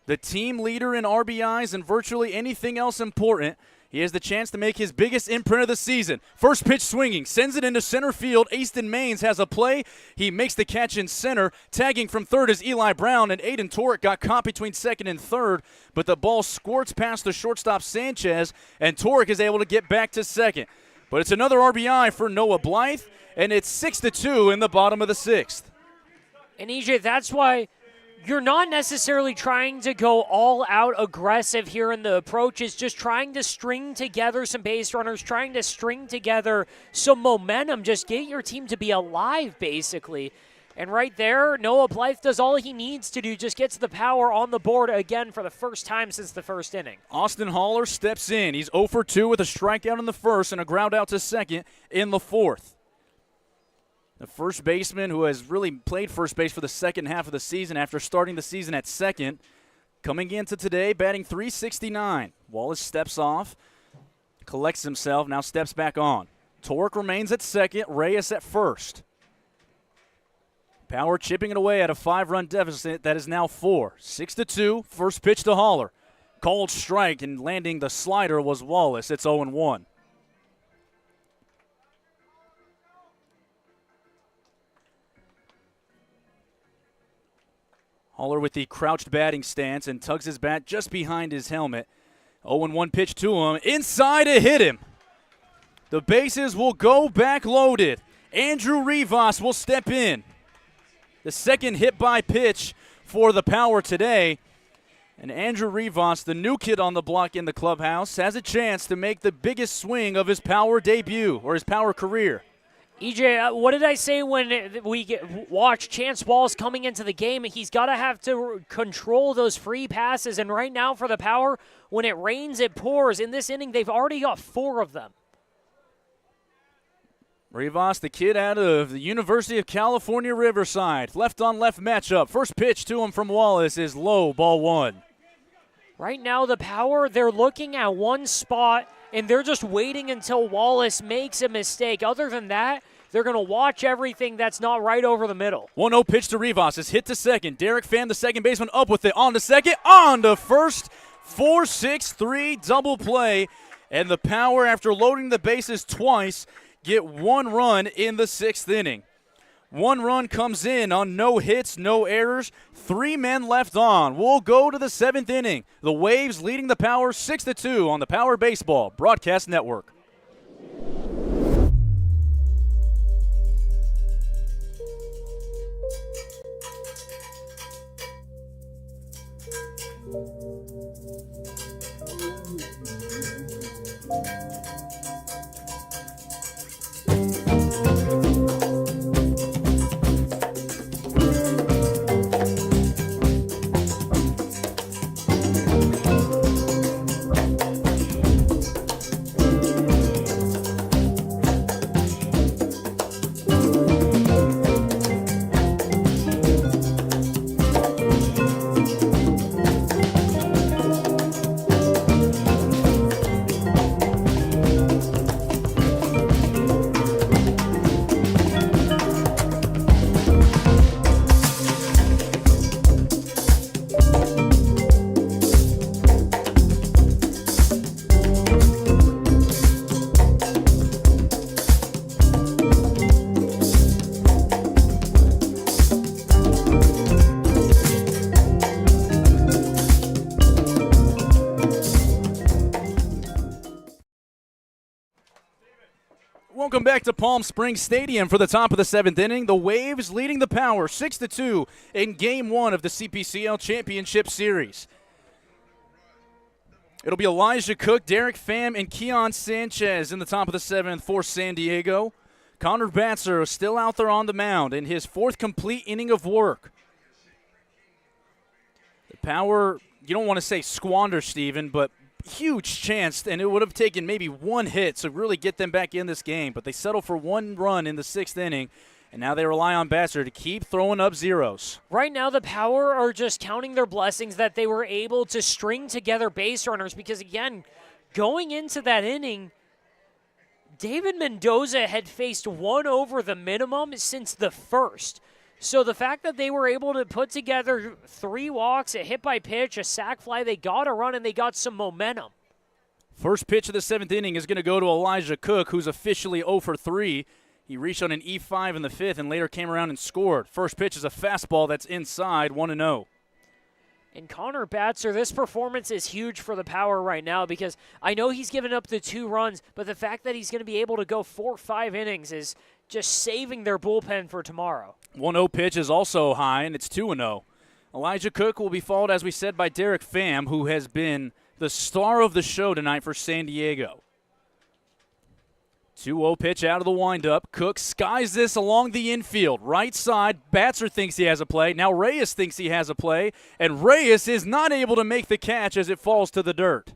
The team leader in RBIs and virtually anything else important. He has the chance to make his biggest imprint of the season. First pitch swinging, sends it into center field. Easton Maines has a play. He makes the catch in center. Tagging from third is Eli Brown, and Aiden Torik got caught between second and third, but the ball squirts past the shortstop Sanchez, and Torik is able to get back to second. But it's another RBI for Noah Blythe, and it's 6-2 in the bottom of the 6th. And EJ, that's why you're not necessarily trying to go all out aggressive here in the approach. It's just trying to string together some base runners, trying to string together some momentum. Just get your team to be alive, basically. And right there, Noah Blythe does all he needs to do, just gets the power on the board again for the first time since the first inning. Austin Haller steps in. He's 0 for 2 with a strikeout in the first and a ground out to second in the fourth. The first baseman who has really played first base for the second half of the season after starting the season at second, coming into today, batting .369. Wallace steps off, collects himself, now steps back on. Torque remains at second, Reyes at first. Power chipping it away at a 5-run deficit that is now 4. 6-2, first pitch to Haller. Called strike, and landing the slider was Wallace. It's 0-1. Haller with the crouched batting stance and tugs his bat just behind his helmet. 0-1 pitch to him. Inside to hit him. The bases will go back loaded. Andrew Rivas will step in. The second hit by pitch for the Power today. And Andrew Rivas, the new kid on the block in the clubhouse, has a chance to make the biggest swing of his Power debut or his Power career. EJ, what did I say when we watch Chance Walls coming into the game? He's got to have to control those free passes, and right now for the Power, when it rains, it pours. In this inning, they've already got 4 of them. Rivas, the kid out of the University of California, Riverside. Left-on-left matchup. First pitch to him from Wallace is low, ball 1. Right now, the Power, they're looking at one spot, and they're just waiting until Wallace makes a mistake. Other than that, they're going to watch everything that's not right over the middle. 1-0 pitch to Rivas is hit to second. Derek Pham, the second baseman, up with it. On to second, on to first. 4-6-3 double play. And the Power, after loading the bases twice, get 1 run in the 6th inning. 1 run comes in on no hits, no errors. 3 men left on. We'll go to the 7th inning. The Waves leading the Power 6-2 on the Power Baseball Broadcast Network. Welcome back to Palm Springs Stadium for the top of the 7th inning. The Waves leading the Power 6-2 in Game 1 of the CPCL Championship Series. It'll be Elijah Cook, Derek Pham, and Keon Sanchez in the top of the 7th for San Diego. Connor Batzer is still out there on the mound in his 4th complete inning of work. The Power, you don't want to say squander, Steven, but huge chance, and it would have taken maybe 1 hit to really get them back in this game, but they settle for 1 run in the 6th inning, and now they rely on Batzer to keep throwing up zeros. Right now, the Power are just counting their blessings that they were able to string together base runners because, again, going into that inning, David Mendoza had faced 1 over the minimum since the first. So the fact that they were able to put together 3 walks, a hit by pitch, a sac fly, they got a run and they got some momentum. First pitch of the 7th inning is going to go to Elijah Cook, who's officially 0 for 3. He reached on an E5 in the 5th and later came around and scored. First pitch is a fastball that's inside, 1-0. And Connor Batzer, this performance is huge for the Power right now because I know he's given up the 2 runs, but the fact that he's going to be able to go 4 or 5 innings is just saving their bullpen for tomorrow. 1-0 pitch is also high, and it's 2-0. Elijah Cook will be followed, as we said, by Derek Pham, who has been the star of the show tonight for San Diego. 2-0 pitch out of the windup. Cook skies this along the infield. Right side, Batzer thinks he has a play. Now Reyes thinks he has a play, and Reyes is not able to make the catch as it falls to the dirt.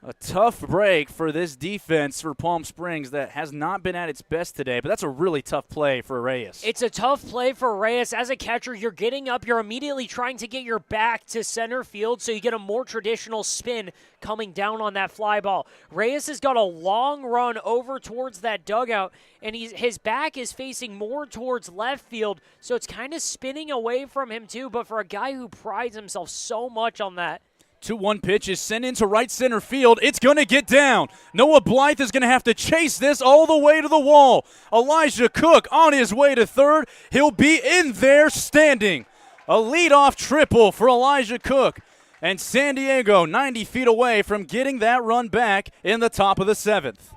A tough break for this defense for Palm Springs that has not been at its best today, but that's a really tough play for Reyes. It's a tough play for Reyes. As a catcher, you're getting up. You're immediately trying to get your back to center field so you get a more traditional spin coming down on that fly ball. Reyes has got a long run over towards that dugout, and his back is facing more towards left field, so it's kind of spinning away from him too, but for a guy who prides himself so much on that, 2-1 pitch is sent into right center field. It's going to get down. Noah Blythe is going to have to chase this all the way to the wall. Elijah Cook on his way to third. He'll be in there standing. A leadoff triple for Elijah Cook. And San Diego 90 feet away from getting that run back in the top of the 7th.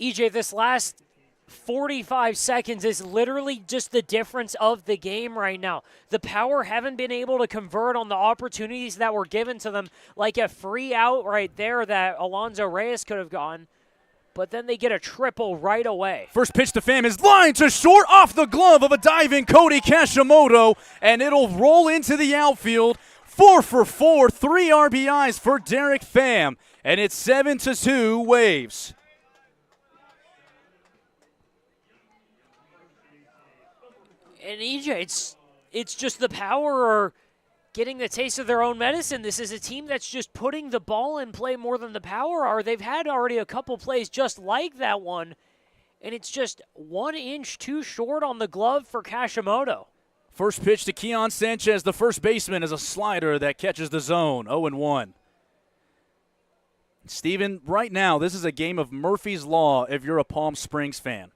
EJ, this last 45 seconds is literally just the difference of the game right now. The Power haven't been able to convert on the opportunities that were given to them, like a free out right there that Alonzo Reyes could have gone, but then they get a triple right away. First pitch to Pham is lined to short off the glove of a diving Cody Kashimoto, and it'll roll into the outfield. 4 for 4, 3 RBIs for Derek Pham, and it's 7-2 Waves. And EJ, it's just the Power are getting the taste of their own medicine. This is a team that's just putting the ball in play more than the Power are. They've had already a couple plays just like that one, and it's just 1 inch too short on the glove for Kashimoto. First pitch to Keon Sanchez, the first baseman, is a slider that catches the zone, 0-1. Steven, right now, this is a game of Murphy's Law if you're a Palm Springs fan.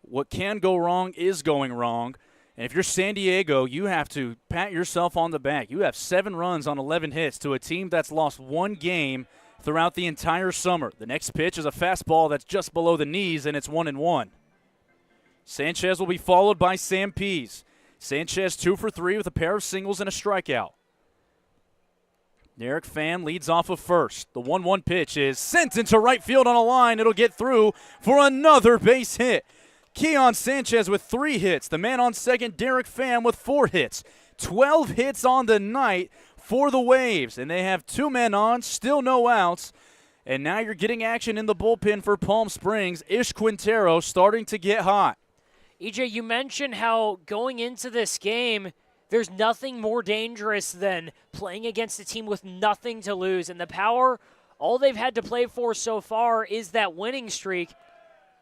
What can go wrong is going wrong. And if you're San Diego, you have to pat yourself on the back. You have 7 runs on 11 hits to a team that's lost 1 game throughout the entire summer. The next pitch is a fastball that's just below the knees, and it's 1-1. Sanchez will be followed by Sam Pease. Sanchez 2 for 3 with a pair of singles and a strikeout. Derek Pham leads off of first. The 1-1 pitch is sent into right field on a line. It'll get through for another base hit. Keon Sanchez with 3 hits. The man on second, Derek Pham, with 4 hits. 12 hits on the night for the Waves. And they have 2 men on, still no outs. And now you're getting action in the bullpen for Palm Springs. Ish Quintero starting to get hot. EJ, you mentioned how going into this game, there's nothing more dangerous than playing against a team with nothing to lose. And the Power, all they've had to play for so far is that winning streak.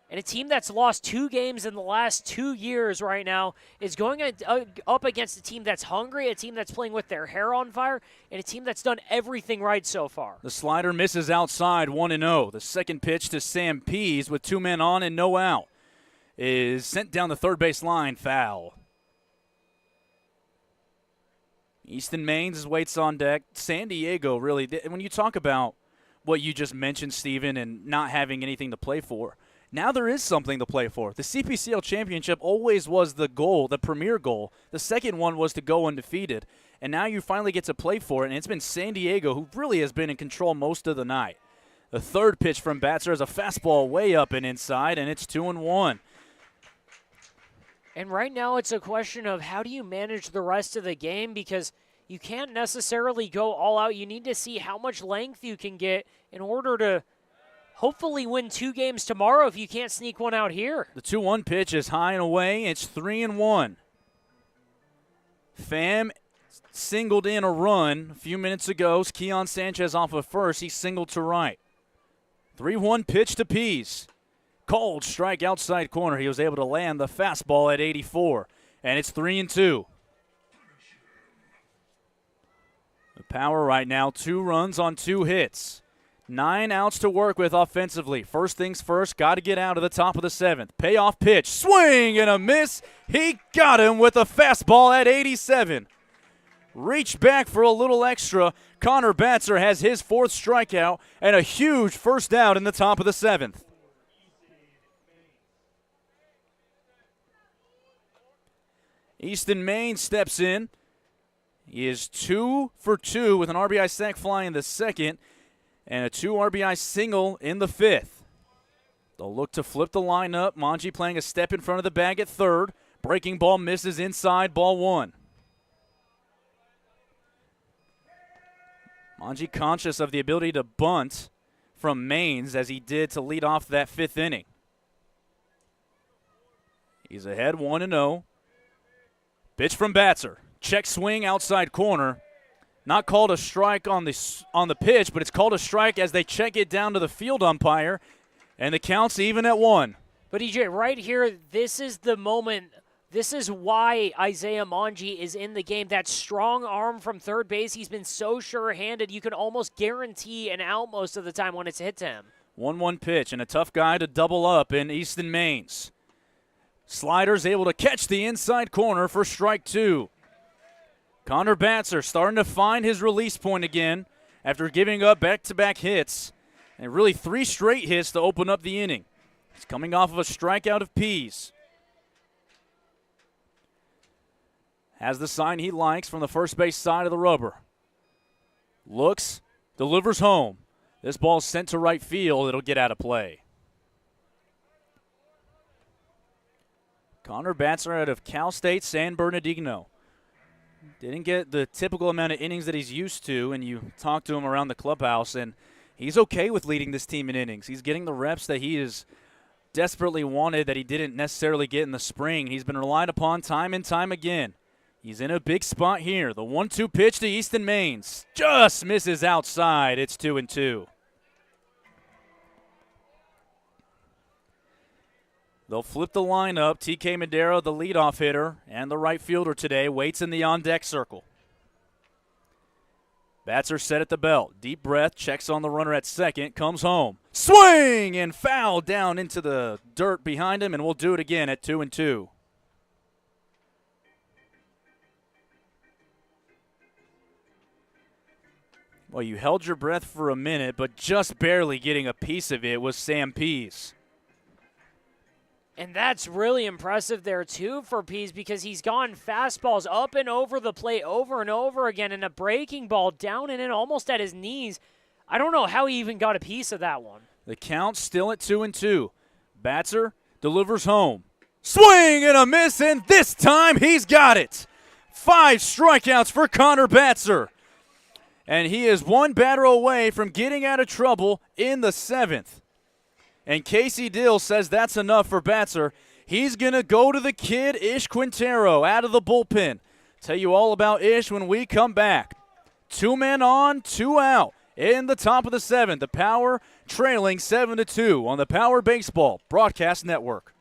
And a team that's lost 2 games in the last 2 years right now is going up against a team that's hungry, a team that's playing with their hair on fire, and a team that's done everything right so far. The slider misses outside, 1-0. The second pitch to Sam Pease with 2 men on and no out is sent down the third base line, foul. Easton Maines waits on deck. San Diego really, when you talk about what you just mentioned, Steven, and not having anything to play for, now there is something to play for. The CPCL championship always was the goal, the premier goal. The second one was to go undefeated. And now you finally get to play for it, and it's been San Diego who really has been in control most of the night. The third pitch from Batzer is a fastball way up and inside, and it's 2-1. And right now it's a question of how do you manage the rest of the game, because you can't necessarily go all out. You need to see how much length you can get in order to hopefully win 2 games tomorrow if you can't sneak one out here. The 2-1 pitch is high and away. It's 3-1. Pham singled in a run a few minutes ago. Keon Sanchez off of first. He singled to right. 3-1 pitch to Pease. Cold strike outside corner. He was able to land the fastball at 84. And it's 3-2. The Power right now, 2 runs on 2 hits. 9 outs to work with offensively. First things first, got to get out of the top of the 7th. Payoff pitch, swing and a miss. He got him with a fastball at 87. Reached back for a little extra. Connor Batzer has his 4th strikeout and a huge first out in the top of the 7th. Easton Maines steps in. He is 2 for 2 with an RBI sac fly in the second and a 2 RBI single in the 5th. They'll look to flip the lineup. Manji playing a step in front of the bag at third. Breaking ball misses inside, ball one. Manji conscious of the ability to bunt from Maines as he did to lead off that fifth inning. He's ahead 1-0. Pitch from Batzer. Check swing outside corner. Not called a strike on the pitch, but it's called a strike as they check it down to the field umpire, and the count's even at 1. But EJ, right here, this is the moment. This is why Isaiah Manji is in the game. That strong arm from third base, he's been so sure-handed, you can almost guarantee an out most of the time when it's hit to him. 1-1 pitch, and a tough guy to double up in Easton Maines. Slider's able to catch the inside corner for strike 2. Connor Batzer starting to find his release point again after giving up back-to-back hits, and really 3 straight hits to open up the inning. He's coming off of a strikeout of Pease. Has the sign he likes from the first base side of the rubber. Looks, delivers home. This ball's sent to right field. It'll get out of play. Connor Batzer out of Cal State San Bernardino. Didn't get the typical amount of innings that he's used to, and you talk to him around the clubhouse, and he's okay with leading this team in innings. He's getting the reps that he is desperately wanted that he didn't necessarily get in the spring. He's been relied upon time and time again. He's in a big spot here. The 1-2 pitch to Easton Maines just misses outside. It's 2-2. They'll flip the lineup. TK Madero, the leadoff hitter, and the right fielder today, waits in the on-deck circle. Batzer set at the belt. Deep breath, checks on the runner at second, comes home. Swing and foul down into the dirt behind him, and we'll do it again at 2-2. Well, you held your breath for a minute, but just barely getting a piece of it was Sam Pease. And that's really impressive there, too, for Pease, because he's gone fastballs up and over the plate over and over again, and a breaking ball down and in almost at his knees. I don't know how he even got a piece of that one. The count's still at 2-2. Batzer delivers home. Swing and a miss, and this time he's got it. 5 strikeouts for Connor Batzer. And he is one batter away from getting out of trouble in the 7th. And Casey Dill says that's enough for Batzer. He's going to go to the kid, Ish Quintero, out of the bullpen. Tell you all about Ish when we come back. 2 men on, 2 out in the top of the 7th. The Power trailing 7-2 on the Power Baseball Broadcast Network.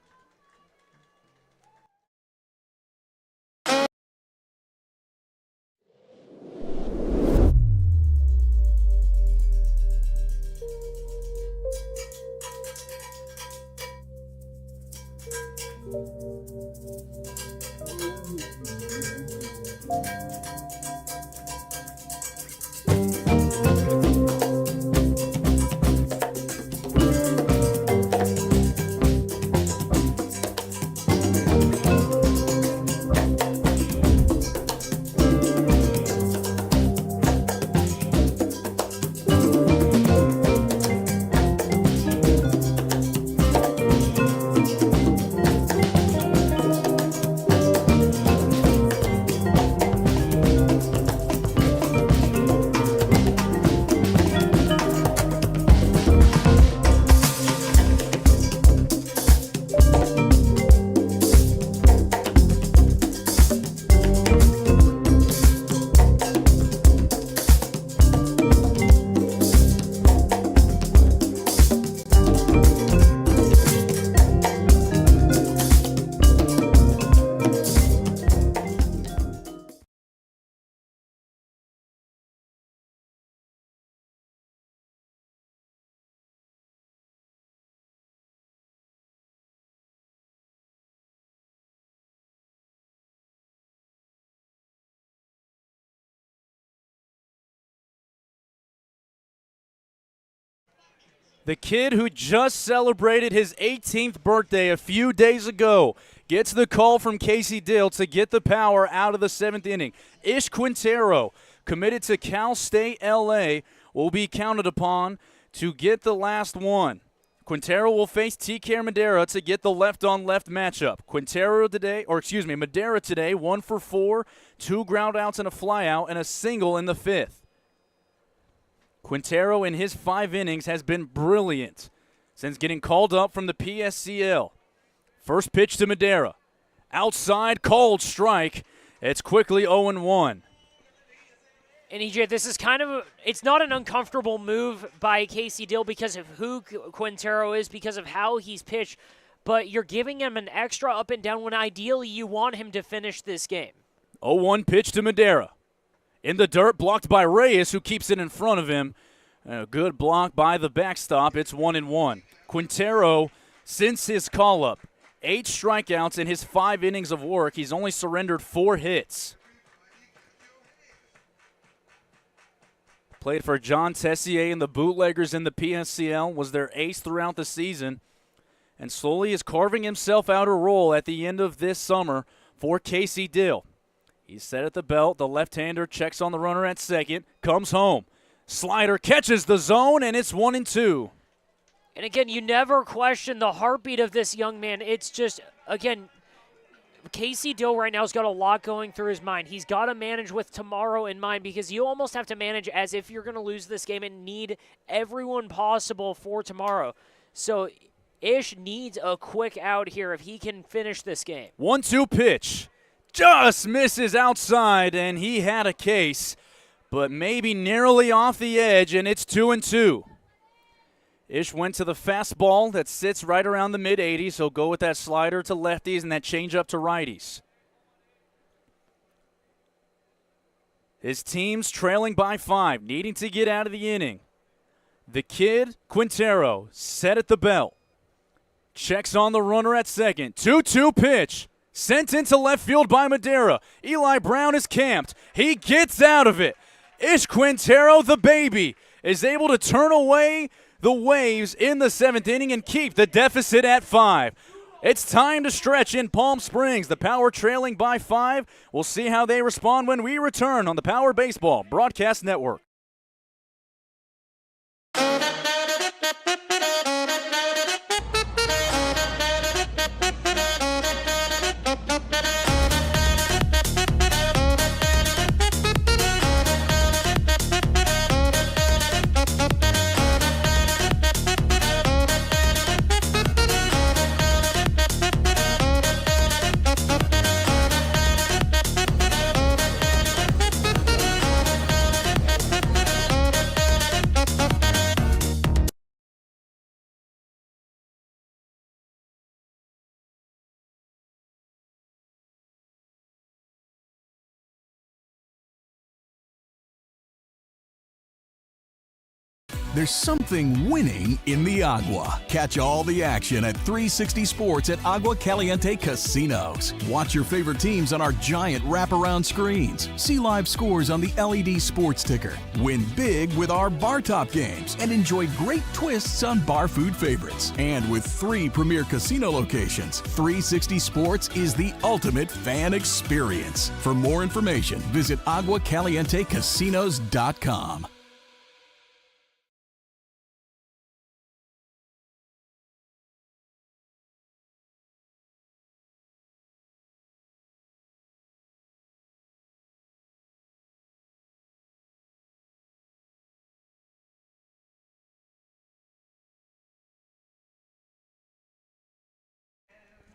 The kid who just celebrated his 18th birthday a few days ago gets the call from Casey Dill to get the Power out of the 7th inning. Ish Quintero, committed to Cal State LA, will be counted upon to get the last one. Quintero will face TK Madera to get the left-on-left matchup. Madera today, 1 for 4, 2 ground outs and a flyout, and a single in the 5th. Quintero in his 5 innings has been brilliant since getting called up from the PSCL. First pitch to Madera. Outside, called strike. It's quickly 0-1. And EJ, this is it's not an uncomfortable move by Casey Dill because of who Quintero is, because of how he's pitched, but you're giving him an extra up and down when ideally you want him to finish this game. 0-1 pitch to Madera. In the dirt, blocked by Reyes, who keeps it in front of him. A good block by the backstop. It's 1-1. Quintero, since his call-up, 8 strikeouts in his 5 innings of work. He's only surrendered 4 hits. Played for John Tessier and the Bootleggers in the PSCL, was their ace throughout the season, and slowly is carving himself out a role at the end of this summer for Casey Dill. He's set at the belt. The left-hander checks on the runner at second, comes home. Slider catches the zone, and it's 1-2. And again, you never question the heartbeat of this young man. It's just, again, Casey Dill right now has got a lot going through his mind. He's got to manage with tomorrow in mind because you almost have to manage as if you're going to lose this game and need everyone possible for tomorrow. So Ish needs a quick out here if he can finish this game. 1-2 pitch. Just misses outside, and he had a case, but maybe narrowly off the edge, and it's 2-2. Ish went to the fastball that sits right around the mid-80s. He'll go with that slider to lefties and that changeup to righties. His team's trailing by 5, needing to get out of the inning. The kid, Quintero, set at the belt. Checks on the runner at second. 2-2 pitch. Sent into left field by Madera. Eli Brown is camped. He gets out of it. Ish Quintero, the baby, is able to turn away the Waves in the 7th inning and keep the deficit at 5. It's time to stretch in Palm Springs. The Power trailing by 5. We'll see how they respond when we return on the Power Baseball Broadcast Network. There's something winning in the Agua. Catch all the action at 360 Sports at Agua Caliente Casinos. Watch your favorite teams on our giant wraparound screens. See live scores on the LED sports ticker. Win big with our bar top games and enjoy great twists on bar food favorites. And with 3 premier casino locations, 360 Sports is the ultimate fan experience. For more information, visit aguacalientecasinos.com.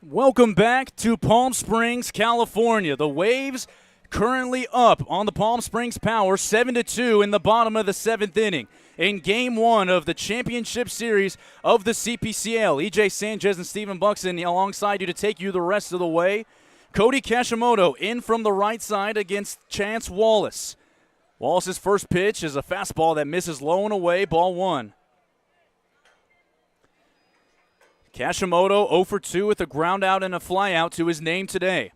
Welcome back to Palm Springs, California. The Waves currently up on the Palm Springs Power 7-2 in the bottom of the 7th inning in Game 1 of the championship series of the CPCL. EJ Sanchez and Stephen Buxton alongside you to take you the rest of the way. Cody Kashimoto in from the right side against Chance Wallace. Wallace's first pitch is a fastball that misses low and away, ball 1. Kashimoto 0 for 2 with a ground out and a fly out to his name today.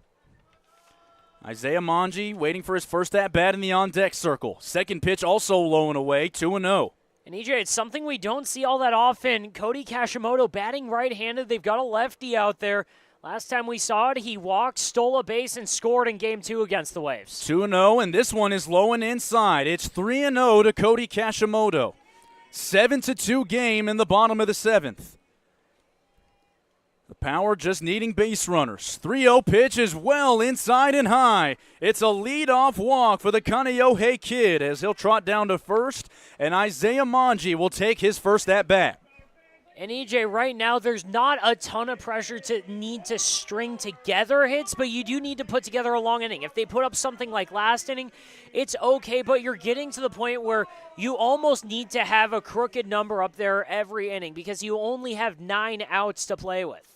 Isaiah Manji waiting for his first at-bat in the on-deck circle. Second pitch also low and away, 2-0. And EJ, it's something we don't see all that often. Cody Kashimoto batting right-handed. They've got a lefty out there. Last time we saw it, he walked, stole a base, and scored in Game 2 against the Waves. 2-0, and this one is low and inside. It's 3-0 to Cody Kashimoto. 7-2 game in the bottom of the 7th. The Power just needing base runners. 3-0 pitch is well inside and high. It's a leadoff walk for the Kaneohe Kid as he'll trot down to first, and Isaiah Manji will take his first at-bat. And EJ, right now there's not a ton of pressure to need to string together hits, but you do need to put together a long inning. If they put up something like last inning, it's okay, but you're getting to the point where you almost need to have a crooked number up there every inning because you only have 9 outs to play with.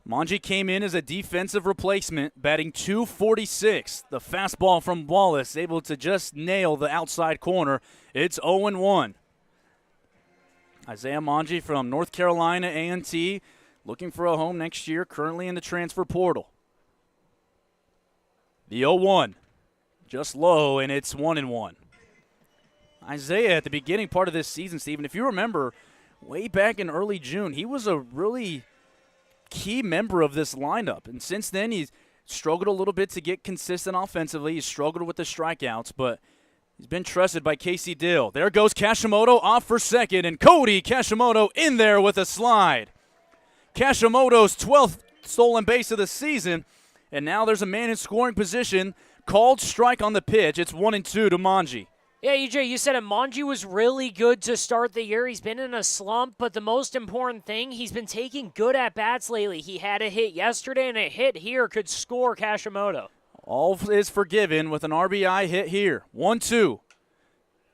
Manji came in as a defensive replacement, batting .246. The fastball from Wallace able to just nail the outside corner. It's 0-1. Isaiah Manji from North Carolina A&T, looking for a home next year, currently in the transfer portal. The 0-1, just low, and it's 1-1. Isaiah, at the beginning part of this season, Stephen, if you remember, way back in early June, he was a really key member of this lineup. And since then, he's struggled a little bit to get consistent offensively. He's struggled with the strikeouts, but he's been trusted by Casey Dill. There goes Kashimoto off for second, and Cody Kashimoto in there with a slide. Kashimoto's 12th stolen base of the season, and now there's a man in scoring position. Called strike on the pitch. It's 1-2 to Manji. Yeah, EJ, you said it. Manji was really good to start the year. He's been in a slump, but the most important thing, he's been taking good at-bats lately. He had a hit yesterday, and a hit here could score Kashimoto. All is forgiven with an RBI hit here. 1-2.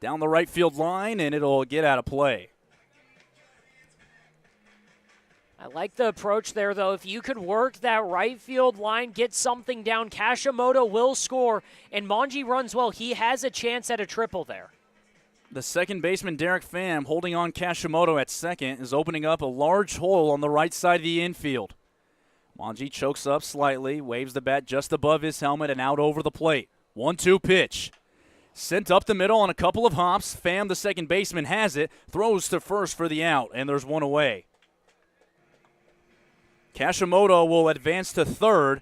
Down the right field line, and it'll get out of play. I like the approach there, though. If you could work that right field line, get something down, Kashimoto will score, and Manji runs well. He has a chance at a triple there. The second baseman, Derek Pham, holding on Kashimoto at second, is opening up a large hole on the right side of the infield. Manji chokes up slightly, waves the bat just above his helmet and out over the plate. 1-2 pitch. Sent up the middle on a couple of hops. Pham, the second baseman, has it, throws to first for the out, and there's one away. Kashimoto will advance to third,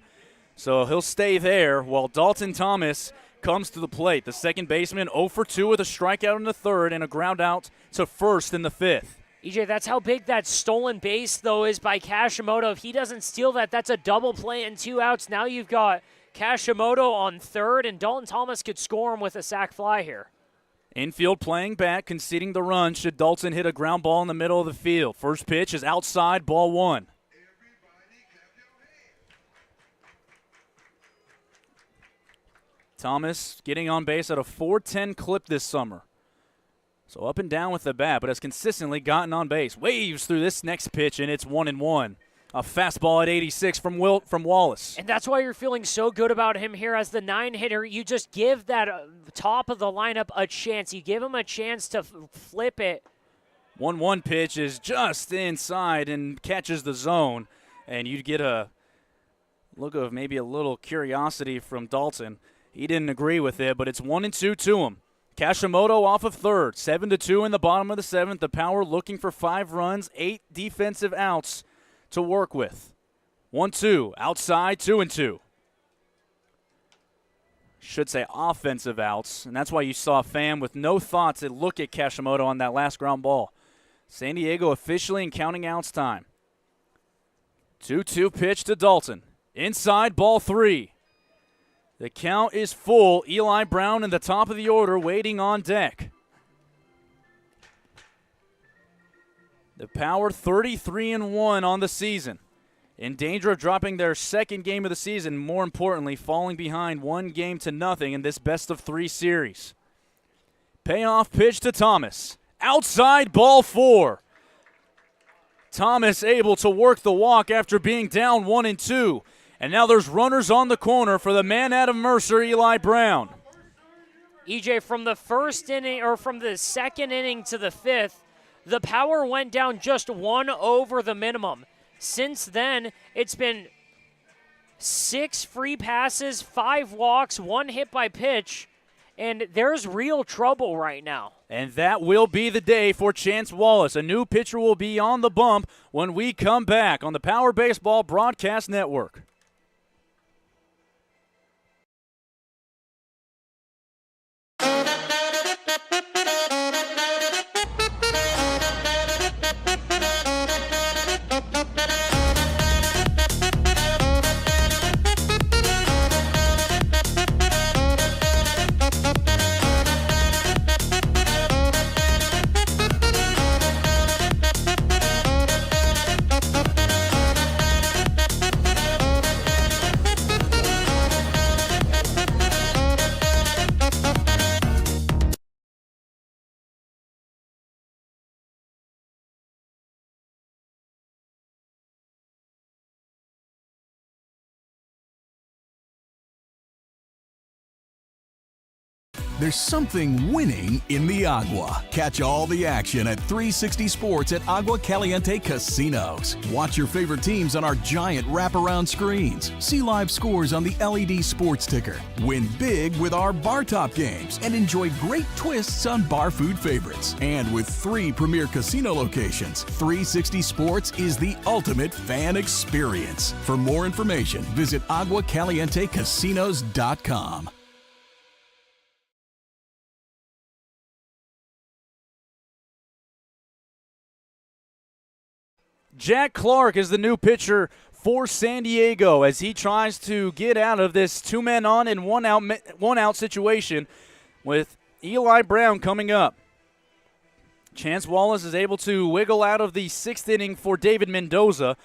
so he'll stay there while Dalton Thomas comes to the plate. The second baseman 0 for 2 with a strikeout in the third and a ground out to first in the fifth. EJ, that's how big that stolen base, though, is by Kashimoto. If he doesn't steal that, that's a double play and 2 outs. Now you've got Kashimoto on third, and Dalton Thomas could score him with a sac fly here. Infield playing back, conceding the run should Dalton hit a ground ball in the middle of the field. First pitch is outside, ball 1. Thomas getting on base at a .410 clip this summer. So up and down with the bat, but has consistently gotten on base. Waves through this next pitch, and it's 1-1. A fastball at 86 from Wallace. And that's why you're feeling so good about him here as the 9-hitter. You just give that top of the lineup a chance. You give him a chance to flip it. 1-1 pitch is just inside and catches the zone. And you get a look of maybe a little curiosity from Dalton. He didn't agree with it, but it's 1-2 to him. Kashimoto off of third. 7-2 in the bottom of the seventh. The Power looking for 5 runs, 8 defensive outs to work with. 1-2, outside, 2-2. Should say offensive outs, and that's why you saw Pham with no thoughts to look at Kashimoto on that last ground ball. San Diego officially in counting outs time. 2-2 pitch to Dalton. Inside, ball 3. The count is full. Eli Brown in the top of the order waiting on deck. The Power 33-1 on the season. In danger of dropping their second game of the season, more importantly, falling behind 1-0 in this best-of-3 series. Payoff pitch to Thomas. Outside, ball 4. Thomas able to work the walk after being down 1-2. And now there's runners on the corner for the man out of Mercer, Eli Brown. EJ, from the first inning, or from the second inning to the fifth, the Power went down just 1 over the minimum. Since then, it's been 6 free passes, 5 walks, 1 hit by pitch, and there's real trouble right now. And that will be the day for Chance Wallace. A new pitcher will be on the bump when we come back on the Power Baseball Broadcast Network. There's something winning in the Agua. Catch all the action at 360 Sports at Agua Caliente Casinos. Watch your favorite teams on our giant wraparound screens. See live scores on the LED sports ticker. Win big with our bar top games and enjoy great twists on bar food favorites. And with 3 premier casino locations, 360 Sports is the ultimate fan experience. For more information, visit aguacalientecasinos.com. Jack Clark is the new pitcher for San Diego as he tries to get out of this 2 men on and one out situation with Eli Brown coming up. Chance Wallace is able to wiggle out of the 6th inning for David Mendoza,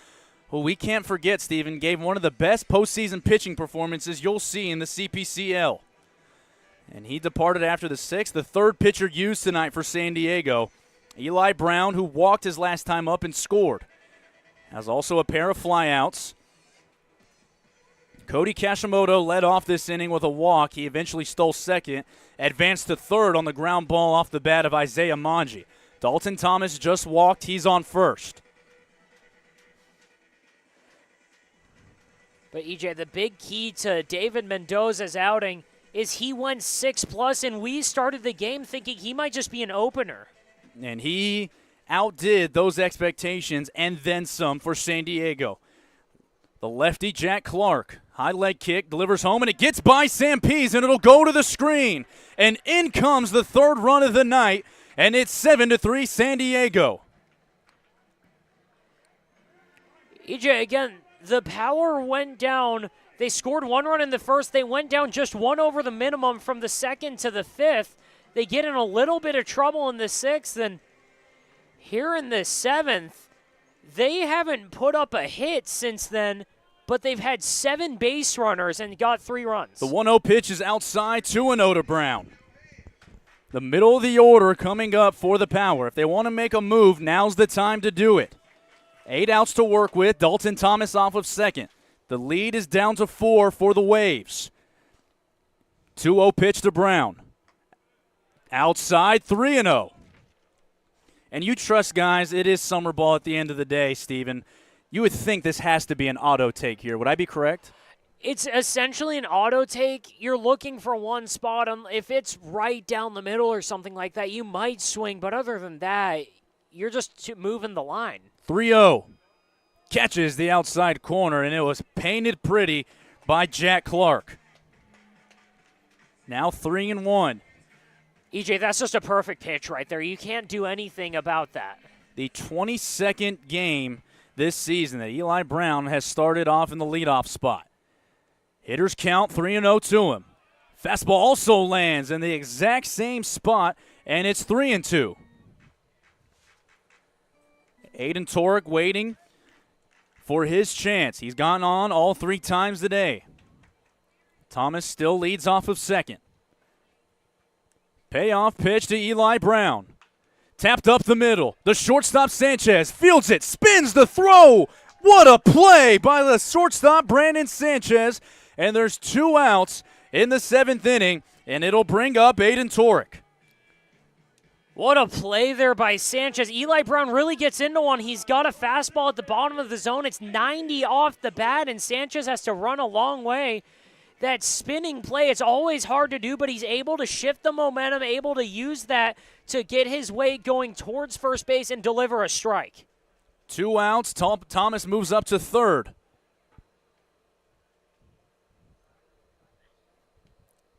who we can't forget, Stephen, gave one of the best postseason pitching performances you'll see in the CPCL. And he departed after the 6th, the 3rd pitcher used tonight for San Diego. Eli Brown, who walked his last time up and scored, has also a pair of flyouts. Cody Kashimoto led off this inning with a walk. He eventually stole second, advanced to third on the ground ball off the bat of Isaiah Manji. Dalton Thomas just walked. He's on first. But, EJ, the big key to David Mendoza's outing is he went 6+, and we started the game thinking he might just be an opener. And he outdid those expectations and then some for San Diego. The lefty, Jack Clark, high leg kick, delivers home, and it gets by Sam Pease, and it'll go to the screen. And in comes the 3rd run of the night, and it's 7-3 San Diego. EJ, again, the power went down. They scored 1 run in the 1st. They went down just 1 over the minimum from the 2nd to the 5th. They get in a little bit of trouble in the 6th, and here in the 7th, they haven't put up a hit since then, but they've had 7 base runners and got 3 runs. The 1-0 pitch is outside, 2-0 to Brown. The middle of the order coming up for the Power. If they want to make a move, now's the time to do it. 8 outs to work with. Dalton Thomas off of second. The lead is down to 4 for the Waves. 2-0 pitch to Brown. Outside, 3-0. And you trust, guys, it is summer ball at the end of the day, Stephen. You would think this has to be an auto take here. Would I be correct? It's essentially an auto take. You're looking for one spot. If it's right down the middle or something like that, you might swing. But other than that, you're just moving the line. 3-0. Catches the outside corner, and it was painted pretty by Jack Clark. Now 3-1. EJ, that's just a perfect pitch right there. You can't do anything about that. The 22nd game this season that Eli Brown has started off in the leadoff spot. Hitters count 3-0 to him. Fastball also lands in the exact same spot, and it's 3-2. Aiden Torek waiting for his chance. He's gone on all 3 times today. Thomas still leads off of second. Payoff pitch to Eli Brown. Tapped up the middle. The shortstop Sanchez fields it, spins the throw. What a play by the shortstop Brandon Sanchez. And there's 2 outs in the 7th inning, and it'll bring up Aiden Torek. What a play there by Sanchez. Eli Brown really gets into one. He's got a fastball at the bottom of the zone. It's 90 off the bat, and Sanchez has to run a long way. That spinning play, it's always hard to do, but he's able to shift the momentum, able to use that to get his weight going towards first base and deliver a strike. 2 outs. Thomas moves up to third.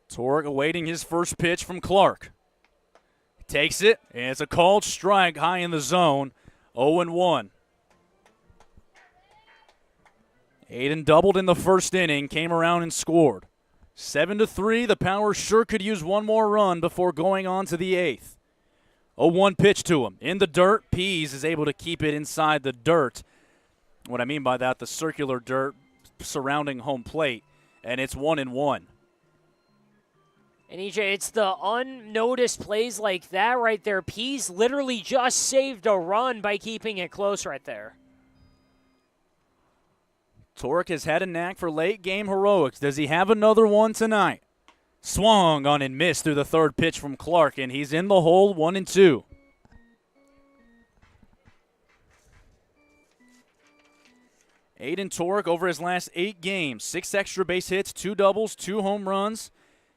Torek awaiting his first pitch from Clark. Takes it, and it's a called strike high in the zone. 0-1. Aiden doubled in the 1st inning, came around and scored. 7-3, the Power sure could use one more run before going on to the 8th. 0-1 pitch to him. In the dirt, Pease is able to keep it inside the dirt. What I mean by that, the circular dirt surrounding home plate, and it's 1-1. And EJ, it's the unnoticed plays like that right there. Pease literally just saved a run by keeping it close right there. Torek has had a knack for late game heroics. Does he have another one tonight? Swung on and missed through the third pitch from Clark, and he's in the hole, 1-2. Aiden Torek over his last 8 games, 6 extra base hits, 2 doubles, 2 home runs.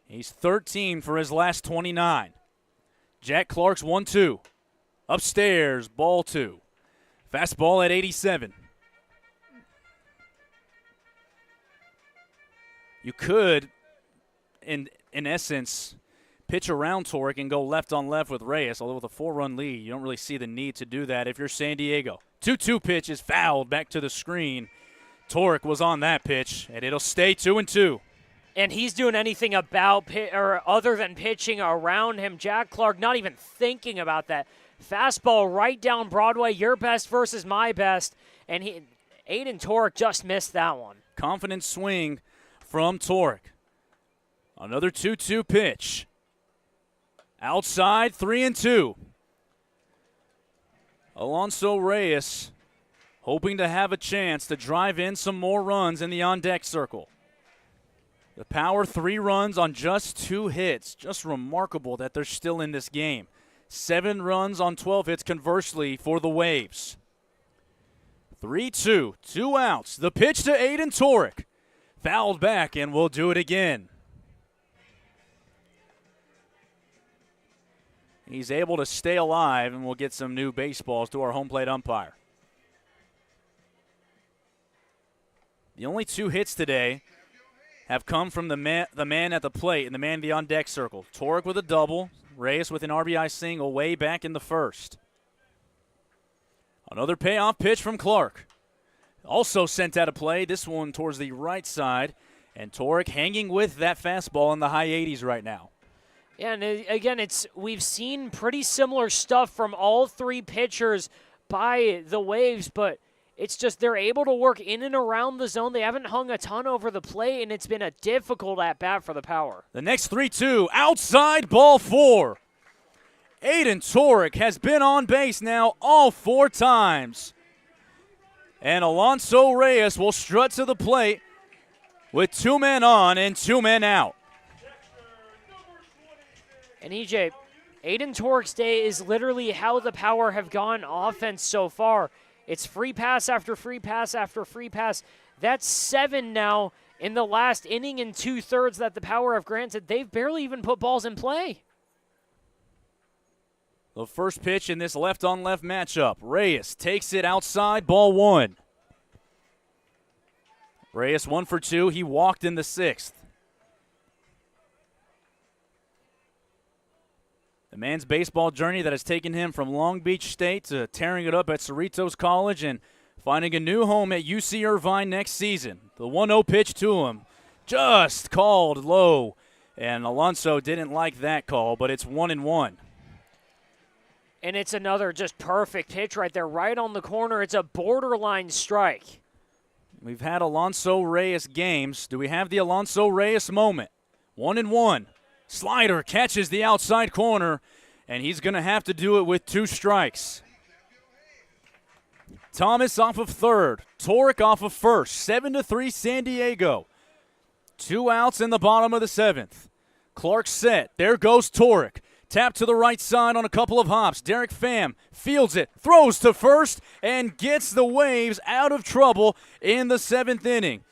He's 13 for his last 29. Jack Clark's 1-2. Upstairs, ball 2. Fastball at 87. You could, in essence, pitch around Torek and go left on left with Reyes, although with a 4-run lead, you don't really see the need to do that if you're San Diego. 2-2 pitch is fouled back to the screen. Torek was on that pitch, and it'll stay 2-2. And he's doing anything about or other than pitching around him. Jack Clark not even thinking about that. Fastball right down Broadway, your best versus my best. And Aiden Torek just missed that one. Confident swing from Torek. Another 2-2 pitch. Outside, 3-2. Alonso Reyes hoping to have a chance to drive in some more runs in the on-deck circle. The Power 3 runs on just 2 hits. Just remarkable that they're still in this game. 7 runs on 12 hits conversely for the Waves. 3-2, 2 outs. The pitch to Aiden Torek. Fouled back, and we'll do it again. He's able to stay alive, and we'll get some new baseballs to our home plate umpire. The only 2 hits today have come from the man at the plate and the man in the on-deck circle. Torek with a double, Reyes with an RBI single way back in the first. Another payoff pitch from Clark. Also sent out of play, this one towards the right side, and Torek hanging with that fastball in the high 80s right now. Yeah, and again, we've seen pretty similar stuff from all 3 pitchers by the Waves, but it's just they're able to work in and around the zone. They haven't hung a ton over the plate, and it's been a difficult at-bat for the Power. The next 3-2, outside, ball 4. Aiden Torek has been on base now all 4 times. And Alonso Reyes will strut to the plate with 2 men on and 2 men out. And EJ, Aiden Torek's day is literally how the Power have gone offense so far. It's free pass after free pass after free pass. That's 7 now in the last inning and 2/3 that the Power have granted. They've barely even put balls in play. The first pitch in this left-on-left matchup. Reyes takes it outside, ball 1. Reyes 1 for 2. He walked in the 6th. The man's baseball journey that has taken him from Long Beach State to tearing it up at Cerritos College and finding a new home at UC Irvine next season. The 1-0 pitch to him, just called low, and Alonso didn't like that call, but it's 1-1. And it's another just perfect pitch right there, right on the corner. It's a borderline strike. We've had Alonso Reyes games. Do we have the Alonso Reyes moment? 1-1. Slider catches the outside corner, and he's going to have to do it with 2 strikes. Thomas off of third. Torek off of first. 7-3 San Diego. 2 outs in the bottom of the 7th. Clark set. There goes Torek. Tap to the right side on a couple of hops. Derek Pham fields it, throws to first, and gets the Waves out of trouble in the 7th inning.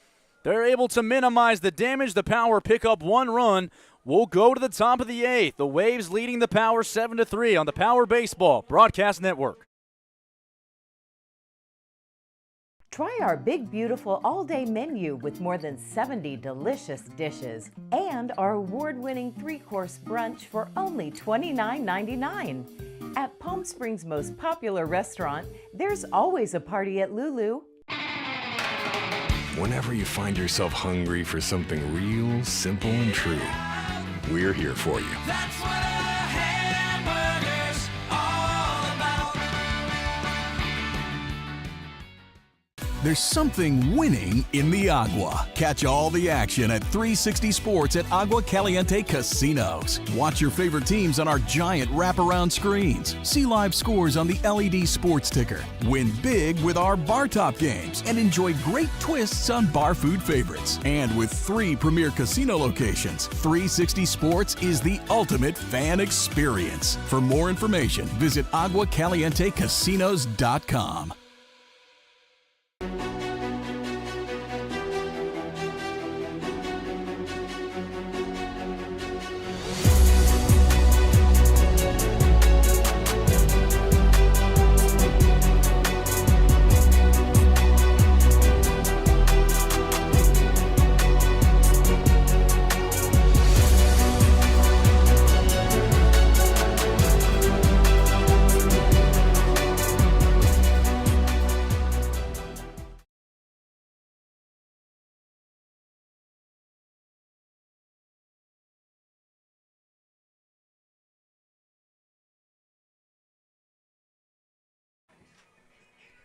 They're able to minimize the damage. The Power pick up 1 run. We'll go to the top of the 8th. The Waves leading the Power 7-3 on the Power Baseball Broadcast Network. Try our big, beautiful all-day menu with more than 70 delicious dishes and our award-winning 3-course brunch for only $29.99. At Palm Springs' most popular restaurant, there's always a party at Lulu. Whenever you find yourself hungry for something real, simple, and true, we're here for you. That's what a hamburger's all about. There's something winning in the Agua. Catch all the action at 360 Sports at Agua Caliente Casinos. Watch your favorite teams on our giant wraparound screens. See live scores on the LED sports ticker. Win big with our bar top games and enjoy great twists on bar food favorites. And with 3 premier casino locations, 360 Sports is the ultimate fan experience. For more information, visit aguacalientecasinos.com.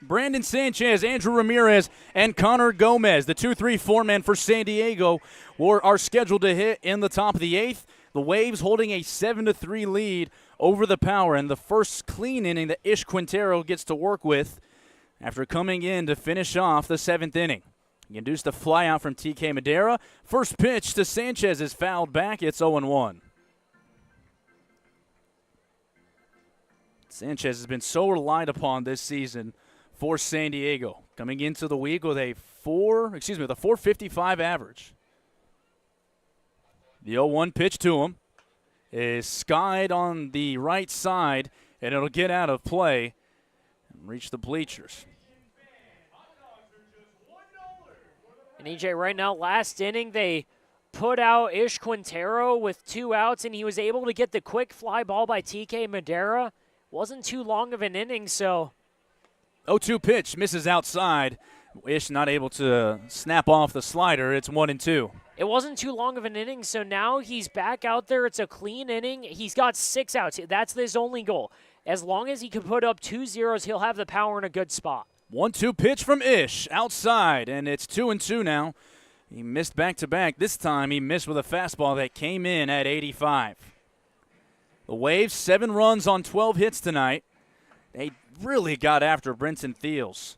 Brandon Sanchez, Andrew Ramirez, and Connor Gomez, the 2-3 men for San Diego, are scheduled to hit in the top of the 8th. The Waves holding a 7-3 lead over the Power, and the first clean inning that Ish Quintero gets to work with after coming in to finish off the 7th inning. He induced a flyout from TK Madera. First pitch to Sanchez is fouled back. It's 0-1. Sanchez has been so relied upon this season for San Diego, coming into the week with a 455 average. The 0-1 pitch to him is skied on the right side, and it'll get out of play and reach the bleachers. And EJ, right now, last inning, they put out Ish Quintero with 2 outs, and he was able to get the quick fly ball by TK Madera. Wasn't too long of an inning, so 0-2 pitch misses outside. Ish not able to snap off the slider. It's 1-2. It wasn't too long of an inning, so now he's back out there. It's a clean inning. He's got 6 outs. That's his only goal. As long as he can put up 2 zeros, he'll have the power in a good spot. 1-2 pitch from Ish outside, and it's 2-2 now. He missed back-to-back. This time he missed with a fastball that came in at 85. The Waves, 7 runs on 12 hits tonight. They really got after Brenton Thiels.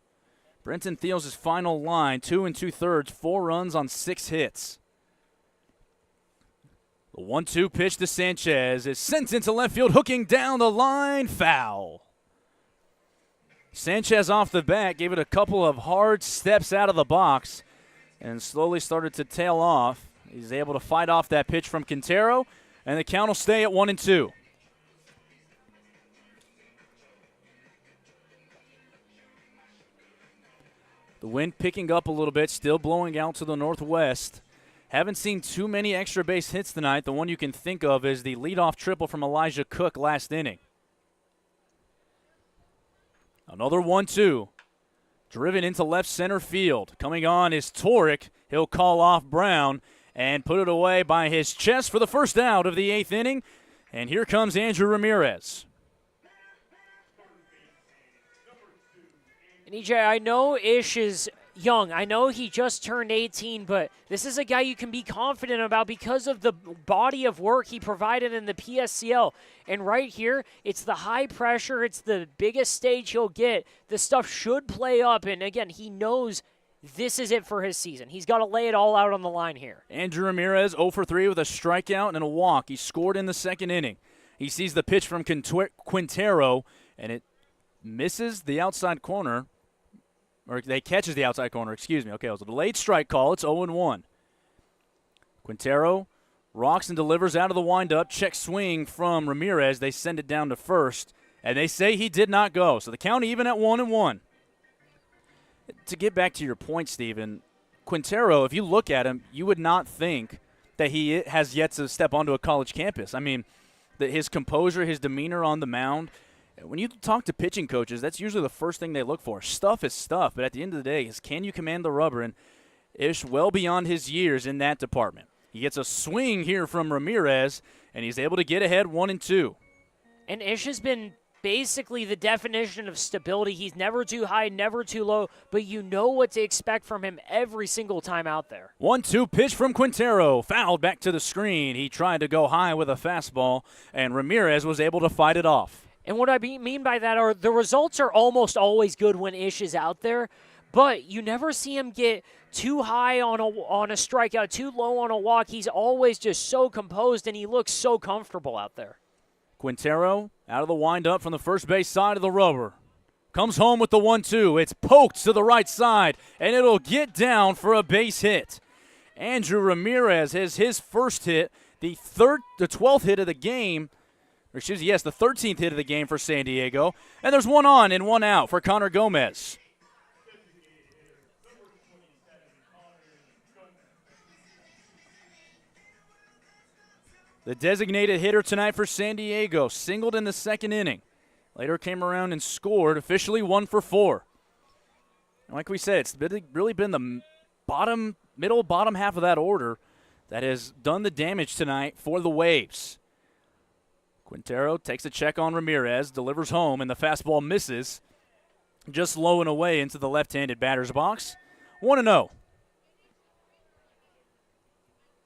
Brenton Thiels' final line, 2 2/3, 4 runs on 6 hits. The 1-2 pitch to Sanchez is sent into left field, hooking down the line, foul. Sanchez off the bat, gave it a couple of hard steps out of the box and slowly started to tail off. He's able to fight off that pitch from Quintero, and the count will stay at 1-2. The wind picking up a little bit, still blowing out to the northwest. Haven't seen too many extra base hits tonight. The one you can think of is the leadoff triple from Elijah Cook last inning. Another 1-2. Driven into left center field. Coming on is Torek. He'll call off Brown and put it away by his chest for the first out of the 8th inning. And here comes Andrew Ramirez. And EJ, I know Ish is young. I know he just turned 18, but this is a guy you can be confident about because of the body of work he provided in the PSCL. And right here, it's the high pressure. It's the biggest stage he'll get. The stuff should play up. And again, he knows this is it for his season. He's got to lay it all out on the line here. Andrew Ramirez 0 for 3 with a strikeout and a walk. He scored in the 2nd inning. He sees the pitch from Quintero, and it misses the outside corner. Or they catches the outside corner, excuse me. Okay, it was a delayed strike call. It's 0-1. Quintero rocks and delivers out of the windup. Check swing from Ramirez. They send it down to first, and they say he did not go. So the count even at 1-1. To get back to your point, Steven, Quintero, if you look at him, you would not think that he has yet to step onto a college campus. I mean, his composure, his demeanor on the mound, when you talk to pitching coaches, that's usually the first thing they look for. Stuff is stuff, but at the end of the day, is can you command the rubber? And Ish well beyond his years in that department. He gets a swing here from Ramirez, and he's able to get ahead 1-2. And Ish has been basically the definition of stability. He's never too high, never too low, but you know what to expect from him every single time out there. 1-2 pitch from Quintero. Fouled back to the screen. He tried to go high with a fastball, and Ramirez was able to fight it off. And what I mean by that are the results are almost always good when Ish is out there, but you never see him get too high on a strikeout, too low on a walk. He's always just so composed, and he looks so comfortable out there. Quintero out of the windup from the first base side of the rubber. Comes home with the 1-2. It's poked to the right side, and it'll get down for a base hit. Andrew Ramirez has his first hit, the 12th hit of the game. The 13th hit of the game for San Diego. And there's one on and one out for Connor Gomez. The designated hitter tonight for San Diego singled in the second inning. Later came around and scored, officially 1 for 4. Like we said, it's really been the bottom half of that order that has done the damage tonight for the Waves. Quintero takes a check on Ramirez, delivers home, and the fastball misses, just low and away into the left-handed batter's box. 1-0.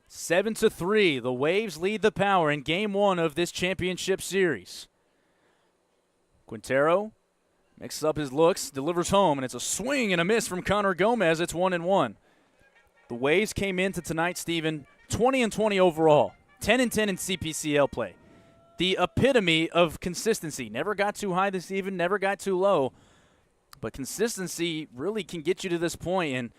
7-3, the Waves lead the Power in Game 1 of this championship series. Quintero mixes up his looks, delivers home, and it's a swing and a miss from Connor Gomez. It's 1-1. The Waves came into tonight, Steven, 20-20 overall, 10-10 in CPCL play. The epitome of consistency. Never got too high this season, never got too low, but consistency really can get you to this point and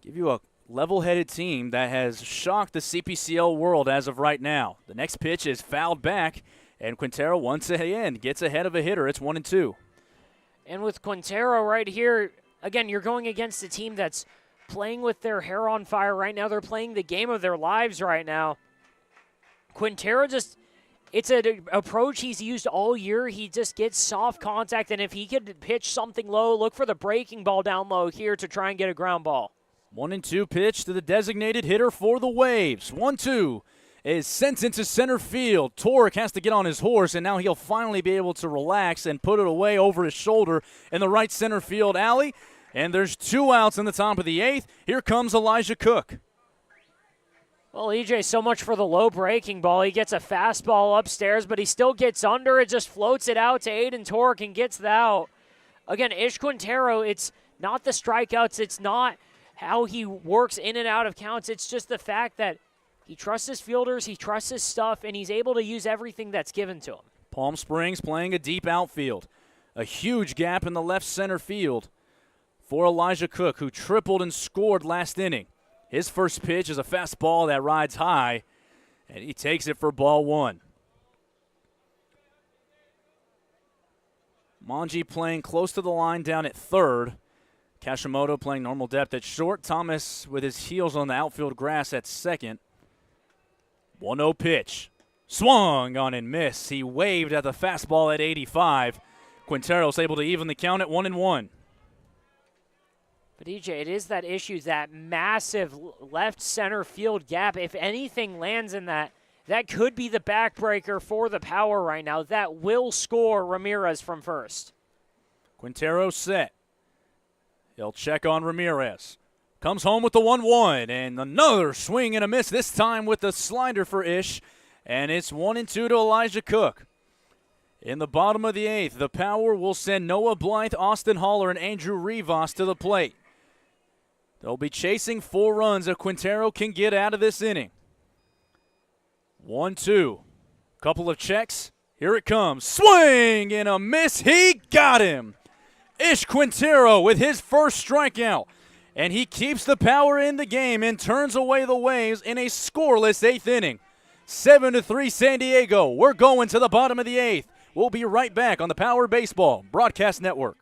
give you a level-headed team that has shocked the CPCL world as of right now. The next pitch is fouled back, and Quintero once again gets ahead of a hitter. It's 1-2. And with Quintero right here, again, you're going against a team that's playing with their hair on fire right now. They're playing the game of their lives right now. Quintero it's an approach he's used all year. He just gets soft contact, and if he could pitch something low, look for the breaking ball down low here to try and get a ground ball. 1-2 pitch to the designated hitter for the Waves. 1-2 is sent into center field. Torek has to get on his horse, and now he'll finally be able to relax and put it away over his shoulder in the right center field alley. And there's 2 outs in the top of the 8th. Here comes Elijah Cook. Well, EJ, so much for the low breaking ball. He gets a fastball upstairs, but he still gets under it, just floats it out to Aiden Torek and gets the out. Again, Ish Quintero, it's not the strikeouts, it's not how he works in and out of counts. It's just the fact that he trusts his fielders, he trusts his stuff, and he's able to use everything that's given to him. Palm Springs playing a deep outfield. A huge gap in the left center field for Elijah Cook, who tripled and scored last inning. His first pitch is a fastball that rides high, and he takes it for ball 1. Manji playing close to the line down at third. Kashimoto playing normal depth at short. Thomas with his heels on the outfield grass at second. 1-0 pitch. Swung on and missed. He waved at the fastball at 85. Quintero's able to even the count at 1-1. But EJ, it is that issue, that massive left center field gap. If anything lands in that, that could be the backbreaker for the Power right now. That will score Ramirez from first. Quintero set. He'll check on Ramirez. Comes home with the 1-1, and another swing and a miss, this time with the slider for Ish. And it's 1-2 to Elijah Cook. In the bottom of the 8th, the Power will send Noah Blythe, Austin Haller, and Andrew Rivas to the plate. They'll be chasing 4 runs if Quintero can get out of this inning. 1-2. Couple of checks. Here it comes. Swing and a miss. He got him. Ish Quintero with his first strikeout. And he keeps the Power in the game and turns away the Waves in a scoreless 8th inning. 7-3 San Diego. We're going to the bottom of the 8th. We'll be right back on the Power Baseball Broadcast Network.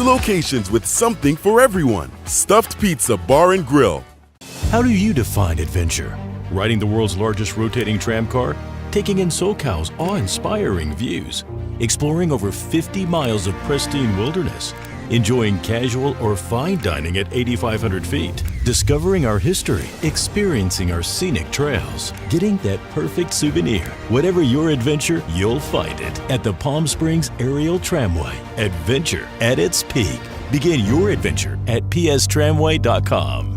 locations with something for everyone. Stuffed Pizza Bar and Grill. How do you define adventure? Riding the world's largest rotating tram car? Taking in SoCal's awe-inspiring views? Exploring over 50 miles of pristine wilderness? Enjoying casual or fine dining at 8,500 feet? Discovering our history? Experiencing our scenic trails? Getting that perfect souvenir? Whatever your adventure, you'll find it at the Palm Springs Aerial Tramway. Adventure at its peak. Begin your adventure at pstramway.com.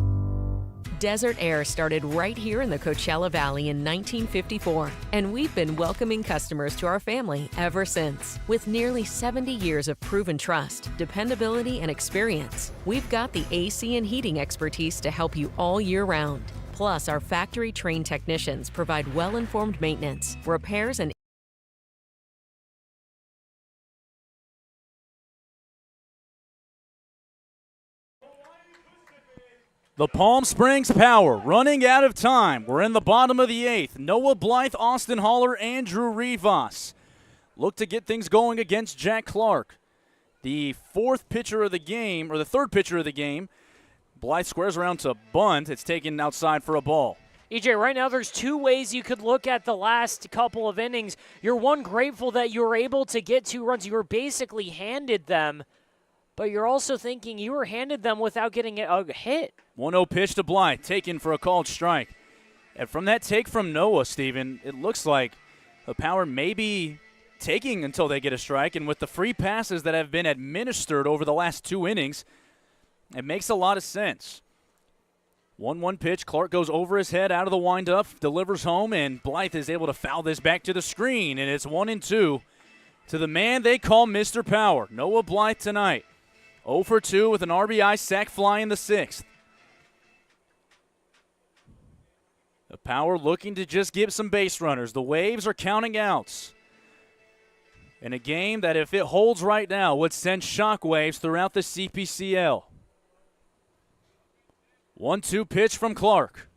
Desert Air started right here in the Coachella Valley in 1954, and we've been welcoming customers to our family ever since. With nearly 70 years of proven trust, dependability, and experience, we've got the AC and heating expertise to help you all year round. Plus, our factory-trained technicians provide well-informed maintenance, repairs, and The Palm Springs Power running out of time. We're in the bottom of the 8th. Noah Blythe, Austin Haller, Andrew Rivas look to get things going against Jack Clark. The third pitcher of the game. Blythe squares around to bunt. It's taken outside for a ball. EJ, right now there's two ways you could look at the last couple of innings. You're one, grateful that you were able to get 2 runs. You were basically handed them, but you're also thinking you were handed them without getting a hit. 1-0 pitch to Blythe, taken for a called strike. And from that take from Noah, Steven, it looks like the Power may be taking until they get a strike. And with the free passes that have been administered over the last 2 innings, it makes a lot of sense. 1-1 pitch. Clark goes over his head out of the windup, delivers home, and Blythe is able to foul this back to the screen. And it's 1-2 to the man they call Mr. Power, Noah Blythe tonight. 0 for 2 with an RBI sac fly in the 6th. The Power looking to just give some base runners. The Waves are counting outs. In a game that, if it holds right now, would send shockwaves throughout the CPCL. 1-2 pitch from Clark.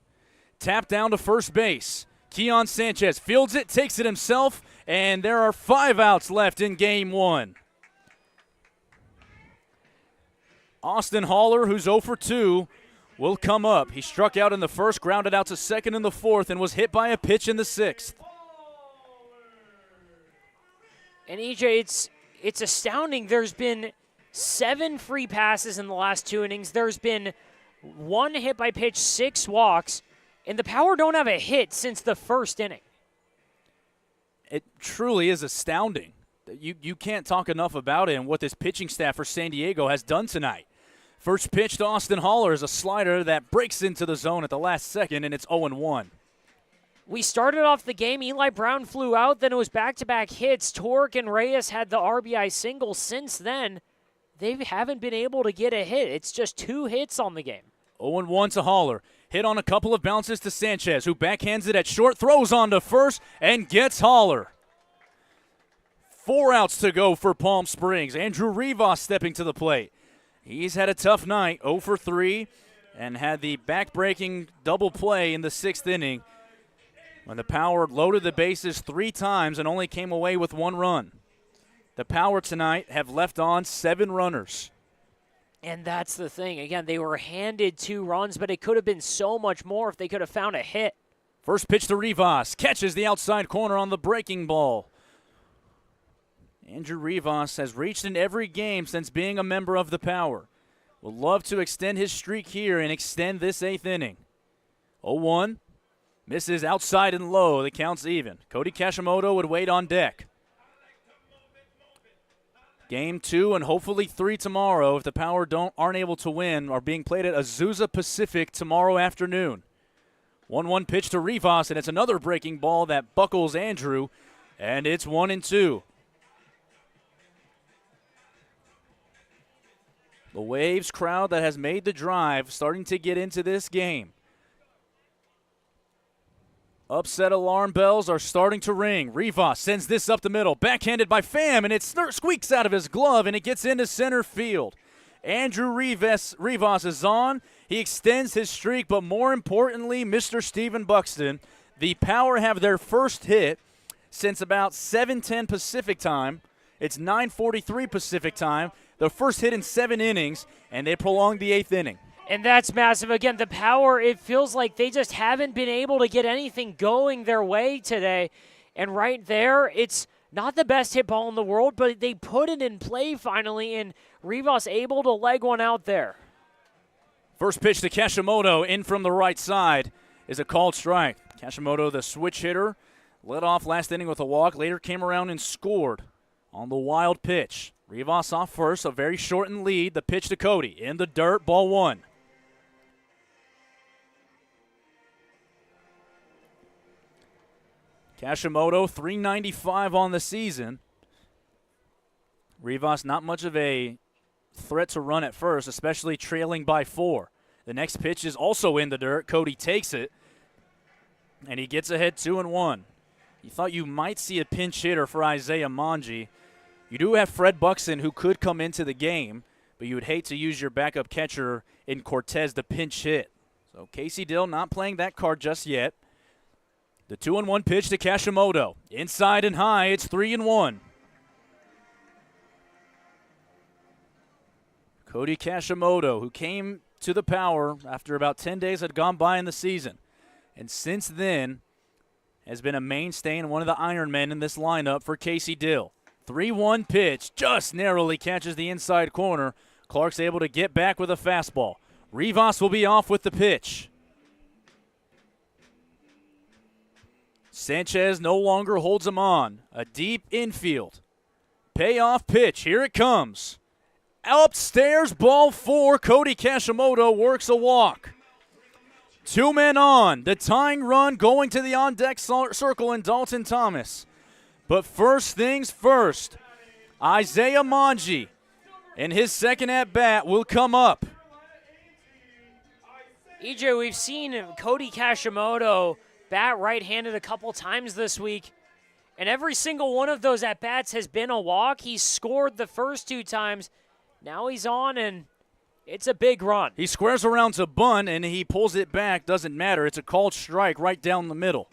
Tap down to first base. Keon Sanchez fields it, takes it himself, and there are 5 outs left in game 1. Austin Haller, who's 0 for 2, will come up. He struck out in the first, grounded out to second in the 4th, and was hit by a pitch in the 6th. And EJ, it's astounding. There's been 7 free passes in the last 2 innings. There's been 1 hit by pitch, 6 walks, and the Power don't have a hit since the first inning. It truly is astounding. You can't talk enough about it and what this pitching staff for San Diego has done tonight. First pitch to Austin Haller is a slider that breaks into the zone at the last second, and it's 0-1. We started off the game, Eli Brown flew out, then it was back-to-back hits. Torque and Reyes had the RBI single. Since then, they haven't been able to get a hit. It's just 2 hits on the game. 0-1 to Haller. Hit on a couple of bounces to Sanchez, who backhands it at short, throws on to first, and gets Haller. 4 outs to go for Palm Springs. Andrew Rivas stepping to the plate. He's had a tough night, 0 for 3, and had the back-breaking double play in the 6th inning when the Power loaded the bases 3 times and only came away with 1 run. The Power tonight have left on 7 runners. And that's the thing. Again, they were handed 2 runs, but it could have been so much more if they could have found a hit. First pitch to Rivas. Catches the outside corner on the breaking ball. Andrew Rivas has reached in every game since being a member of the Power. Would love to extend his streak here and extend this 8th inning. 0-1. Misses outside and low. The count's even. Cody Kashimoto would wait on deck. Game 2 and hopefully 3 tomorrow if the Power aren't able to win are being played at Azusa Pacific tomorrow afternoon. 1-1 pitch to Rivas, and it's another breaking ball that buckles Andrew, and it's 1-2. The Waves crowd that has made the drive starting to get into this game. Upset alarm bells are starting to ring. Rivas sends this up the middle. Backhanded by Pham, and it squeaks out of his glove, and it gets into center field. Andrew Rivas is on. He extends his streak, but more importantly, Mr. Stephen Buxton. The Power have their first hit since about 7:10 Pacific time. It's 9:43 Pacific time. their first hit in 7 innings, and they prolonged the 8th inning. And that's massive. Again, the power, it feels like they just haven't been able to get anything going their way today. And right there, it's not the best hit ball in the world, but they put it in play finally, and Rivas able to leg one out there. First pitch to Kashimoto in from the right side is a called strike. Kashimoto, the switch hitter, led off last inning with a walk, later came around and scored on the wild pitch. Rivas off first, a very shortened lead. The pitch to Cody in the dirt, ball 1. Kashimoto, .395 on the season. Rivas not much of a threat to run at first, especially trailing by 4. The next pitch is also in the dirt. Cody takes it, and he gets ahead 2-1. You thought you might see a pinch hitter for Isaiah Manji. You do have Fred Buxton, who could come into the game, but you would hate to use your backup catcher in Cortez to pinch hit. So Casey Dill not playing that card just yet. The 2-1 pitch to Kashimoto. Inside and high, it's 3-1. Cody Kashimoto, who came to the power after about 10 days had gone by in the season, and since then has been a mainstay and one of the Iron Men in this lineup for Casey Dill. 3-1 pitch, just narrowly catches the inside corner. Clark's able to get back with a fastball. Rivas will be off with the pitch. Sanchez no longer holds him on. A deep infield. Payoff pitch, here it comes. Upstairs, ball 4. Cody Kashimoto works a walk. 2 men on. The tying run going to the on-deck circle in Dalton Thomas. But first things first, Isaiah Manji and his second at-bat will come up. EJ, we've seen Cody Kashimoto bat right-handed a couple times this week, and every single one of those at-bats has been a walk. He scored the first 2 times. Now he's on, and it's a big run. He squares around to bunt, and he pulls it back. Doesn't matter. It's a called strike right down the middle.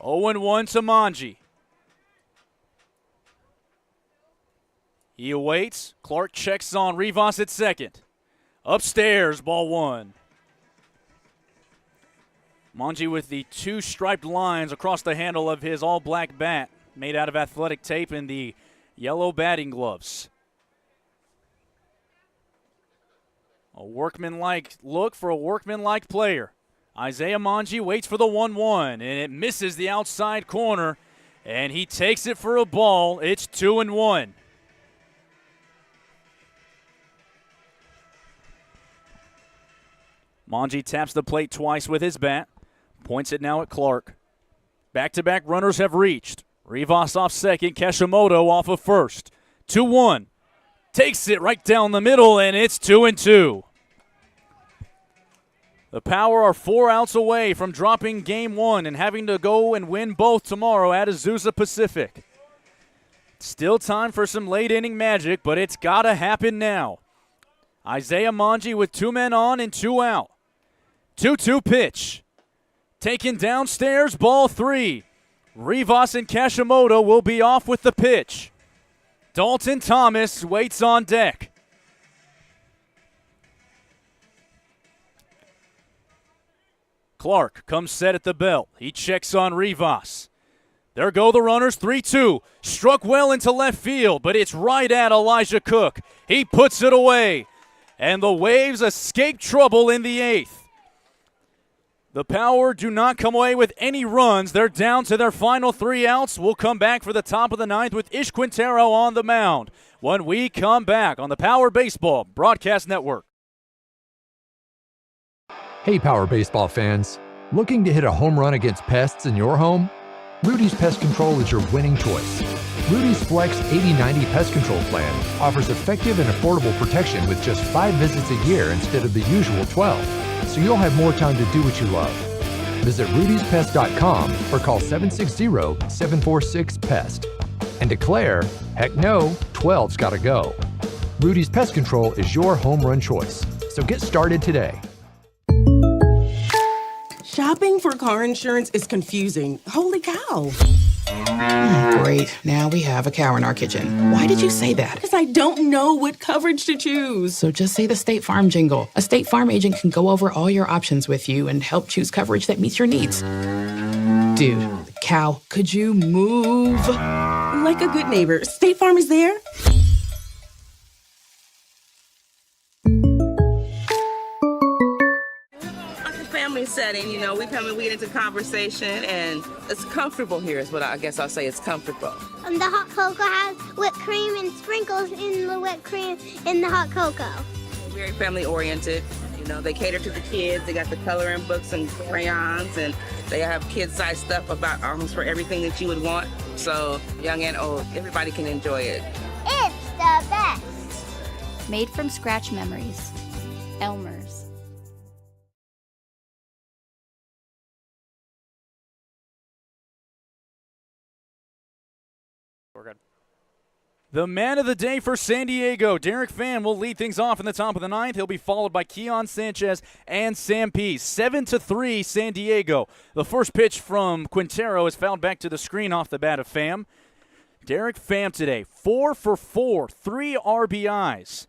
Oh, 0-1 to Manji. He awaits. Clark checks on Rivas at second. Upstairs, ball 1. Manji with the 2 striped lines across the handle of his all-black bat, made out of athletic tape, and the yellow batting gloves. A workmanlike look for a workmanlike player. Isaiah Manji waits for the 1-1, and it misses the outside corner, and he takes it for a ball. It's 2-1. Manji taps the plate twice with his bat, points it now at Clark. Back-to-back runners have reached. Rivas off second, Kashimoto off of first. 2-1. Takes it right down the middle, and it's 2-2. The Power are 4 outs away from dropping Game 1 and having to go and win both tomorrow at Azusa Pacific. Still time for some late-inning magic, but it's got to happen now. Isaiah Manji with 2 men on and 2 out. 2-2 pitch. Taken downstairs, ball 3. Rivas and Kashimoto will be off with the pitch. Dalton Thomas waits on deck. Clark comes set at the belt. He checks on Rivas. There go the runners, 3-2. Struck well into left field, but it's right at Elijah Cook. He puts it away, and the Waves escape trouble in the 8th. The Power do not come away with any runs. They're down to their final 3 outs. We'll come back for the top of the 9th with Ish Quintero on the mound when we come back on the Power Baseball Broadcast Network. Hey Power Baseball fans, looking to hit a home run against pests in your home? Rudy's Pest Control is your winning choice. Rudy's Flex 80/90 Pest Control Plan offers effective and affordable protection with just 5 visits a year instead of the usual 12, so you'll have more time to do what you love. Visit rudyspest.com or call 760-746-PEST and declare, heck no, 12's gotta go. Rudy's Pest Control is your home run choice, so get started today. Shopping for car insurance is confusing. Holy cow. Great. Now we have a cow in our kitchen. Why did you say that? Because I don't know what coverage to choose. So just say the State Farm jingle. A State Farm agent can go over all your options with you and help choose coverage that meets your needs. Dude, cow, could you move? Like a good neighbor, State Farm is there. Family setting, we get into conversation, and it's comfortable here is what I guess I'll say. It's comfortable. The hot cocoa has whipped cream and sprinkles in the whipped cream in the hot cocoa. Very family oriented. They cater to the kids. They got the coloring books and crayons, and they have kid-sized stuff about almost for everything that you would want. So young and old, everybody can enjoy it. It's the best. Made from scratch memories. Elmer's. We're good. The man of the day for San Diego, Derek Pham, will lead things off in the top of the ninth. He'll be followed by Keon Sanchez and Sam Pease. 7-3 San Diego. The first pitch from Quintero is fouled back to the screen off the bat of Pham. Derek Pham today, 4 for 4, 3 RBIs.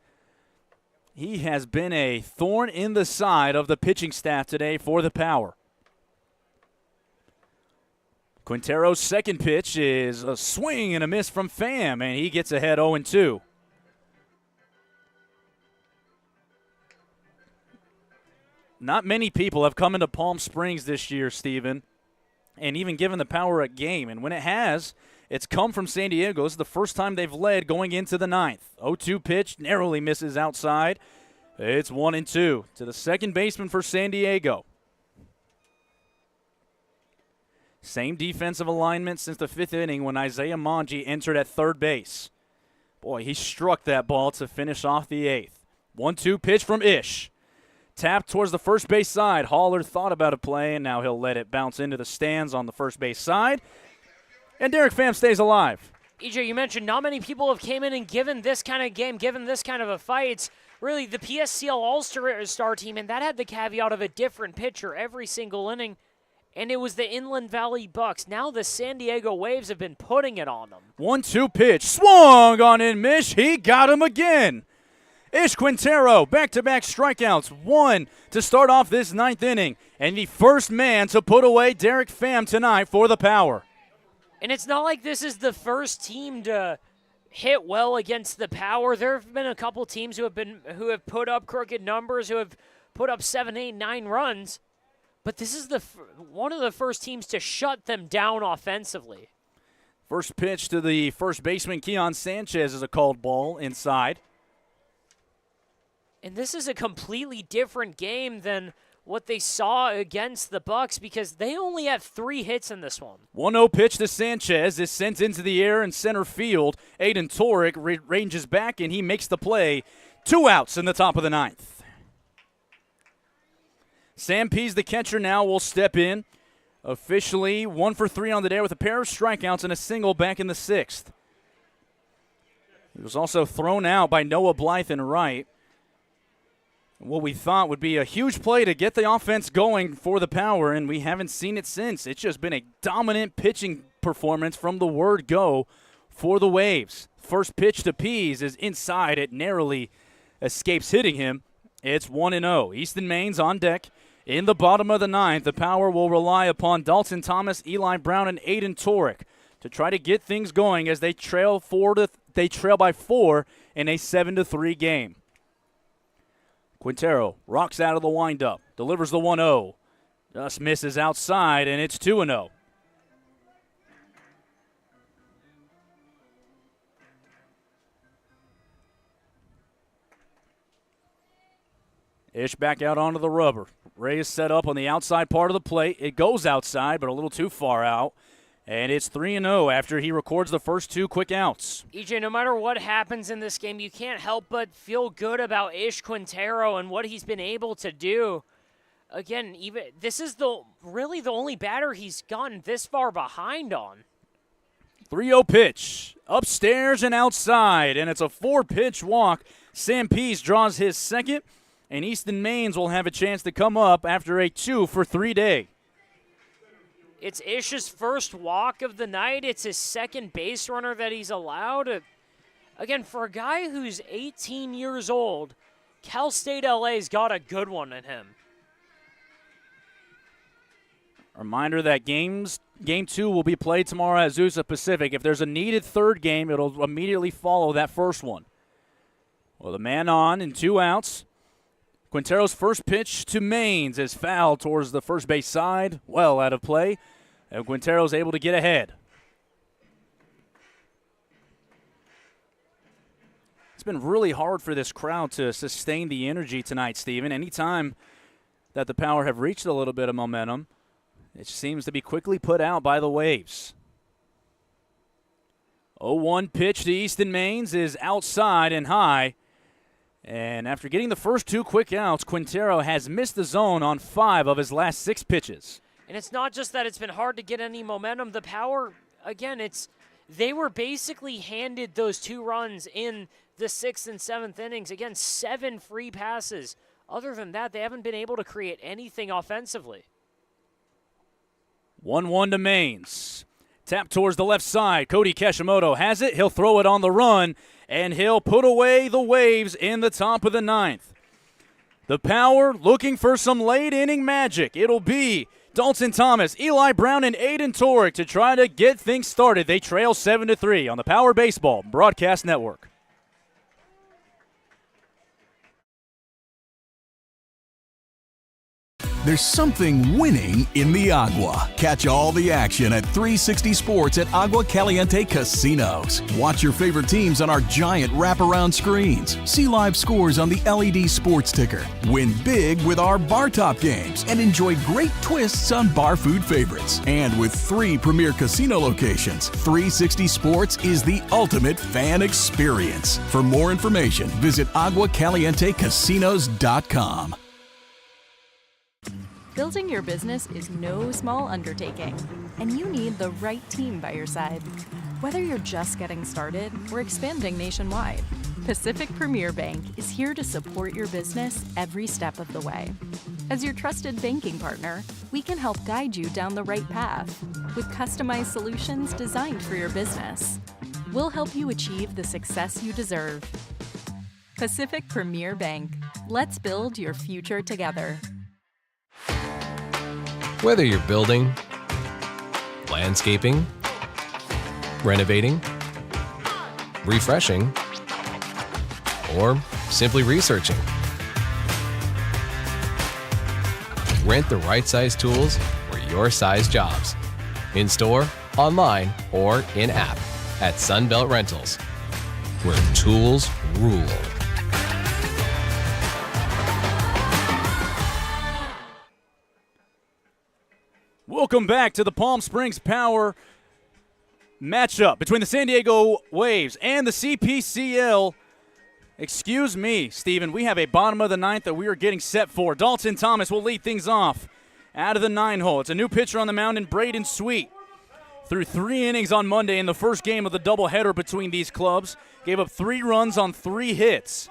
He has been a thorn in the side of the pitching staff today for the Power. Quintero's second pitch is a swing and a miss from Pham, and he gets ahead 0-2. Not many people have come into Palm Springs this year, Steven, and even given the Power a game. And when it has, it's come from San Diego. This is the first time they've led going into the ninth. 0-2 pitch, narrowly misses outside. It's 1-2 to the second baseman for San Diego. Same defensive alignment since the fifth inning when Isaiah Manji entered at third base. Boy, he struck that ball to finish off the eighth. 1-2 pitch from Ish. Tapped towards the first base side. Haller thought about a play, and now he'll let it bounce into the stands on the first base side. And Derek Pham stays alive. EJ, you mentioned not many people have came in and given this kind of game, given this kind of a fight. It's really the PSCL All-Star team, and that had the caveat of a different pitcher every single inning. And it was the Inland Valley Bucks. Now the San Diego Waves have been putting it on them. 1-2 pitch. Swung on in, Mish. He got him again. Ish Quintero, back-to-back strikeouts. One to start off this ninth inning. And the first man to put away Derek Pham tonight for the Power. And it's not like this is the first team to hit well against the Power. There have been a couple teams who have put up crooked numbers, who have put up 7, 8, 9 runs. But this is one of the first teams to shut them down offensively. First pitch to the first baseman, Keon Sanchez, is a called ball inside. And this is a completely different game than what they saw against the Bucks because they only have 3 hits in this one. 1-0 pitch to Sanchez is sent into the air in center field. Aiden Torek ranges back, and he makes the play. 2 outs in the top of the ninth. Sam Pease, the catcher, now will step in. Officially 1 for 3 on the day with a pair of strikeouts and a single back in the sixth. He was also thrown out by Noah Blythe in right. What we thought would be a huge play to get the offense going for the Power, and we haven't seen it since. It's just been a dominant pitching performance from the word go for the Waves. First pitch to Pease is inside. It narrowly escapes hitting him. It's 1-0. Easton Maines on deck. In the bottom of the ninth, the Power will rely upon Dalton Thomas, Eli Brown, and Aiden Torek to try to get things going as they trail by 4 in a 7-3 game. Quintero rocks out of the windup, delivers the 1-0. Just misses outside, and it's 2-0. Ish back out onto the rubber. Ray is set up on the outside part of the plate. It goes outside, but a little too far out. And it's 3-0 after he records the first 2 quick outs. EJ, no matter what happens in this game, you can't help but feel good about Ish Quintero and what he's been able to do. Again, this is really the only batter he's gotten this far behind on. 3-0 pitch. Upstairs and outside, and it's a 4-pitch walk. Sam Pease draws his second. And Easton Maines will have a chance to come up after a 2 for 3 day. It's Ish's first walk of the night. It's his second base runner that he's allowed. Again, for a guy who's 18 years old, Cal State LA's got a good one in him. Reminder that Game 2 will be played tomorrow at Azusa Pacific. If there's a needed third game, it'll immediately follow that first one. Well, the man on and 2 outs. Quintero's first pitch to Maines is fouled towards the first base side, well out of play, and Quintero's able to get ahead. It's been really hard for this crowd to sustain the energy tonight, Steven. Anytime that the Power have reached a little bit of momentum, it seems to be quickly put out by the Waves. 0-1 pitch to Easton Maines is outside and high. And after getting the first 2 quick outs, Quintero has missed the zone on 5 of his last 6 pitches. And it's not just that it's been hard to get any momentum. The Power, again, they were basically handed those 2 runs in the 6th and 7th innings. Again, 7 free passes. Other than that, they haven't been able to create anything offensively. 1-1 to Maines. Tap towards the left side. Cody Kashimoto has it. He'll throw it on the run, and he'll put away the Waves in the top of the 9th. The Power looking for some late-inning magic. It'll be Dalton Thomas, Eli Brown, and Aiden Torek to try to get things started. They trail 7-3 on the Power Baseball Broadcast Network. There's something winning in the Agua. Catch all the action at 360 Sports at Agua Caliente Casinos. Watch your favorite teams on our giant wraparound screens. See live scores on the LED sports ticker. Win big with our bar top games and enjoy great twists on bar food favorites. And with 3 premier casino locations, 360 Sports is the ultimate fan experience. For more information, visit aguacalientecasinos.com. Building your business is no small undertaking, and you need the right team by your side. Whether you're just getting started or expanding nationwide, Pacific Premier Bank is here to support your business every step of the way. As your trusted banking partner, we can help guide you down the right path with customized solutions designed for your business. We'll help you achieve the success you deserve. Pacific Premier Bank. Let's build your future together. Whether you're building, landscaping, renovating, refreshing, or simply researching, rent the right size tools for your size jobs. In store, online, or in-app at Sunbelt Rentals, where tools rule. Welcome back to the Palm Springs Power matchup between the San Diego Waves and the CPCL. Excuse me, Steven. We have a bottom of the 9th that we are getting set for. Dalton Thomas will lead things off out of the 9-hole. It's a new pitcher on the mound in Braden Sweet. Through 3 innings on Monday in the first game of the doubleheader between these clubs. Gave up 3 runs on 3 hits.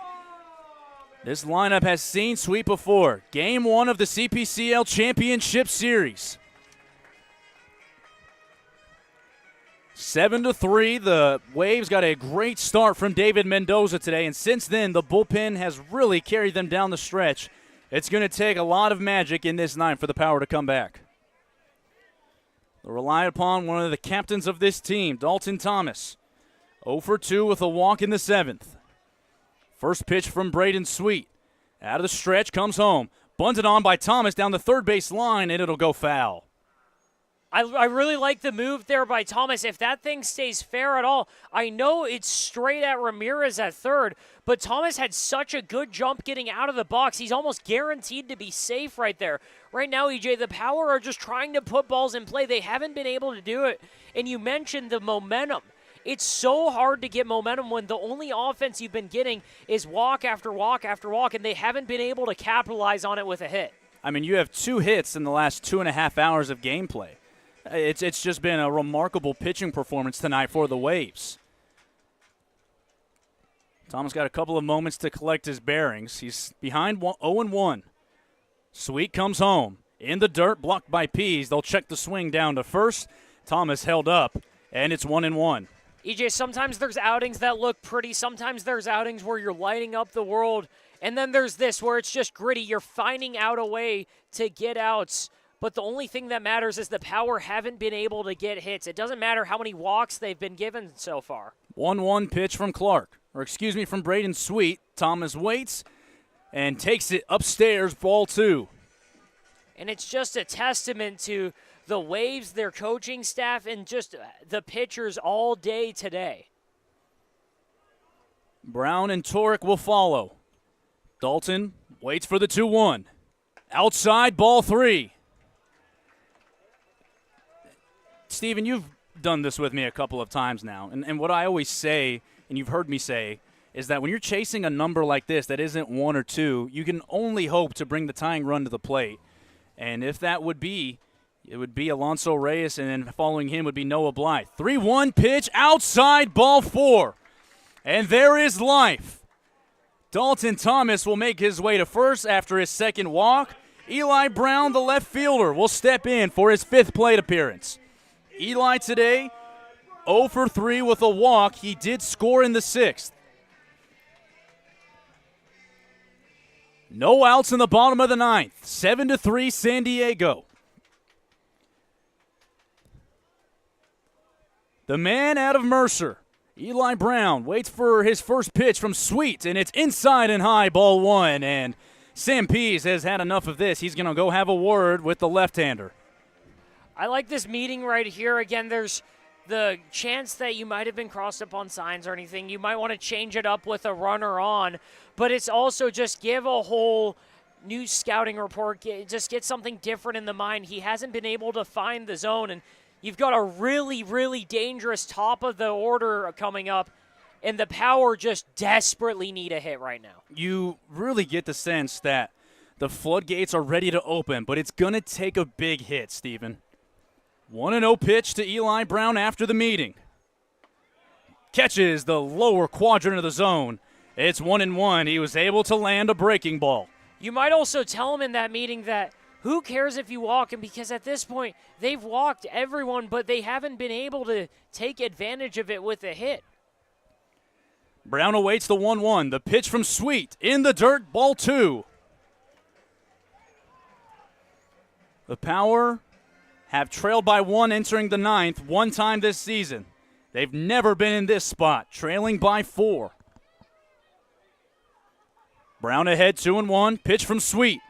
This lineup has seen Sweet before. Game 1 of the CPCL Championship Series. 7-3, the Waves got a great start from David Mendoza today, and since then, the bullpen has really carried them down the stretch. It's going to take a lot of magic in this 9 for the Power to come back. They'll rely upon one of the captains of this team, Dalton Thomas. 0 for 2 with a walk in the 7th. First pitch from Braden Sweet. Out of the stretch, comes home. Bunted on by Thomas down the third base line, and it'll go foul. I really like the move there by Thomas. If that thing stays fair at all, I know it's straight at Ramirez at third, but Thomas had such a good jump getting out of the box. He's almost guaranteed to be safe right there. Right now, EJ, the Power are just trying to put balls in play. They haven't been able to do it. And you mentioned the momentum. It's so hard to get momentum when the only offense you've been getting is walk after walk after walk, and they haven't been able to capitalize on it with a hit. I mean, you have 2 hits in the last 2.5 hours of gameplay. It's just been a remarkable pitching performance tonight for the Waves. Thomas got a couple of moments to collect his bearings. He's behind 0-1. Sweet comes home. in the dirt, blocked by Pease. They'll check the swing down to first. Thomas held up, and it's 1-1. EJ, sometimes there's outings that look pretty. Sometimes there's outings where you're lighting up the world. And then there's this where it's just gritty. You're finding out a way to get outs. But the only thing that matters is the Power haven't been able to get hits. It doesn't matter how many walks they've been given so far. 1-1 pitch from from Braden Sweet. Thomas waits and takes it upstairs, ball 2. And it's just a testament to the Waves, their coaching staff, and just the pitchers all day today. Brown and Torek will follow. Dalton waits for the 2-1. Outside, ball 3. Steven, you've done this with me a couple of times now, and what I always say, and you've heard me say, is that when you're chasing a number like this that isn't 1 or 2, you can only hope to bring the tying run to the plate. And if that would be, it would be Alonso Reyes, and then following him would be Noah Blythe. 3-1 pitch, outside, ball 4. And there is life. Dalton Thomas will make his way to first after his second walk. Eli Brown, the left fielder, will step in for his 5th plate appearance. Eli today, 0 for 3 with a walk. He did score in the 6th. No outs in the bottom of the 9th. 7-3 San Diego. The man out of Mercer, Eli Brown, waits for his first pitch from Sweet, and it's inside and high, ball 1. And Sam Pease has had enough of this. He's going to go have a word with the left-hander. I like this meeting right here. Again, there's the chance that you might have been crossed up on signs or anything. You might want to change it up with a runner on, but it's also just give a whole new scouting report, just get something different in the mind. He hasn't been able to find the zone, and you've got a really, really dangerous top of the order coming up, and the Power just desperately need a hit right now. You really get the sense that the floodgates are ready to open, but it's going to take a big hit, Steven. 1-0 pitch to Eli Brown after the meeting. Catches the lower quadrant of the zone. It's 1-1. He was able to land a breaking ball. You might also tell him in that meeting that who cares if you walk him, because at this point they've walked everyone, but they haven't been able to take advantage of it with a hit. Brown awaits the 1-1. The pitch from Sweet in the dirt, ball 2. The Power have trailed by 1 entering the 9th one time this season. They've never been in this spot, trailing by 4. Brown ahead, 2-1. Pitch from Sweet.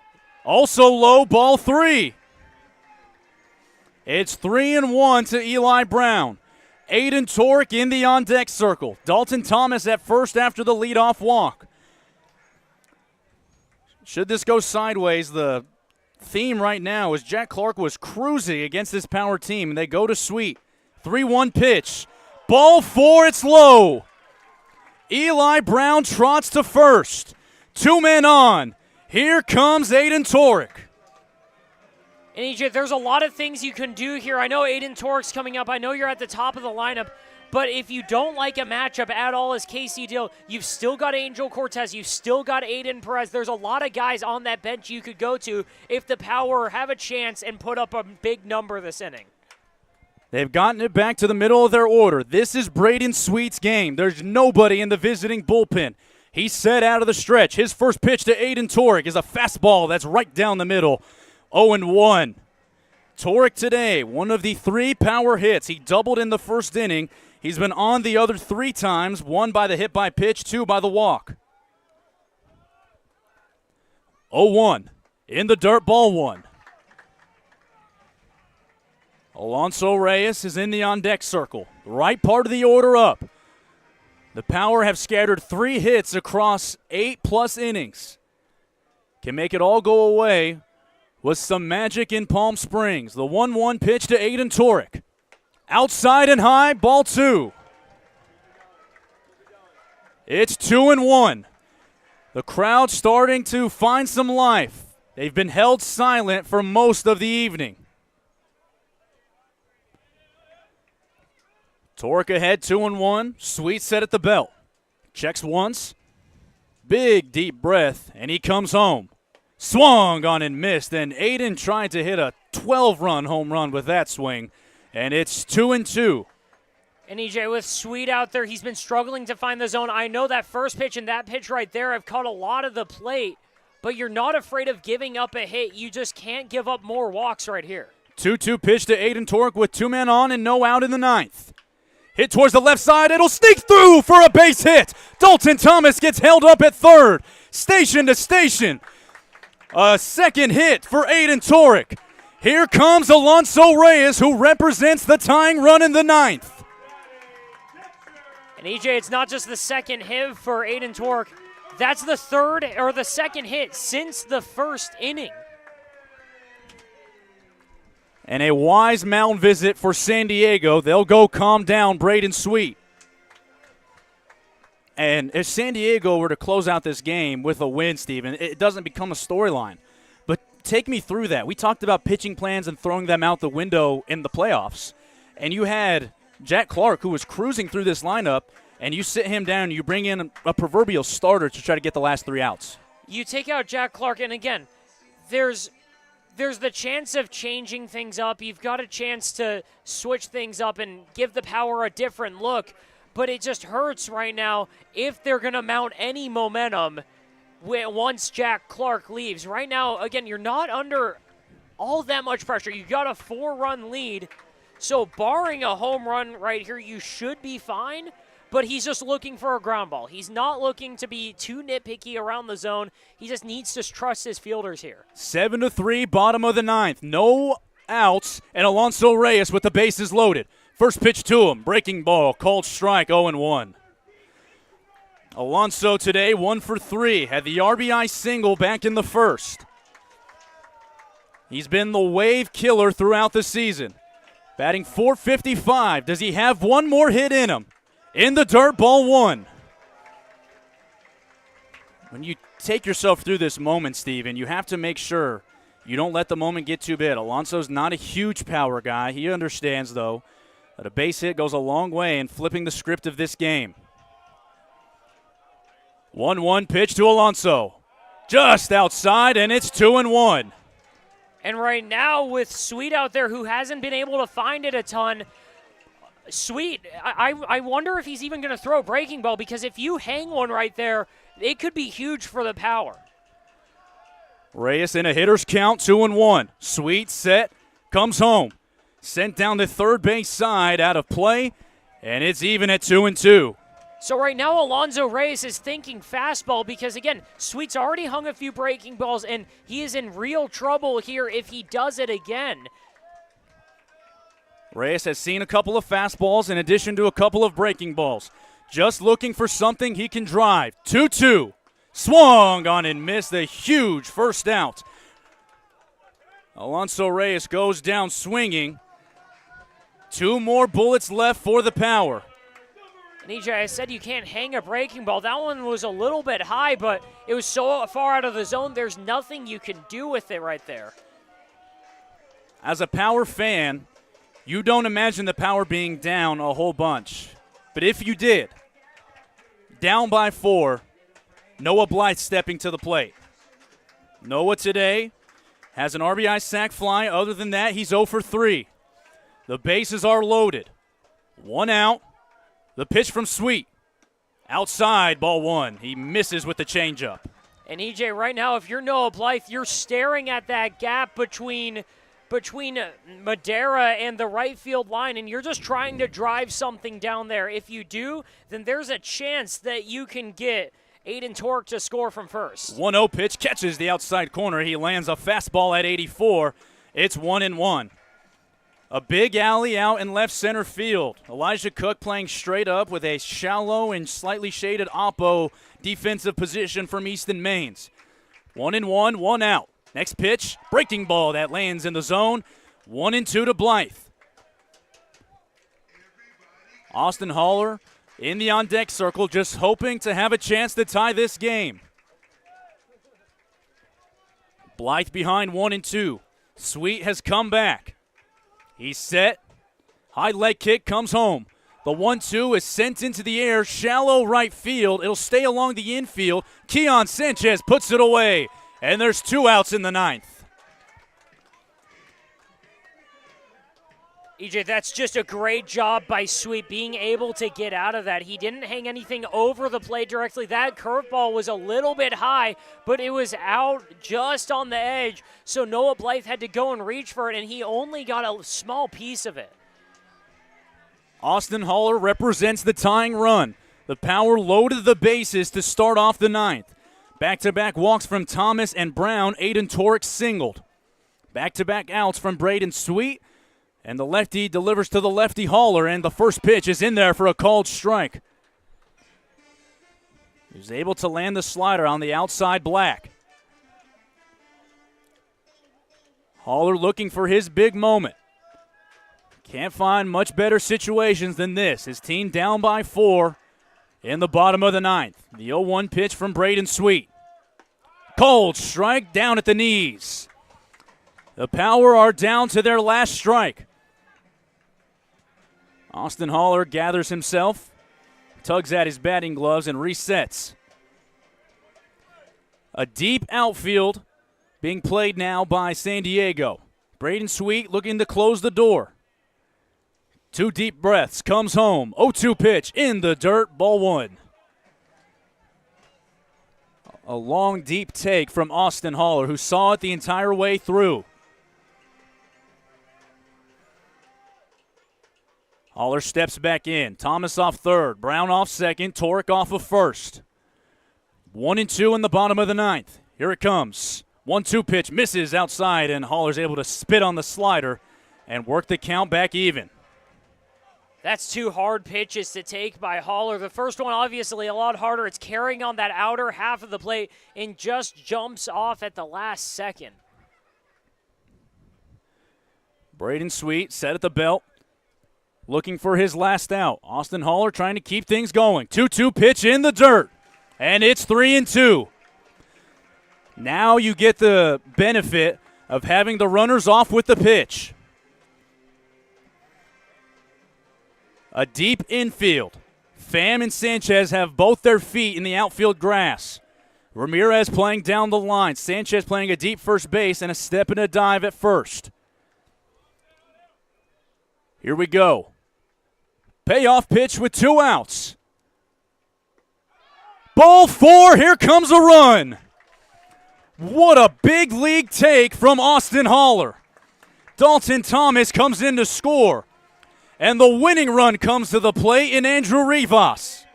Also low, ball 3. It's 3-1 to Eli Brown. Aiden Torek in the on-deck circle. Dalton Thomas at first after the leadoff walk. Should this go sideways, the theme right now is Jack Clark was cruising against this Power team, and they go to Sweet. 3-1 pitch. Ball 4, it's low. Eli Brown trots to first. 2 men on. Here comes Aiden Torek. And EJ, there's a lot of things you can do here. I know Aiden Torek's coming up. I know you're at the top of the lineup. But if you don't like a matchup at all as Casey Dill, you've still got Angel Cortez. You've still got Aiden Perez. There's a lot of guys on that bench you could go to if the Power have a chance and put up a big number this inning. They've gotten it back to the middle of their order. This is Braden Sweet's game. There's nobody in the visiting bullpen. He's set out of the stretch. His first pitch to Aiden Torek is a fastball that's right down the middle. 0-1. Torek today, one of the 3 Power hits. He doubled in the first inning. He's been on the other 3 times, 1 by the hit by pitch, 2 by the walk. 0-1. In the dirt, ball 1. Alonso Reyes is in the on-deck circle. The right part of the order up. The Power have scattered 3 hits across 8+ innings. Can make it all go away with some magic in Palm Springs. The 1-1 pitch to Aiden Torek. Outside and high, ball 2. It's 2-1. The crowd starting to find some life. They've been held silent for most of the evening. Torek ahead, 2-1. Sweet set at the belt. Checks once. Big deep breath, and he comes home. Swung on and missed, and Aiden tried to hit a 12-run home run with that swing, and it's 2-2. And EJ, with Sweet out there, he's been struggling to find the zone. I know that first pitch and that pitch right there have caught a lot of the plate, but you're not afraid of giving up a hit. You just can't give up more walks right here. 2-2 pitch to Aiden Torek with 2 men on and no out in the ninth. Hit towards the left side. It'll sneak through for a base hit. Dalton Thomas gets held up at third. Station to station. A second hit for Aiden Torek. Here comes Alonso Reyes, who represents the tying run in the ninth. And EJ, it's not just the second hit for Aiden Torek. That's the third or the second hit since the first inning. And a wise mound visit for San Diego. They'll go calm down Braden Sweet. And if San Diego were to close out this game with a win, Steven, it doesn't become a storyline. But take me through that. We talked about pitching plans and throwing them out the window in the playoffs. And you had Jack Clark, who was cruising through this lineup, and you sit him down, you bring in a proverbial starter to try to get the last 3 outs. You take out Jack Clark, and again, there's the chance of changing things up. You've got a chance to switch things up and give the power a different look, but it just hurts right now if they're going to mount any momentum once Jack Clark leaves. Right now, again, you're not under all that much pressure. You got a 4-run lead, so barring a home run right here, you should be fine. But he's just looking for a ground ball. He's not looking to be too nitpicky around the zone. He just needs to trust his fielders here. 7-3, bottom of the ninth. No outs, and Alonso Reyes with the bases loaded. First pitch to him, breaking ball, called strike, 0-1. Alonso today 1 for 3, had the RBI single back in the first. He's been the wave killer throughout the season. Batting .455. Does he have one more hit in him? In the dirt, ball 1. When you take yourself through this moment, Steven, you have to make sure you don't let the moment get too big. Alonso's not a huge power guy. He understands, though, that a base hit goes a long way in flipping the script of this game. 1-1 pitch to Alonso. Just outside, and it's 2-1. And right now, with Sweet out there, who hasn't been able to find it a ton, Sweet, I wonder if he's even going to throw a breaking ball, because if you hang one right there, it could be huge for the power. Reyes in a hitter's count, 2-1. Sweet set, comes home. Sent down the third base side, out of play, and it's even at 2-2. So right now, Alonso Reyes is thinking fastball because, again, Sweet's already hung a few breaking balls, and he is in real trouble here if he does it again. Reyes has seen a couple of fastballs in addition to a couple of breaking balls. Just looking for something he can drive. 2-2. Swung on and missed a huge first out. Alonso Reyes goes down swinging. 2 more bullets left for the power. And EJ, I said you can't hang a breaking ball. That one was a little bit high, but it was so far out of the zone, there's nothing you can do with it right there. As a power fan, you don't imagine the power being down a whole bunch. But if you did, down by 4, Noah Blythe stepping to the plate. Noah today has an RBI sac fly. Other than that, he's 0 for 3. The bases are loaded. 1 out. The pitch from Sweet. Outside, ball 1. He misses with the changeup. And EJ, right now, if you're Noah Blythe, you're staring at that gap between Madera and the right field line, and you're just trying to drive something down there. If you do, then there's a chance that you can get Aiden Torek to score from first. 1-0 pitch, catches the outside corner. He lands a fastball at 84. It's 1-1. A big alley out in left center field. Elijah Cook playing straight up with a shallow and slightly shaded oppo defensive position from Easton Maines. 1-1, 1 out. Next pitch, breaking ball that lands in the zone. 1-2 to Blythe. Austin Haller in the on-deck circle, just hoping to have a chance to tie this game. Blythe behind 1-2. Sweet has come back. He's set. High leg kick comes home. The 1-2 is sent into the air, shallow right field. It'll stay along the infield. Keon Sanchez puts it away. And there's 2 outs in the 9th. EJ, that's just a great job by Sweet being able to get out of that. He didn't hang anything over the plate directly. That curveball was a little bit high, but it was out just on the edge. So Noah Blythe had to go and reach for it, and he only got a small piece of it. Austin Haller represents the tying run. The Power loaded the bases to start off the 9th. Back-to-back walks from Thomas and Brown. Aiden Torek singled. Back-to-back outs from Braden Sweet. And the lefty delivers to the lefty Haller, and the first pitch is in there for a called strike. He was able to land the slider on the outside black. Haller looking for his big moment. Can't find much better situations than this. His team down by 4 in the bottom of the 9th. The 0-1 pitch from Braden Sweet. Cold strike down at the knees. The Power are down to their last strike. Austin Haller gathers himself, tugs at his batting gloves, and resets. A deep outfield being played now by San Diego. Braden Sweet looking to close the door. 2 deep breaths, comes home. 0-2 pitch in the dirt, ball 1. A long, deep take from Austin Haller, who saw it the entire way through. Haller steps back in. Thomas off third. Brown off second. Torek off of first. 1-2 in the bottom of the 9th. Here it comes. 1-2 pitch misses outside, and Haller's able to spit on the slider and work the count back even. That's 2 hard pitches to take by Haller. The first one, obviously, a lot harder. It's carrying on that outer half of the plate and just jumps off at the last second. Braden Sweet set at the belt, looking for his last out. Austin Haller trying to keep things going. 2-2 pitch in the dirt, and it's 3-2. Now you get the benefit of having the runners off with the pitch. A deep infield. Pham and Sanchez have both their feet in the outfield grass. Ramirez playing down the line. Sanchez playing a deep first base and a step and a dive at first. Here we go. Payoff pitch with 2 outs. Ball 4, here comes a run. What a big league take from Austin Haller. Dalton Thomas comes in to score. And the winning run comes to the plate in Andrew Rivas.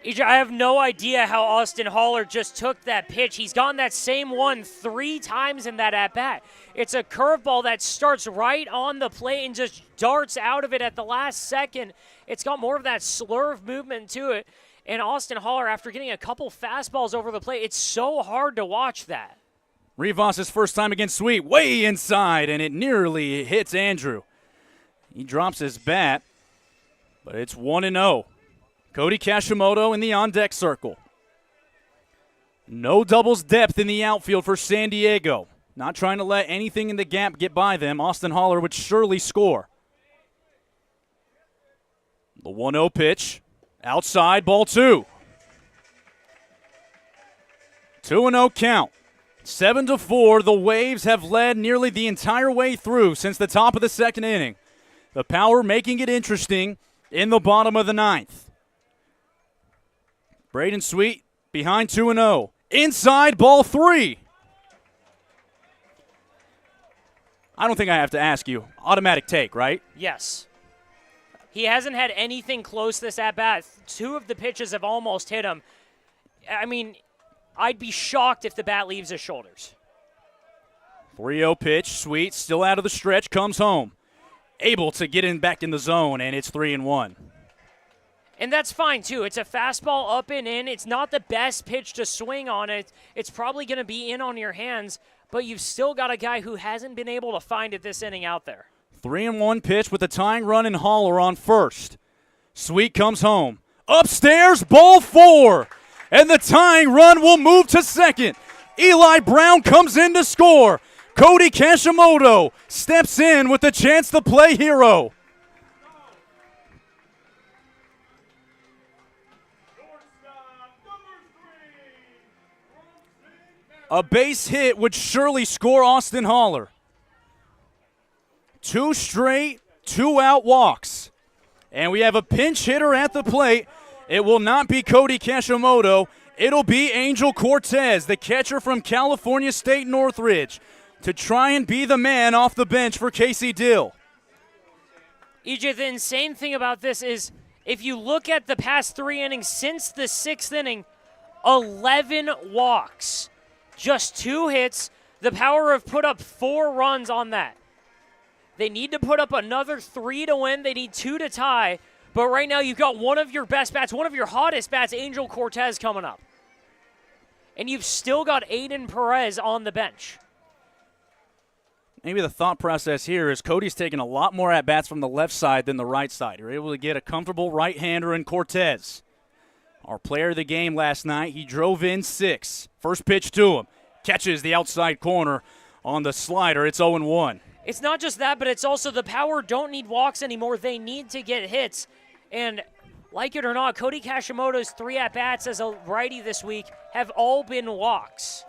EJ, I have no idea how Austin Haller just took that pitch. He's gotten that same one 3 times in that at-bat. It's a curveball that starts right on the plate and just darts out of it at the last second. It's got more of that slurve movement to it. And Austin Haller, after getting a couple fastballs over the plate, it's so hard to watch that. Rivas' first time against Sweet, way inside, and it nearly hits Andrew. He drops his bat, but it's 1-0. Cody Kashimoto in the on-deck circle. No doubles depth in the outfield for San Diego. Not trying to let anything in the gap get by them. Austin Haller would surely score. The 1-0 pitch. Outside, ball 2. 2-0 count. 7-4, the Waves have led nearly the entire way through since the top of the second inning. The Power making it interesting in the bottom of the 9th. Braden Sweet behind 2-0. Inside, ball 3. I don't think I have to ask you. Automatic take, right? Yes. He hasn't had anything close this at-bat. 2 of the pitches have almost hit him. I mean, I'd be shocked if the bat leaves his shoulders. 3-0 pitch. Sweet still out of the stretch. Comes home. Able to get back in the zone, and it's 3-1. And that's fine, too. It's a fastball up and in. It's not the best pitch to swing on it. It's probably going to be in on your hands, but you've still got a guy who hasn't been able to find it this inning out there. 3-1 pitch with the tying run and Haller on first. Sweet comes home. Upstairs, ball 4. And the tying run will move to second. Eli Brown comes in to score. Cody Kashimoto steps in with a chance to play hero. A base hit would surely score Austin Haller. 2 straight, 2-out walks. And we have a pinch hitter at the plate. It will not be Cody Kashimoto. It'll be Angel Cortez, the catcher from California State Northridge, to try and be the man off the bench for Casey Dill. EJ, the insane thing about this is if you look at the past 3 innings since the 6th inning, 11 walks, just 2 hits. The Power have put up 4 runs on that. They need to put up another 3 to win. They need 2 to tie. But right now you've got one of your best bats, one of your hottest bats, Angel Cortez, coming up. And you've still got Aiden Perez on the bench. Maybe the thought process here is Cody's taking a lot more at-bats from the left side than the right side. You're able to get a comfortable right-hander in Cortez. Our player of the game last night, he drove in 6. First pitch to him. Catches the outside corner on the slider. It's 0-1. It's not just that, but it's also the Power don't need walks anymore. They need to get hits. And like it or not, Cody Kashimoto's 3 at-bats as a righty this week have all been walks.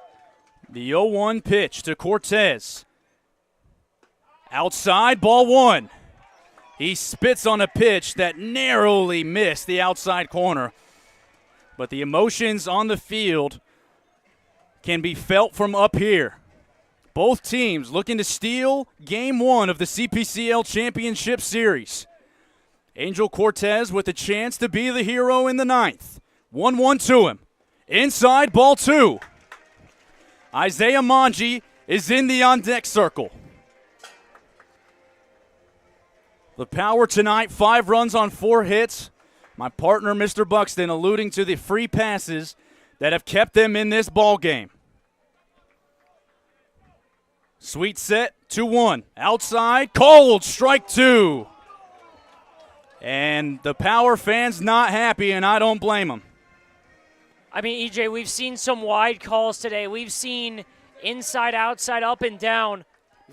The 0-1 pitch to Cortez. Outside, ball 1. He spits on a pitch that narrowly missed the outside corner. But the emotions on the field can be felt from up here. Both teams looking to steal Game 1 of the CPCL Championship Series. Angel Cortez with a chance to be the hero in the 9th. 1-1 to him. Inside, ball 2. Isaiah Manji is in the on-deck circle. The Power tonight, 5 runs on 4 hits. My partner, Mr. Buxton, alluding to the free passes that have kept them in this ball game. Sweet set, 2-1. Outside, called, strike 2. And the Power fans not happy, and I don't blame them. I mean, EJ, we've seen some wide calls today. We've seen inside, outside, up and down.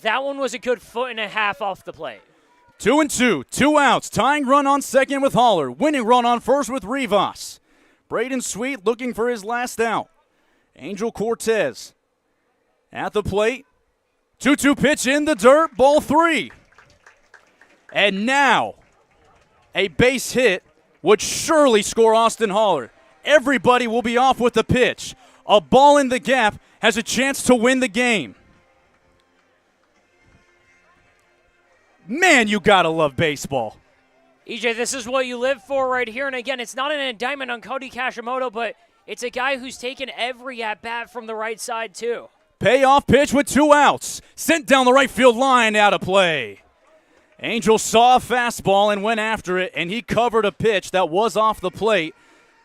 That one was a good 1.5 feet off the plate. 2-2, 2 outs. Tying run on second with Haller. Winning run on first with Rivas. Braden Sweet looking for his last out. Angel Cortez at the plate. 2-2 pitch in the dirt. Ball 3. And now a base hit would surely score Austin Haller. Everybody will be off with the pitch. A ball in the gap has a chance to win the game. Man, you gotta love baseball. EJ, this is what you live for right here. And again, it's not an indictment on Cody Kashimoto, but it's a guy who's taken every at-bat from the right side, too. Payoff pitch with 2 outs. Sent down the right field line, out of play. Angel saw a fastball and went after it, and he covered a pitch that was off the plate,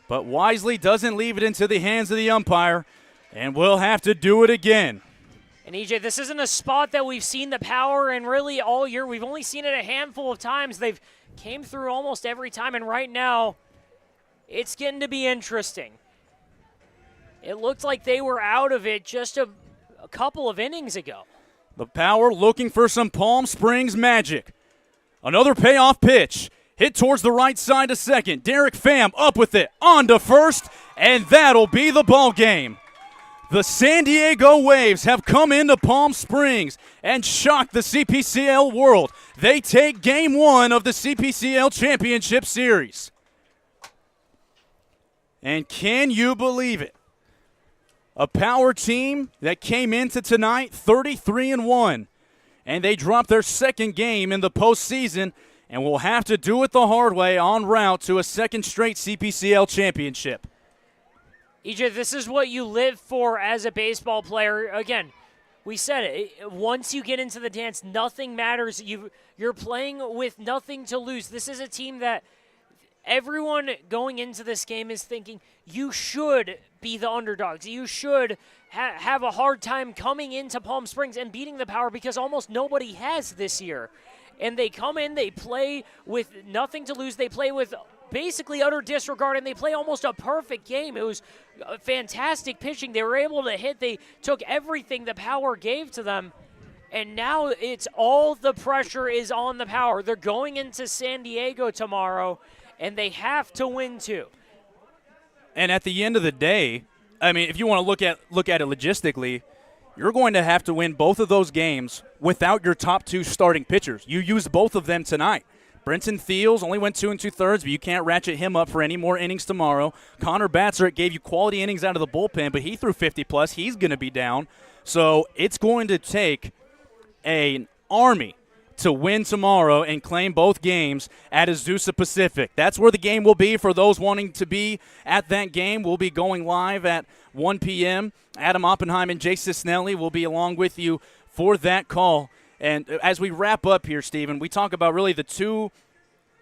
but wisely doesn't leave it into the hands of the umpire, and will have to do it again. And EJ, this isn't a spot that we've seen the Power in really all year. We've only seen it a handful of times. They've came through almost every time, and right now it's getting to be interesting. It looked like they were out of it just a couple of innings ago. The Power looking for some Palm Springs magic. Another payoff pitch. Hit towards the right side to second. Derek Pham up with it. On to first, and that'll be the ball game. The San Diego Waves have come into Palm Springs and shocked the CPCL world. They take Game 1 of the CPCL Championship Series. And can you believe it? A Power team that came into tonight 33-1, and they dropped their second game in the postseason and will have to do it the hard way en route to a second straight CPCL championship. EJ, this is what you live for as a baseball player. Again, we said it. Once you get into the dance, nothing matters. You're playing with nothing to lose. This is a team that everyone going into this game is thinking you should be the underdogs. You should have a hard time coming into Palm Springs and beating the Power because almost nobody has this year. And they come in, they play with nothing to lose. They play with basically utter disregard, and they play almost a perfect game. It was fantastic pitching. They were able to hit. They took everything the Power gave to them, and now it's all the pressure is on the Power. They're going into San Diego tomorrow, and they have to win too. And at the end of the day, I mean, if you want to look at it logistically, you're going to have to win both of those games without your top 2 starting pitchers. You used both of them tonight. Brenton Thiels only went 2 2/3, but you can't ratchet him up for any more innings tomorrow. Connor Batzert gave you quality innings out of the bullpen, but he threw 50+. He's going to be down. So it's going to take an army to win tomorrow and claim both games at Azusa Pacific. That's where the game will be for those wanting to be at that game. We'll be going live at 1 p.m. Adam Oppenheim and Jay Cisnelli will be along with you for that call. And as we wrap up here, Stephen, we talk about really the 2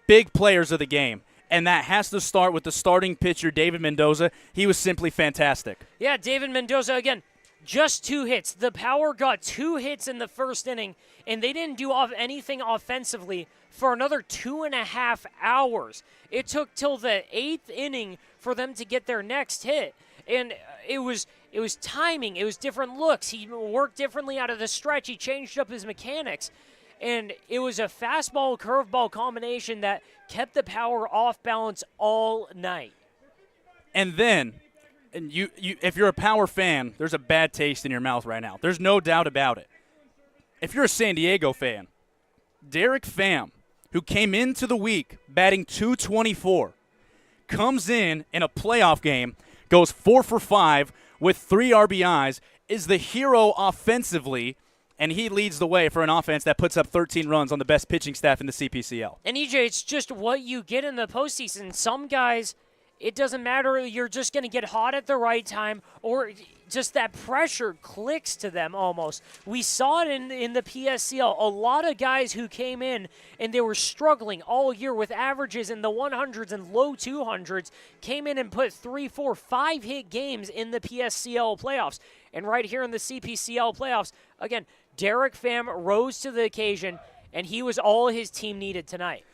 big players of the game, and that has to start with the starting pitcher, David Mendoza. He was simply fantastic. Yeah, David Mendoza, again, just 2 hits. The Power got 2 hits in the first inning, and they didn't do anything offensively for another 2.5 hours. It took till the 8th inning for them to get their next hit. And it was timing. It was different looks. He worked differently out of the stretch. He changed up his mechanics. And it was a fastball-curveball combination that kept the Power off balance all night. And then, you if you're a Power fan, there's a bad taste in your mouth right now. There's no doubt about it. If you're a San Diego fan, Derek Pham, who came into the week batting .224, comes in a playoff game, goes 4 for 5 with 3 RBIs, is the hero offensively, and he leads the way for an offense that puts up 13 runs on the best pitching staff in the CPCL. And, EJ, it's just what you get in the postseason. Some guys, it doesn't matter. You're just going to get hot at the right time, or just that pressure clicks to them almost. We saw it in the PSCL. A lot of guys who came in and they were struggling all year with averages in the 100s and low 200s came in and put 3, 4, 5 hit games in the PSCL playoffs. And right here in the CPCL playoffs, again, Derek Pham rose to the occasion, and he was all his team needed tonight.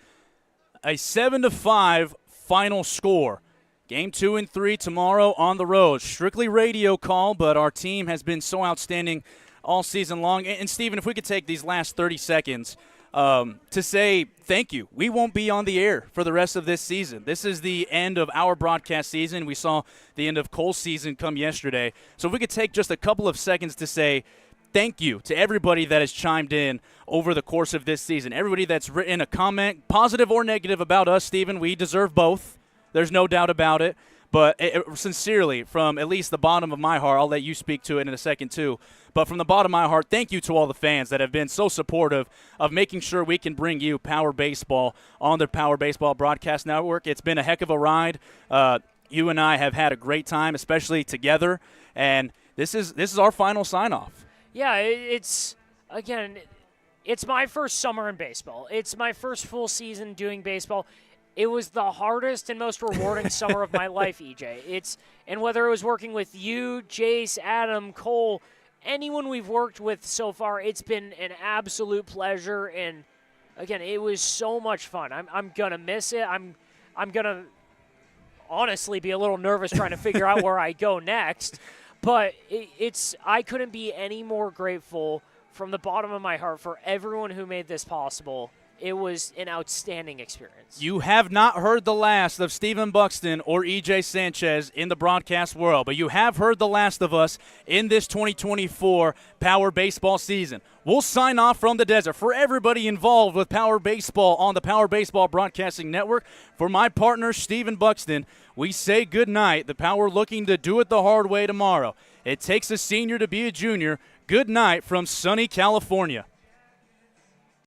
A 7-5 final score. Game 2 and 3 tomorrow on the road. Strictly radio call, but our team has been so outstanding all season long. And Stephen, if we could take these last 30 seconds to say thank you. We won't be on the air for the rest of this season. This is the end of our broadcast season. We saw the end of Cole's season come yesterday. So if we could take just a couple of seconds to say thank you to everybody that has chimed in over the course of this season. Everybody that's written a comment, positive or negative, about us, Stephen. We deserve both. There's no doubt about it. But sincerely, from at least the bottom of my heart, I'll let you speak to it in a second too, but from the bottom of my heart, thank you to all the fans that have been so supportive of making sure we can bring you Power Baseball on the Power Baseball Broadcast Network. It's been a heck of a ride. You and I have had a great time, especially together, and this is our final sign-off. Yeah, it's my first summer in baseball. It's my first full season doing baseball. It was the hardest and most rewarding summer of my life, EJ. And whether it was working with you, Jace, Adam, Cole, anyone we've worked with so far, it's been an absolute pleasure. And again, it was so much fun. I'm gonna miss it. I'm gonna honestly be a little nervous trying to figure out where I go next. But I couldn't be any more grateful from the bottom of my heart for everyone who made this possible. It was an outstanding experience. You have not heard the last of Stephen Buxton or EJ Sanchez in the broadcast world, but you have heard the last of us in this 2024 Power Baseball season. We'll sign off from the desert. For everybody involved with Power Baseball on the Power Baseball Broadcasting Network, for my partner, Stephen Buxton, we say good night. The Power looking to do it the hard way tomorrow. It takes a senior to be a junior. Good night from sunny California.